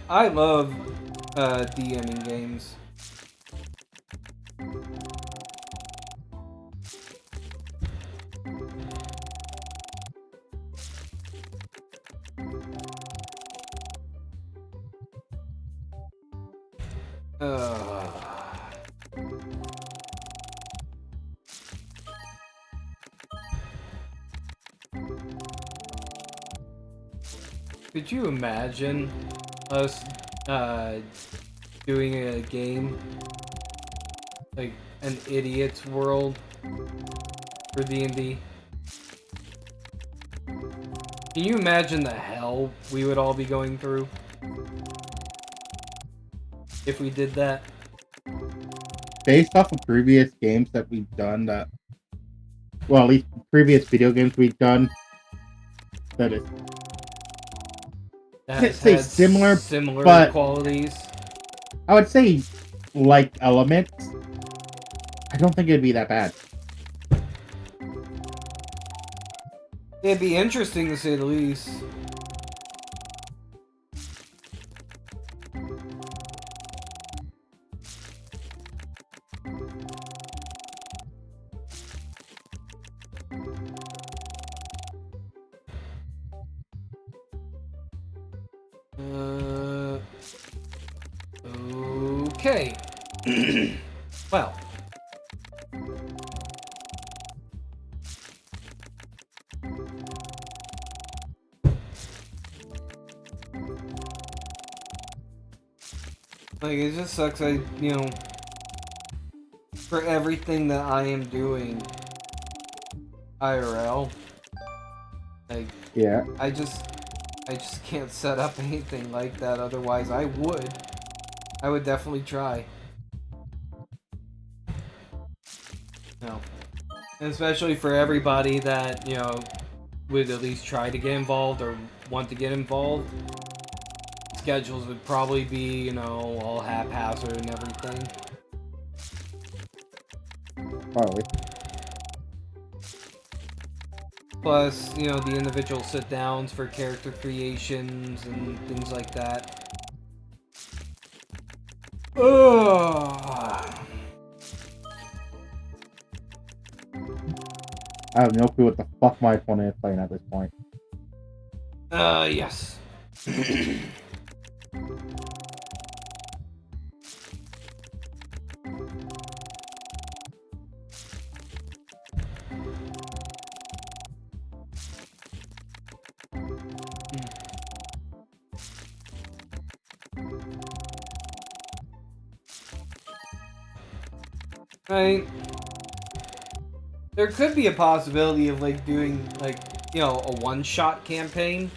I love DMing games. Could you imagine us doing a game like an idiot's world for D&D? Can you imagine the hell we would all be going through if we did that? Based off of previous games that we've done, that, well, at least previous video games we've done, that is, That has say had similar, but qualities. I would say like elements. I don't think it'd be that bad. It'd be interesting to say the least. Okay. Well. Like, it just sucks, for everything that I am doing IRL, like, yeah, I just can't set up anything like that, otherwise I would definitely try. No. And especially for everybody that, would at least try to get involved or want to get involved. Schedules would probably be, all haphazard and everything. probably. Plus, the individual sit-downs for character creations and things like that. Ugh. I have no clue what the fuck my opponent is playing at this point. Yes. Right. There could be a possibility of, doing, a one-shot campaign.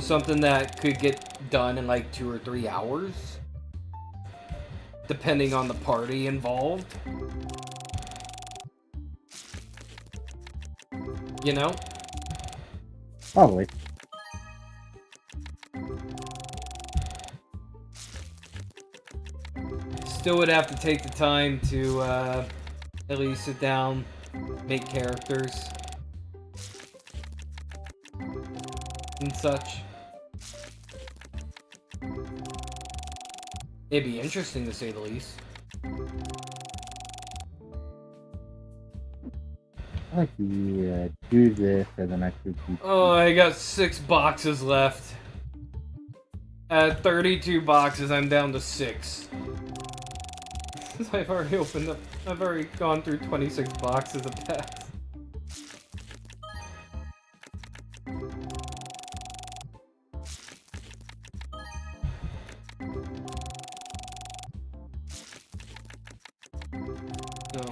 Something that could get done in, 2 or 3 hours. Depending on the party involved. Probably. Still would have to take the time to, at least sit down, make characters. And such. It'd be interesting to say the least. I like to do this and then I could keep... Oh, I got 6 boxes left. At 32 boxes, I'm down to 6. I've already gone through 26 boxes of packs. So.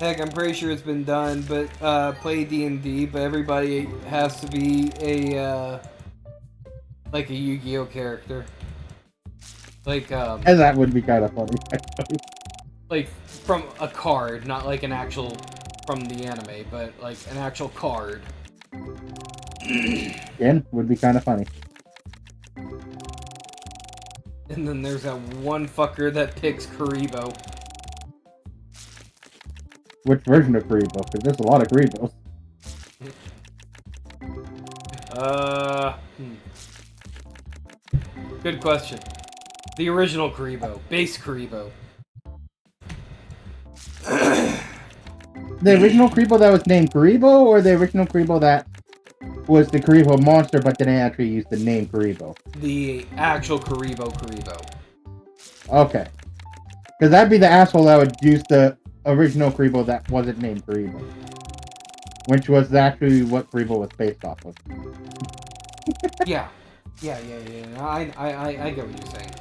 Heck, I'm pretty sure it's been done, but play D&D, but everybody has to be a like a Yu-Gi-Oh character. And that would be kind of funny, actually. Like from a card, not like an actual from the anime, but like an actual card. Again, would be kind of funny. And then there's that one fucker that picks Karibo. Which version of Karibo? Because there's a lot of Karibos. Good question. The original Karibo. Base Karibo. The original Karibo that was named Karibo, or the original Karibo that was the Karibo monster, but didn't actually use the name Karibo. The actual Karibo. Okay. Because that'd be the asshole that would use the original Karibo that wasn't named Karibo. Which was actually what Karibo was based off of. Yeah. I get what you're saying.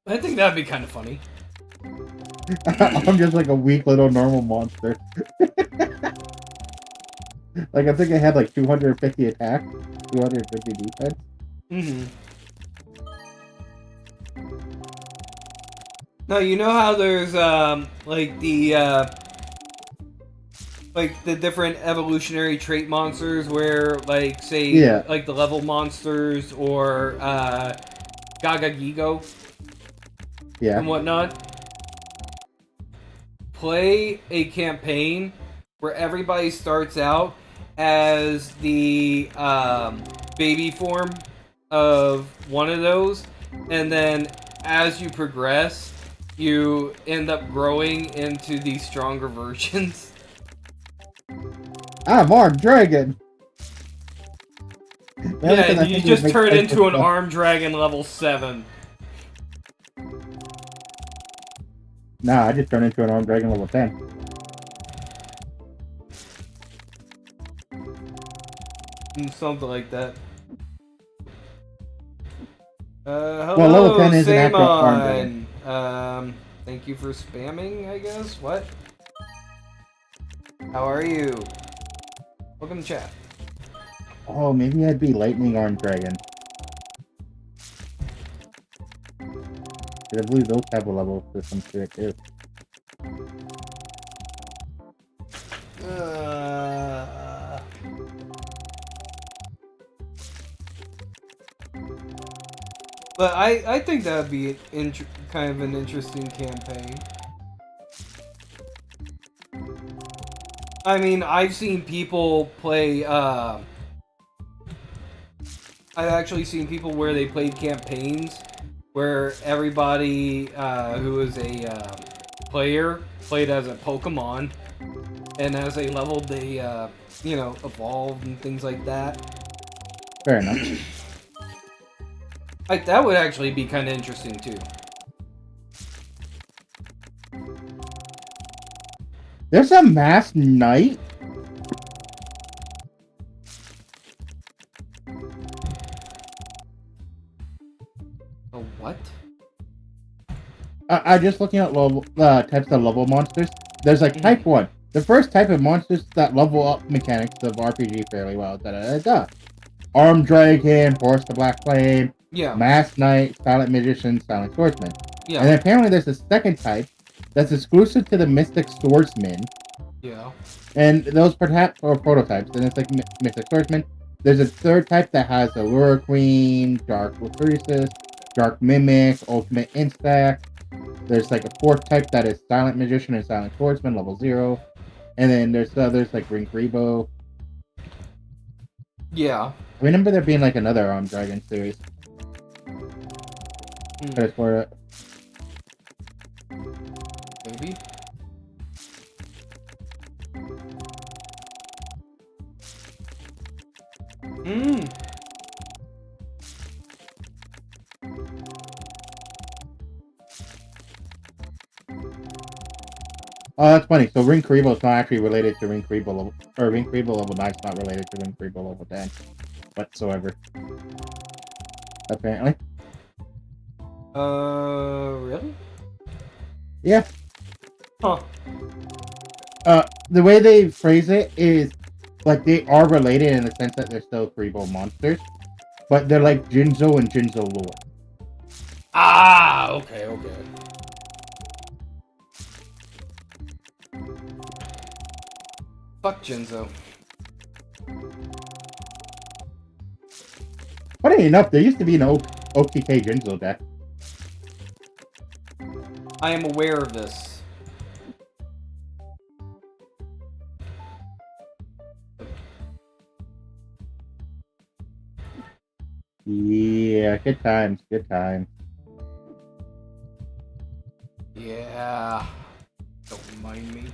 I think that'd be kind of funny. I'm just like a weak little normal monster. Like, I think I had like 250 attack, 250 defense. Mm-hmm. No, you know how there's like the different evolutionary trait monsters where like say like the level monsters or Gaga Gigo and whatnot. Play a campaign where everybody starts out as the baby form of one of those, and then as you progress, you end up growing into the stronger versions. I'm Armed Dragon! Yeah, and you just turn into an Armed Dragon level 7. Nah, I just turned into an Armed Dragon level 10. Something like that. Hello, well, level 10 is an actual Armed Dragon. Thank you for spamming, I guess? What? How are you? Welcome to chat. Oh, maybe I'd be Lightning Armed Dragon. I believe those have a level system to it too. But I think that would be kind of an interesting campaign. I mean, I've seen people play, I've actually seen people where they played campaigns where everybody who was a player played as a Pokemon, and as they leveled, they, you know, evolved and things like that. Fair enough. Like, that would actually be kind of interesting, too. There's a masked knight? A what? I'm just looking at level types of level monsters. There's like type 1. The first type of monsters that level up mechanics of RPG fairly well. Armed Dragon, Horse the Black Flame, Masked Knight, Silent Magician, Silent Swordsman. Yeah. And then apparently there's a second type that's exclusive to the Mystic Swordsman. Yeah. And those perhaps are prototypes, and it's like Mystic Swordsman. There's a third type that has Allure Queen, Dark Recursus, Dark Mimic, Ultimate Insect. There's like a fourth type that is Silent Magician and Silent Swordsman, level 0. And then there's others like Ring Rebo. Yeah. I remember there being like another Armed Dragon series. For it. Maybe. Oh, that's funny. So Ring Karibo is not actually related to Ring Karibo level, or Ring Karibo level 9 is not related to Ring Karibo level 10 whatsoever. Apparently. Really? Yeah. Huh. The way they phrase it is like they are related in the sense that they're still Karibo monsters, but they're like Jinzo and Jinzo lore. Ah, okay. Fuck Jinzo. Funny enough, there used to be an OTK Jinzo deck. I am aware of this. Yeah, good times. Yeah. Yeah. Don't remind me.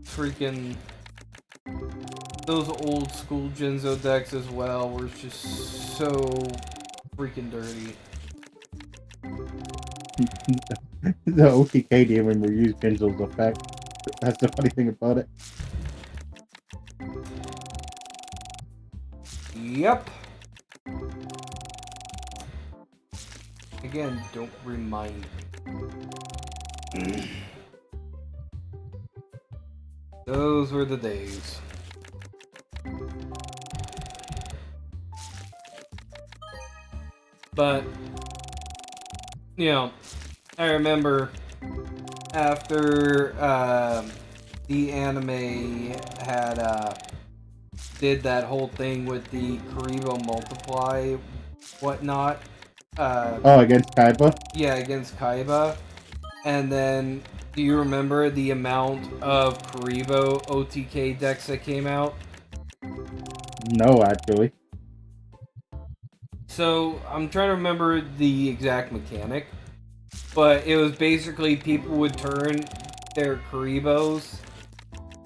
Freaking... Those old school Genzo decks as well were just so freaking dirty. The OTK demon will use Genzo's effect. That's the funny thing about it. Yep. Again, don't remind me. Those were the days. But, you know, I remember after the anime had did that whole thing with the Karibo multiply whatnot. Against Kaiba? Yeah, against Kaiba. And then, do you remember the amount of Karibo OTK decks that came out? No, actually. So, I'm trying to remember the exact mechanic. But it was basically people would turn their Karibos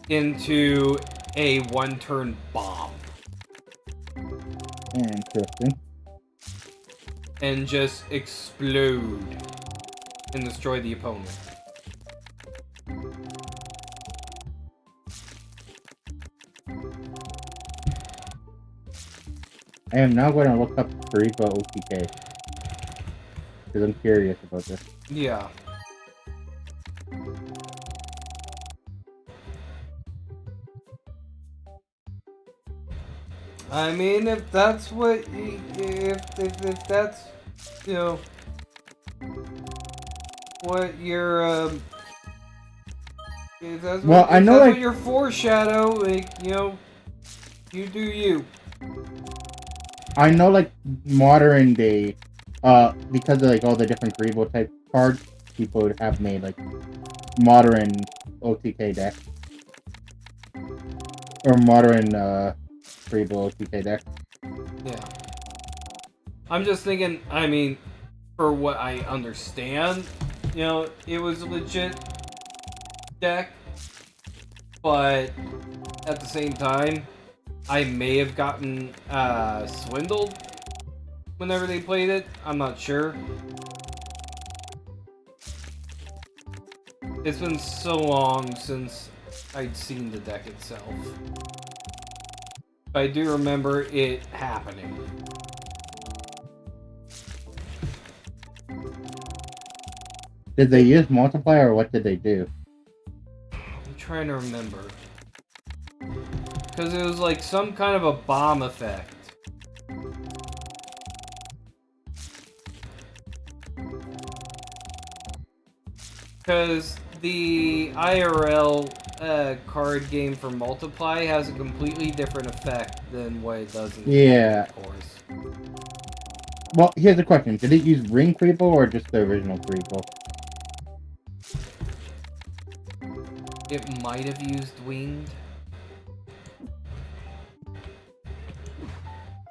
into a one-turn bomb. Interesting. And just explode and destroy the opponent. I am now going to look up Kariba OTK. Because I'm curious about this. Yeah. I mean, if that's what, if that's, you know, what you're, if that's Well, what, I if know, that's like, what your foreshadow, like, you know, you do you. I know, like, modern day, because of, like, all the different Karibo type cards, people would have made, like, modern OTK deck. Or modern, Karibo OTK deck. Yeah. I'm just thinking, I mean, for what I understand, you know, it was a legit deck, but at the same time, I may have gotten swindled whenever they played it. I'm not sure. It's been so long since I'd seen the deck itself. But I do remember it happening. Did they use multiply or what did they do? I'm trying to remember. Because it was like some kind of a bomb effect. Because the IRL card game for Multiply has a completely different effect than what it does in the game, of course. Well, here's the question. Did it use Ring Karibo or just the original Karibo? It might have used Winged.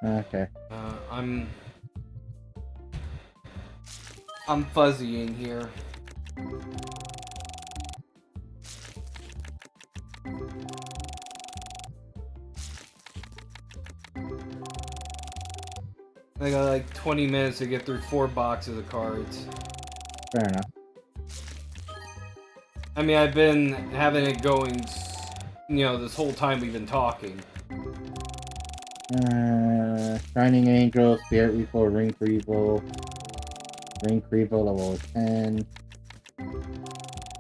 Okay. I'm fuzzying here. I got like 20 minutes to get through 4 boxes of cards. Fair enough. I mean, I've been having it going, you know, this whole time we've been talking. Shining Angel, Spirit Repo, Ring Karibo, level 10.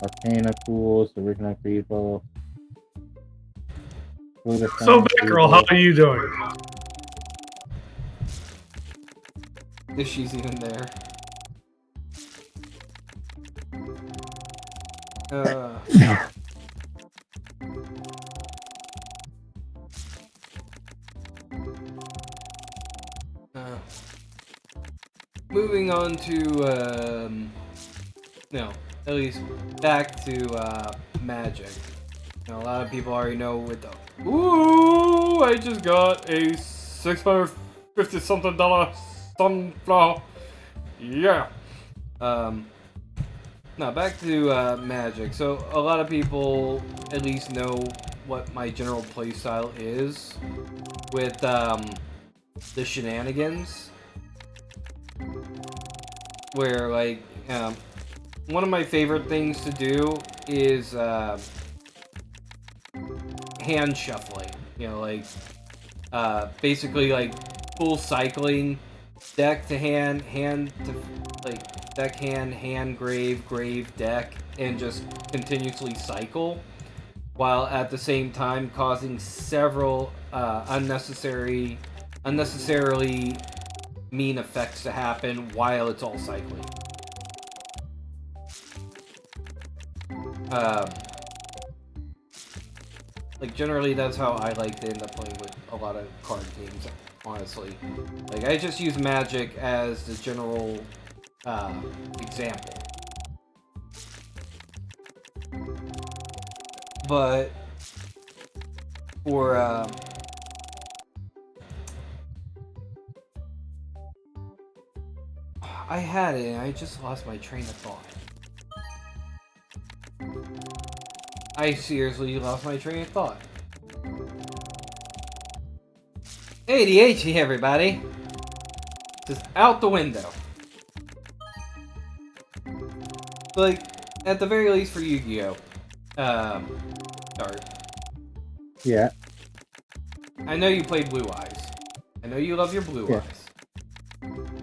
Arcana Tools, original Karibo. So, Batgirl, how are you doing? If she's even there. Moving on to, no, at least back to, Magic. You know, a lot of people already know with the, ooh, I just got a $650-something sunflower. Yeah. Now back to Magic. So a lot of people at least know what my general playstyle is with the shenanigans, where like one of my favorite things to do is hand shuffling. You know, like basically like full cycling, deck to hand, hand to like deck hand grave deck, and just continuously cycle, while at the same time causing several unnecessarily mean effects to happen while it's all cycling. Like generally that's how I like to end up playing with a lot of card games, honestly. Like I just use Magic as the general example. But for I had it and I just lost my train of thought. I seriously lost my train of thought. ADHD, everybody. Just out the window. Like, at the very least for Yu-Gi-Oh! Start. Yeah. I know you play Blue Eyes. I know you love your Blue Yeah. Eyes.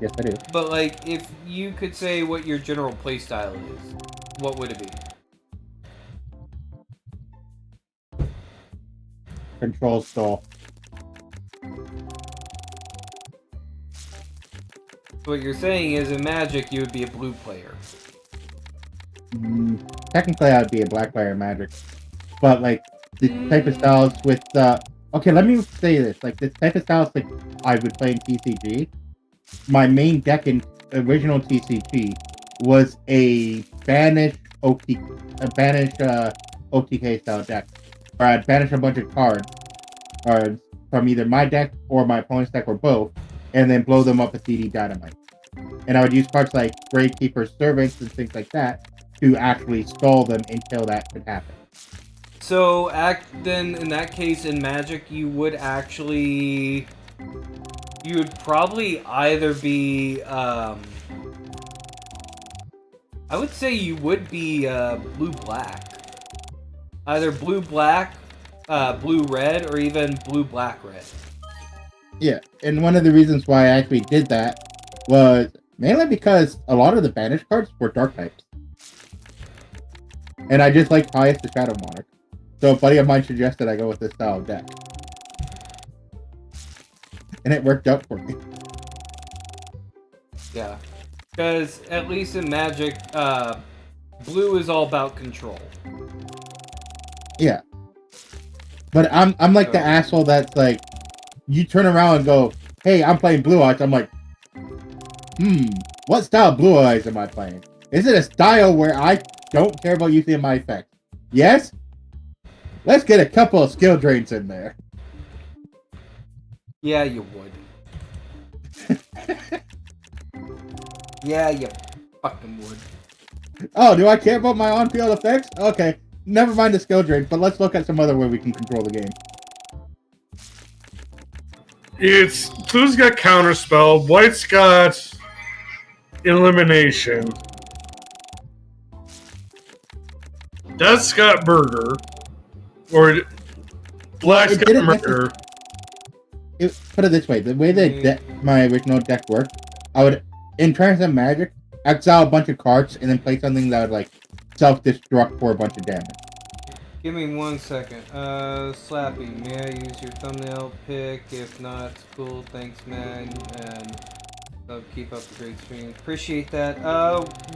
Yes, I do. But, like, if you could say what your general playstyle is, what would it be? Control stall. What you're saying is in Magic you would be a blue player. Technically, I'd be a black player in Magic, but like this type of styles with okay, let me say this: like this type of styles like I would play in TCG. My main deck in original TCG was a banished OTK style deck, where I'd banish a bunch of cards from either my deck or my opponent's deck or both, and then blow them up with CD Dynamite. And I would use cards like Gravekeeper's Servants and things like that to actually stall them until that could happen. So, then in that case, in Magic, you would actually... You would probably either be... I would say you would be blue-black. Either blue-black, blue-red, or even blue-black-red. Yeah, and one of the reasons why I actually did that was mainly because a lot of the banished cards were dark types. And I just like Pious the Shadow Monarch. So a buddy of mine suggested I go with this style of deck. And it worked out for me. Yeah. Because, at least in Magic, blue is all about control. Yeah. But I'm like the asshole that's like, you turn around and go, hey, I'm playing Blue Eyes. I'm like, what style of Blue Eyes am I playing? Is it a style where I don't care about using my effect? Yes? Let's get a couple of skill drains in there. Yeah, you would. Yeah, you fucking would. Oh, do I care about my on-field effects? Okay, never mind the skill drain, but let's look at some other way we can control the game. Blue's got Counterspell, White's got Elimination, Death's got Murder, or Black's got Murder. Put it this way, the way that my original deck worked, I would, in terms of Magic, exile a bunch of cards and then play something that would like self-destruct for a bunch of damage. Give me 1 second. Slappy, may I use your thumbnail pic? If not, it's cool. Thanks, man. And keep up the great stream. Appreciate that.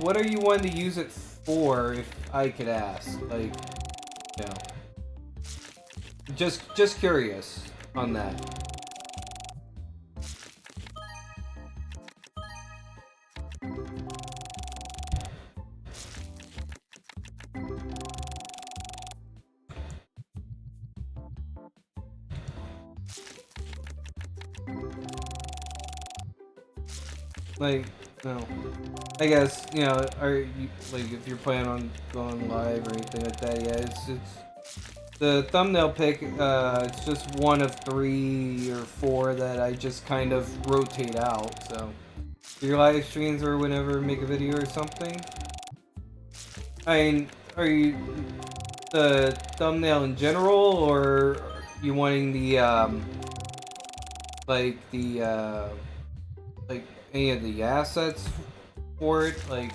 What are you wanting to use it for, if I could ask? Like, you know. Just curious on that. Like, No. I guess, you know, are you, like, if you're planning on going live or anything like that, yeah, it's the thumbnail pick, it's just one of 3 or 4 that I just kind of rotate out, so for your live streams or whenever make a video or something. I mean, are you the thumbnail in general, or you wanting the, like, like, any of the assets for it? Like,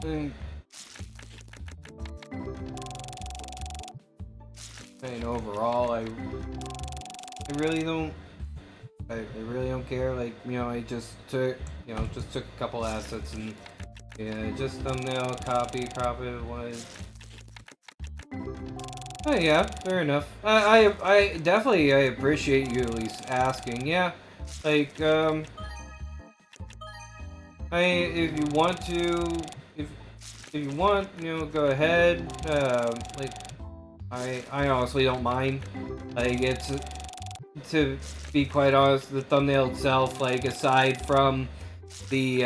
like, I mean, overall, I really don't. I really don't care. Like, you know, I just took, a couple assets and, yeah, just thumbnail, copy, crop it, was. Oh yeah, fair enough. I definitely I appreciate you at least asking. Yeah, like if you want to, if you want, you know, go ahead. Like I honestly don't mind. Like it's to be quite honest, the thumbnail itself, like aside from the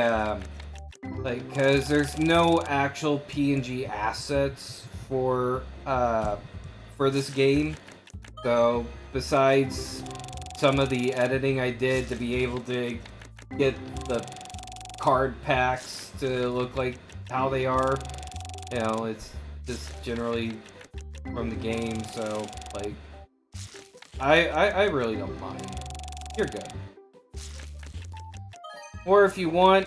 like, because there's no actual PNG assets for this game. So besides some of the editing I did to be able to get the card packs to look like how they are, you know, it's just generally from the game. So like, I really don't mind. You're good. Or if you want,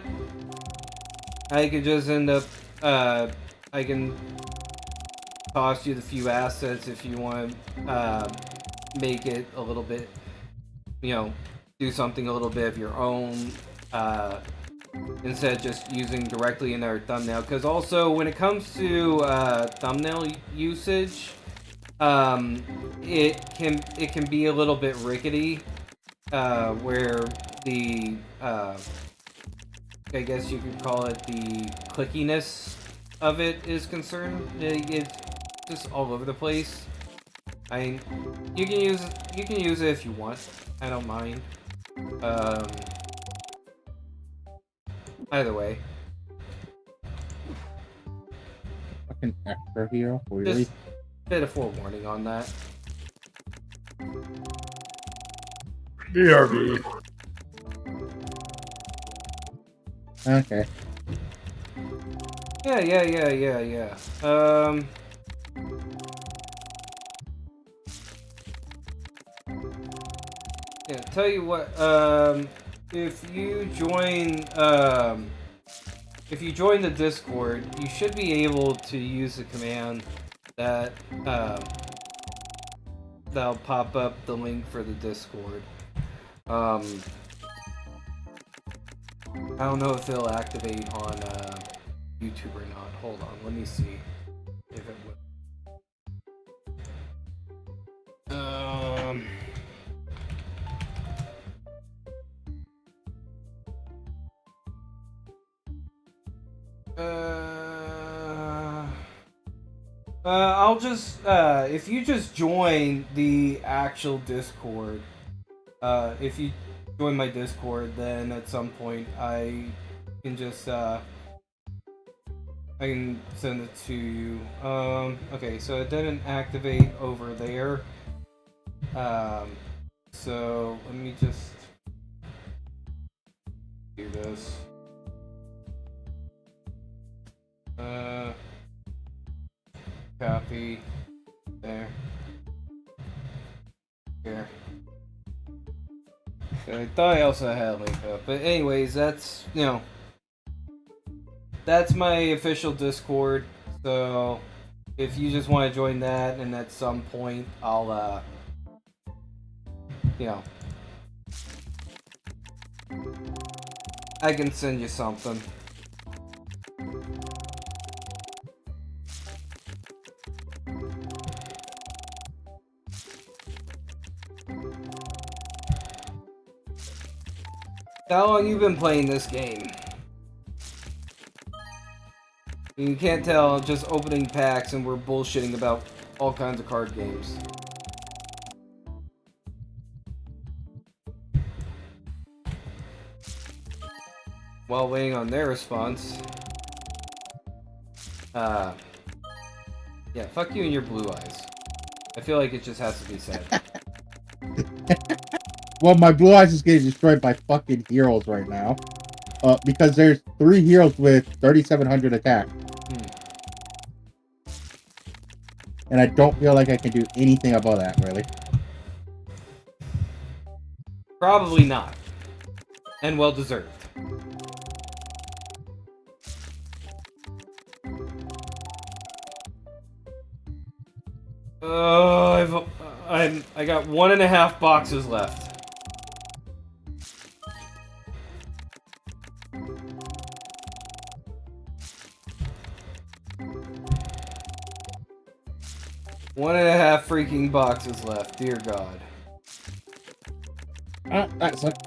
I could just end up, I can toss you the few assets if you want to make it a little bit, you know, do something a little bit of your own, instead of just using directly in our thumbnail. Because also, when it comes to thumbnail usage, it can be a little bit rickety, where the I guess you could call it the clickiness of it is concerned. It's just all over the place. I mean, you can use it if you want. I don't mind. Either way, Fucking extra hero, really? just a bit of forewarning on that. BRB. Okay. Yeah. Yeah, tell you what, if you join the Discord, you should be able to use the command that, that'll pop up the link for the Discord. I don't know if it'll activate on, YouTube or not. Hold on, let me see if it will. I'll just, if you just join the actual Discord, if you join my Discord, then at some point I can just, I can send it to you. Okay, so it didn't activate over there. So let me just do this. 3. There. Here. I thought I also had makeup, but anyways, that's, you know, that's my official Discord, so if you just want to join that, and at some point, I'll, you know, I can send you something. How long you been playing this game? You can't tell, just opening packs and we're bullshitting about all kinds of card games. While waiting on their response. Yeah, fuck you and your blue eyes. I feel like it just has to be said. Well, my blue eyes is getting destroyed by fucking heroes right now. Because there's 3 heroes with 3,700 attack. And I don't feel like I can do anything about that, really. Probably not. And well deserved. I got 1.5 boxes left. One and a half freaking boxes left, dear God. That's it.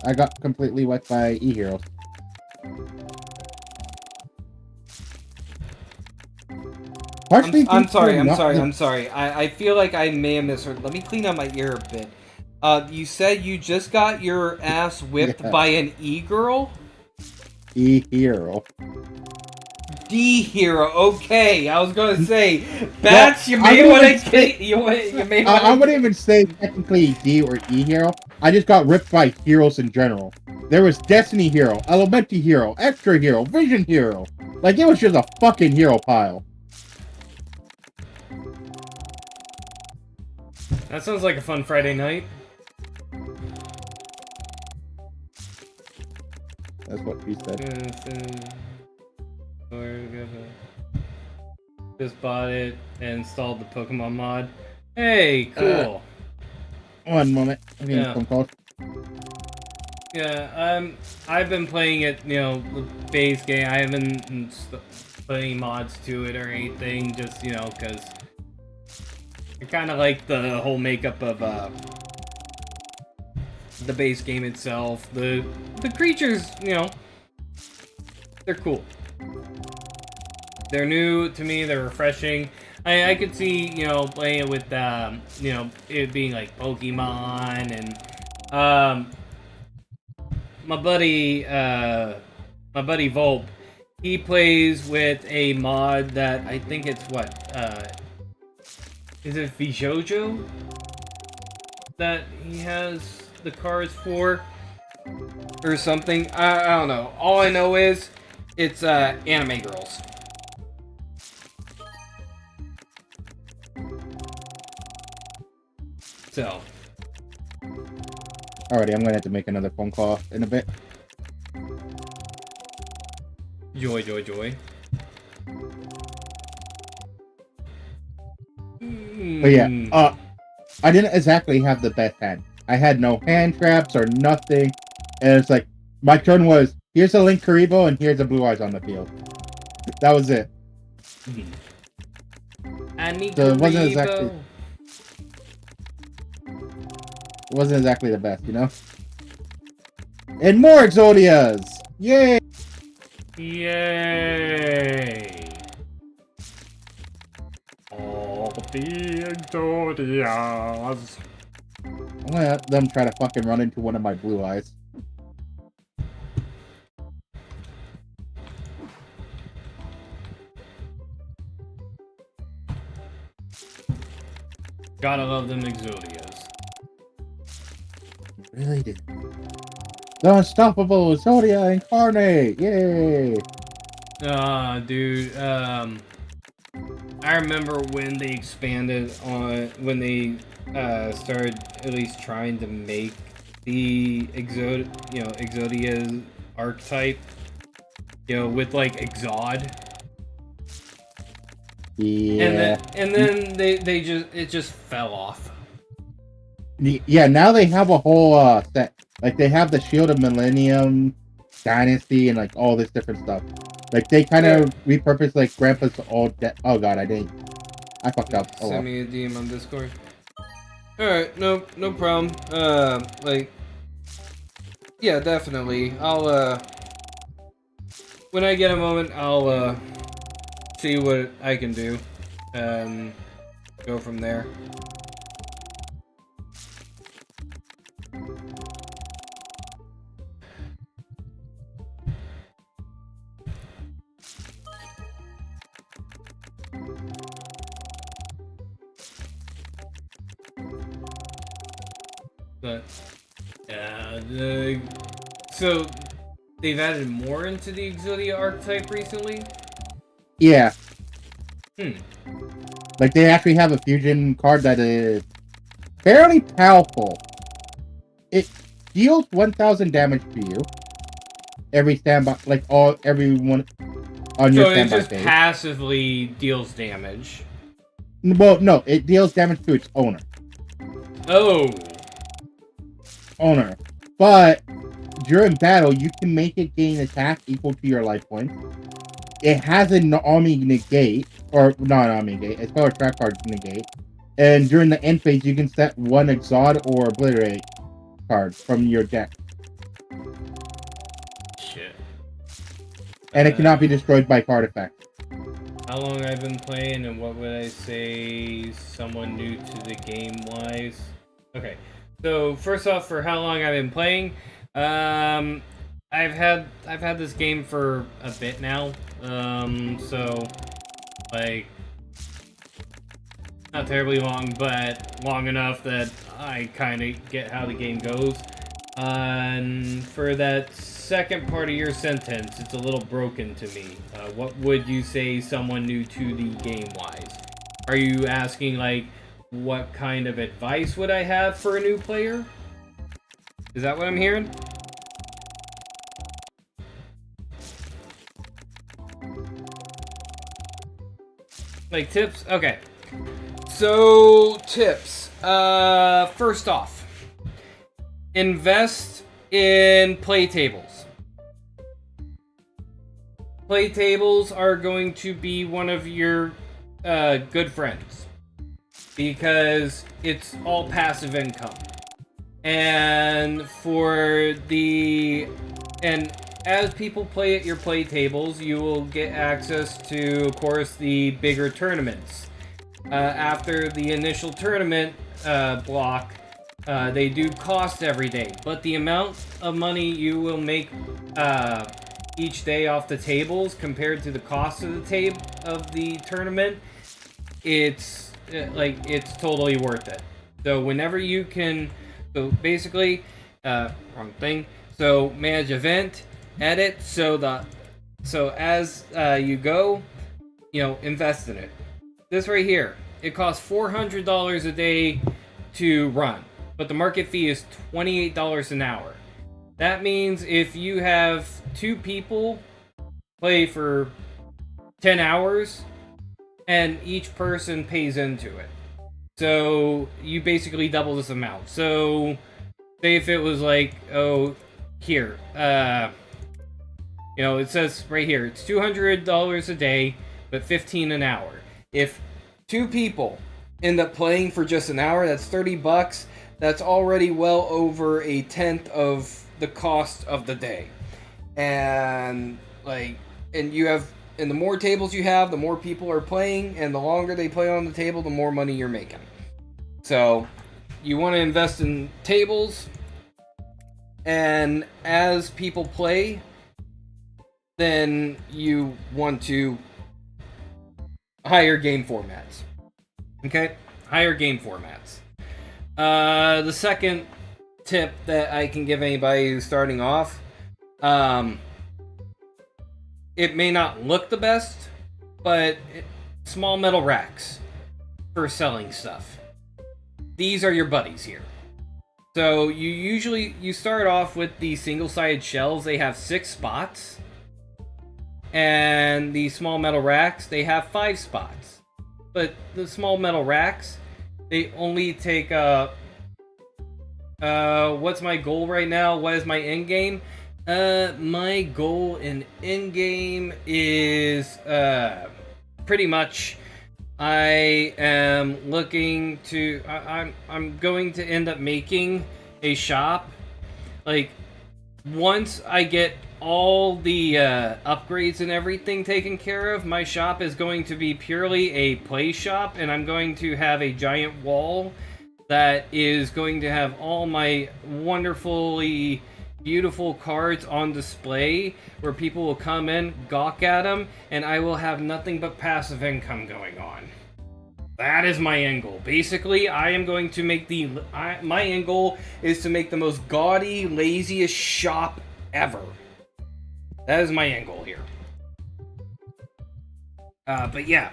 I got completely wet by e-heroes. I'm sorry. I feel like I may have misheard. Let me clean out my ear a bit. You said you just got your ass whipped by an e-girl? E-hero. D-hero, okay. I was gonna say, Bats, you may want to... I wouldn't even say technically D or E-hero. I just got ripped by heroes in general. There was Destiny Hero, Elementary Hero, Extra Hero, Vision Hero. Like, it was just a fucking hero pile. That sounds like a fun Friday night. That's what she said. Just bought it and installed the Pokemon mod. Hey, cool. One moment. I'm getting a phone call. Yeah, I've been playing it, you know, the base game. I haven't put any mods to it or anything, just, you know, because I kind of like the whole makeup of the base game itself. The creatures, you know, they're cool. They're new to me, they're refreshing. I could see, you know, playing it with, you know, it being like Pokemon and, my buddy Volp, he plays with a mod that I think it's what, is it Vijojo that he has the cards for? Or something? I don't know. All I know is it's, anime girls. So. Alrighty, I'm gonna have to make another phone call in a bit. Joy. But yeah, I didn't exactly have the best hand. I had no hand traps or nothing. And it's like, my turn was, here's a Link Karibo and here's a Blue Eyes on the field. That was it. I need so Karibo. It wasn't exactly the best, you know? And more Exodias! Yay! Yay! All the Exodias! I'm gonna let them try to fucking run into one of my Blue Eyes. Gotta love them Exodias. Really did. The Unstoppable Exodia Incarnate! Yay! Dude, I remember when they expanded on when they started at least trying to make the Exodia archetype, with like Exod. Yeah. And then it just fell off. Yeah, now they have a whole set. Like they have the Shield of Millennium, Dynasty, and like all this different stuff. Like they kind of repurposed like Grandpa's old. Oh god, I fucked up. Oh, Send me a DM on Discord. All right, no problem. Yeah, definitely. I'll when I get a moment, I'll see what I can do, and go from there. But so they've added more into the Exodia archetype recently? Yeah. Like they actually have a fusion card that is fairly powerful. It deals 1,000 damage to you every standby, everyone on your standby phase. So it just passively deals damage. Well, no, it deals damage to its owner. Oh. Owner. But during battle, you can make it gain attack equal to your life points. It has an army negate, or not an army negate, a spell or trap card negate. And during the end phase, you can set one Exod or Obliterate card from your deck. Shit. And it cannot be destroyed by card effect. How long I've been playing, and what would I say someone new to the game wise? Okay, so first off, for how long I've been playing, I've had this game for a bit now, so like not terribly long, but long enough that I kind of get how the game goes. And for that second part of your sentence, it's a little broken to me. What would you say someone new to the game wise? Are you asking like what kind of advice would I have for a new player? Is that what I'm hearing? Like tips? Okay. So tips. First off, invest in play tables. Play tables are going to be one of your good friends because it's all passive income. And as people play at your play tables, you will get access to, of course, the bigger tournaments. After the initial tournament block, they do cost every day, but the amount of money you will make each day off the tables compared to the cost of the tournament, it's totally worth it. So whenever you can, so basically, wrong thing. So manage event, edit. So as you go, invest in it. This right here, it costs $400 a day to run, but the market fee is $28 an hour. That means if you have 2 people play for 10 hours, and each person pays into it. So you basically double this amount. So say if it was like, here, it says right here, it's $200 a day, but $15 an hour. If 2 people end up playing for just an hour, that's $30. That's already well over a tenth of the cost of the day. And the more tables you have, the more people are playing, and the longer they play on the table, the more money you're making. So you want to invest in tables, and as people play, then you want to hire game formats. Okay? Hire game formats. The second tip that I can give anybody who's starting off, it may not look the best, but small metal racks for selling stuff. These are your buddies here. So you start off with the single-sided shelves. They have 6 spots. And the small metal racks, they have 5 spots. But the small metal racks, they only take what's my goal right now? What is my end game? My goal in end game is pretty much I am looking to I'm going to end up making a shop. Like, once I get all the upgrades and everything taken care of, my shop is going to be purely a play shop, and I'm going to have a giant wall that is going to have all my wonderfully beautiful cards on display, where people will come in, gawk at them, and I will have nothing but passive income going on. That is my end goal. Basically, I am going to make my end goal is to make the most gaudy, laziest shop ever. That is my end goal here. But yeah,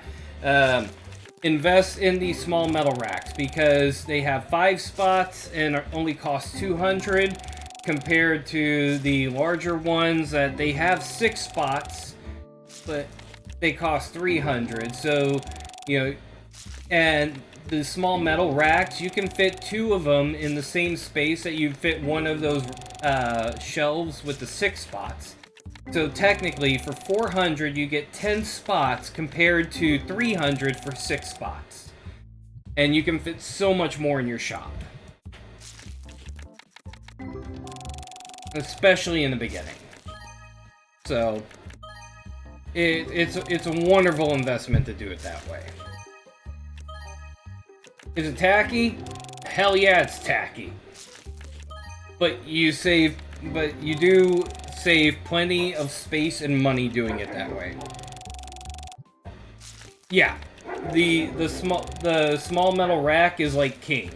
invest in these small metal racks because they have 5 spots and only cost 200 compared to the larger ones that they have 6 spots, but they cost 300. So, and the small metal racks, you can fit 2 of them in the same space that you fit one of those shelves with the 6 spots. So technically, for 400, you get 10 spots compared to 300 for 6 spots. And you can fit so much more in your shop. Especially in the beginning. So, it's a wonderful investment to do it that way. Is it tacky? Hell yeah, it's tacky. But you do save plenty of space and money doing it that way. Yeah, the small metal rack is like king.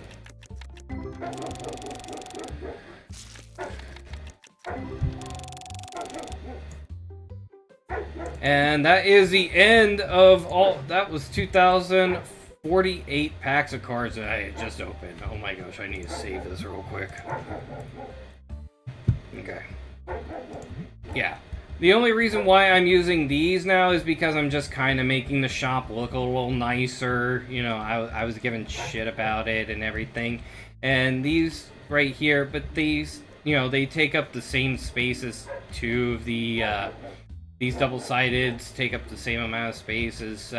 And that is the end of all. That was 2,048 packs of cards that I had just opened. Oh my gosh, I need to save this real quick. Okay. Yeah. The only reason why I'm using these now is because I'm just kind of making the shop look a little nicer. I was giving shit about it and everything. And these right here, but these, they take up the same space as 2 of the, these double-sideds take up the same amount of space as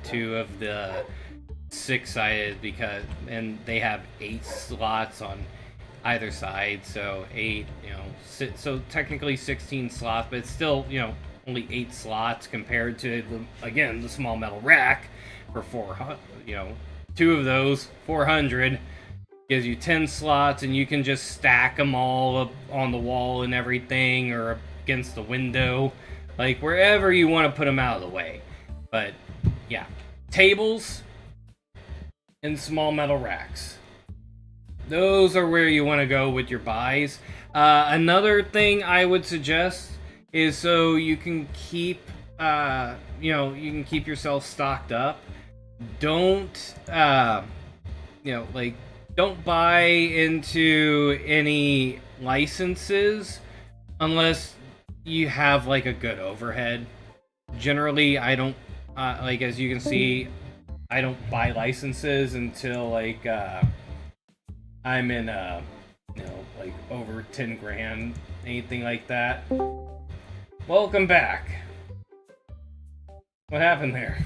2 of the 6-sided and they have 8 slots on either side, so 8, so technically 16 slots, but it's still, only 8 slots compared to the small metal rack for 400, 2 of those, 400, gives you 10 slots, and you can just stack them all up on the wall and everything, or against the window, like wherever you want to put them out of the way. But yeah, tables and small metal racks. Those are where you want to go with your buys. Another thing I would suggest is so you can keep, you can keep yourself stocked up. Don't, don't buy into any licenses unless you have like a good overhead. Generally, I don't, as you can see, I don't buy licenses until I'm in over 10 grand, anything like that. Welcome back. What happened there?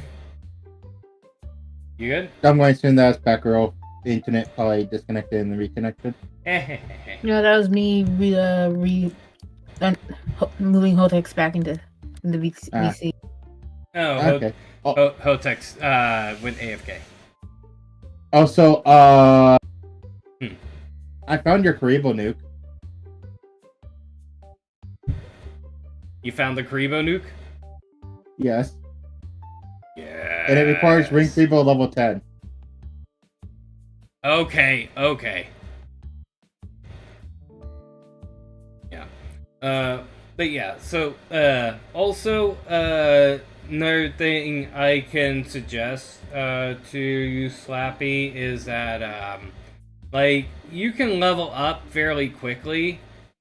You good? I'm going to assume that's back, girl. The internet probably disconnected and reconnected. No, that was me moving Hotex back into the VC. Oh, okay. Hotex went AFK. Also, I found your Karibo nuke. You found the Karibo nuke? Yes. Yeah. And it requires Ring Karibo level 10. Okay. Yeah. But yeah, so, also, another thing I can suggest to you, Slappy, is that like you can level up fairly quickly.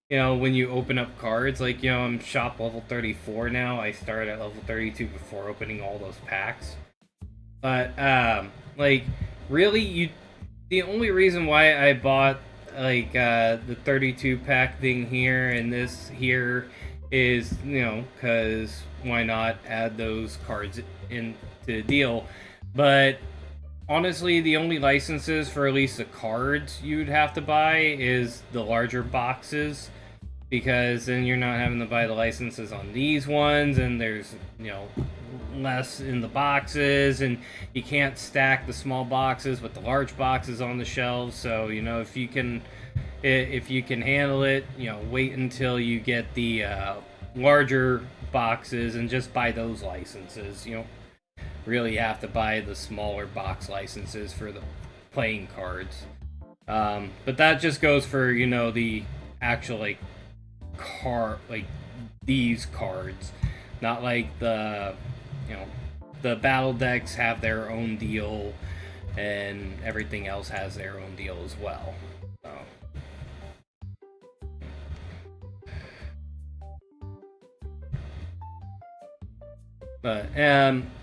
You know, when you open up cards, like, you know, I'm shop level 34 now. I started at level 32 before opening all those packs. But like, really, the only reason why I bought like the 32 pack thing here and this here is, you know, because why not add those cards into the deal. But honestly, the only licenses for at least the cards you'd have to buy is the larger boxes, because then you're not having to buy the licenses on these ones, and there's, you know, less in the boxes, and you can't stack the small boxes with the large boxes on the shelves. So, you know, if you can handle it, you know, wait until you get the larger boxes and just buy those licenses. You don't really have to buy the smaller box licenses for the playing cards. But that just goes for, you know, the actual like these cards, not like the, you know, the battle decks have their own deal, and everything else has their own deal as well. So. But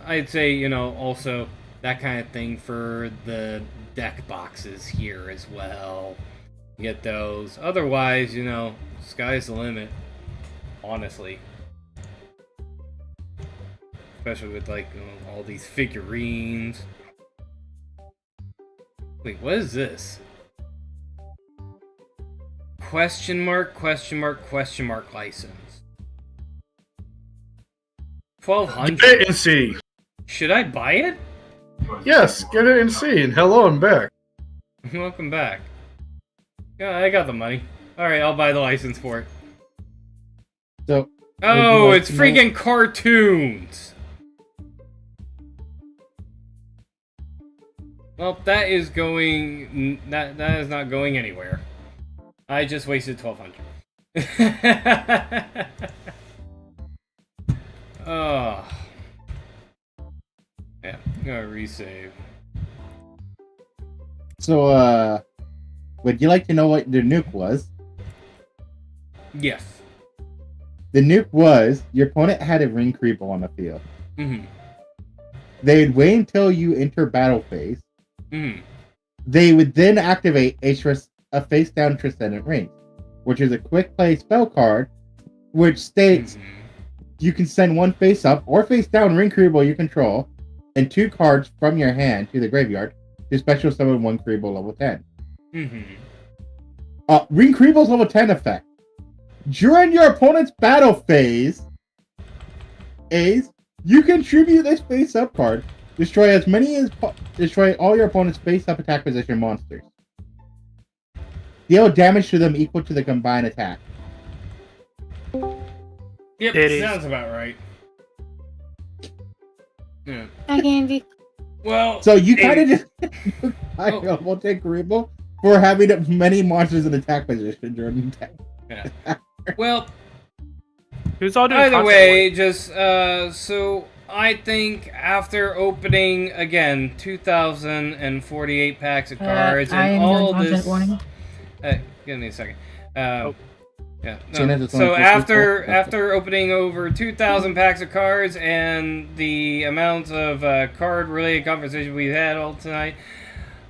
I'd say, you know, also that kind of thing for the deck boxes here as well. Get those. Otherwise, you know, sky's the limit. Honestly. Especially with, like, you know, all these figurines. Wait, what is this? Question mark, question mark, question mark license. 1200. Get it and see. Should I buy it? Yes, get it and see. And hello, I'm back. Welcome back. Yeah, I got the money. Alright, I'll buy the license for it. So. Oh, it's freaking cartoons! Well, that is going... That is not going anywhere. I just wasted 1200. Oh. Yeah, I'm gonna resave. So, would you like to know what the nuke was? Yes. The nuke was, your opponent had a ring creeper on the field. Mm-hmm. They'd wait until you enter battle phase. Mm-hmm. They would then activate a face-down Transcendent Ring, which is a quick play spell card, which states you can send one face-up or face-down ring creeper you control, and 2 cards from your hand to the graveyard to special summon 1 creeper level 10. Mm-hmm. Ring Creeple's level 10 effect. During your opponent's battle phase, you contribute this face-up card. Destroy all your opponent's face-up attack position monsters. Deal damage to them equal to the combined attack. Yep, sounds about right. Yeah. Well, so you kind of just will take Creeple for having many monsters in attack position during the attack. Yeah. Well, who's all doing either way, just so I think after opening again 2,048 packs of cards and all this, give me a second. Yeah. No. So after opening over 2,000 packs of cards and the amount of card-related conversation we've had all tonight,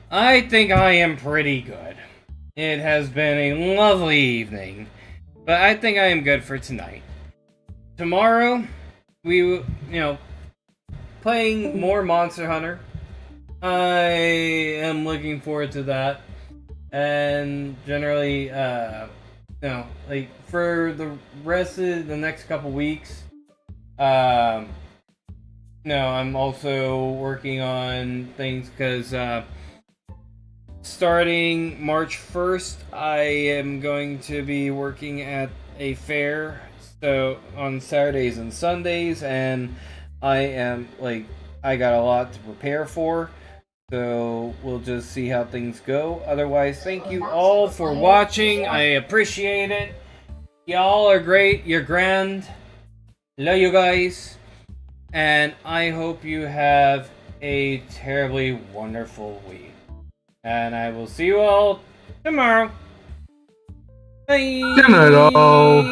I think I am pretty good. It has been a lovely evening, but I think I am good for tonight. Tomorrow, playing more Monster Hunter. I am looking forward to that, and generally, like for the rest of the next couple weeks, I'm also working on things because starting March 1st, I am going to be working at a fair, so on Saturdays and Sundays, and I got a lot to prepare for. So we'll just see how things go. Otherwise, thank you all for watching. I appreciate it. Y'all are great. You're grand. Love you guys. And I hope you have a terribly wonderful week. And I will see you all tomorrow. Bye. Good night, all.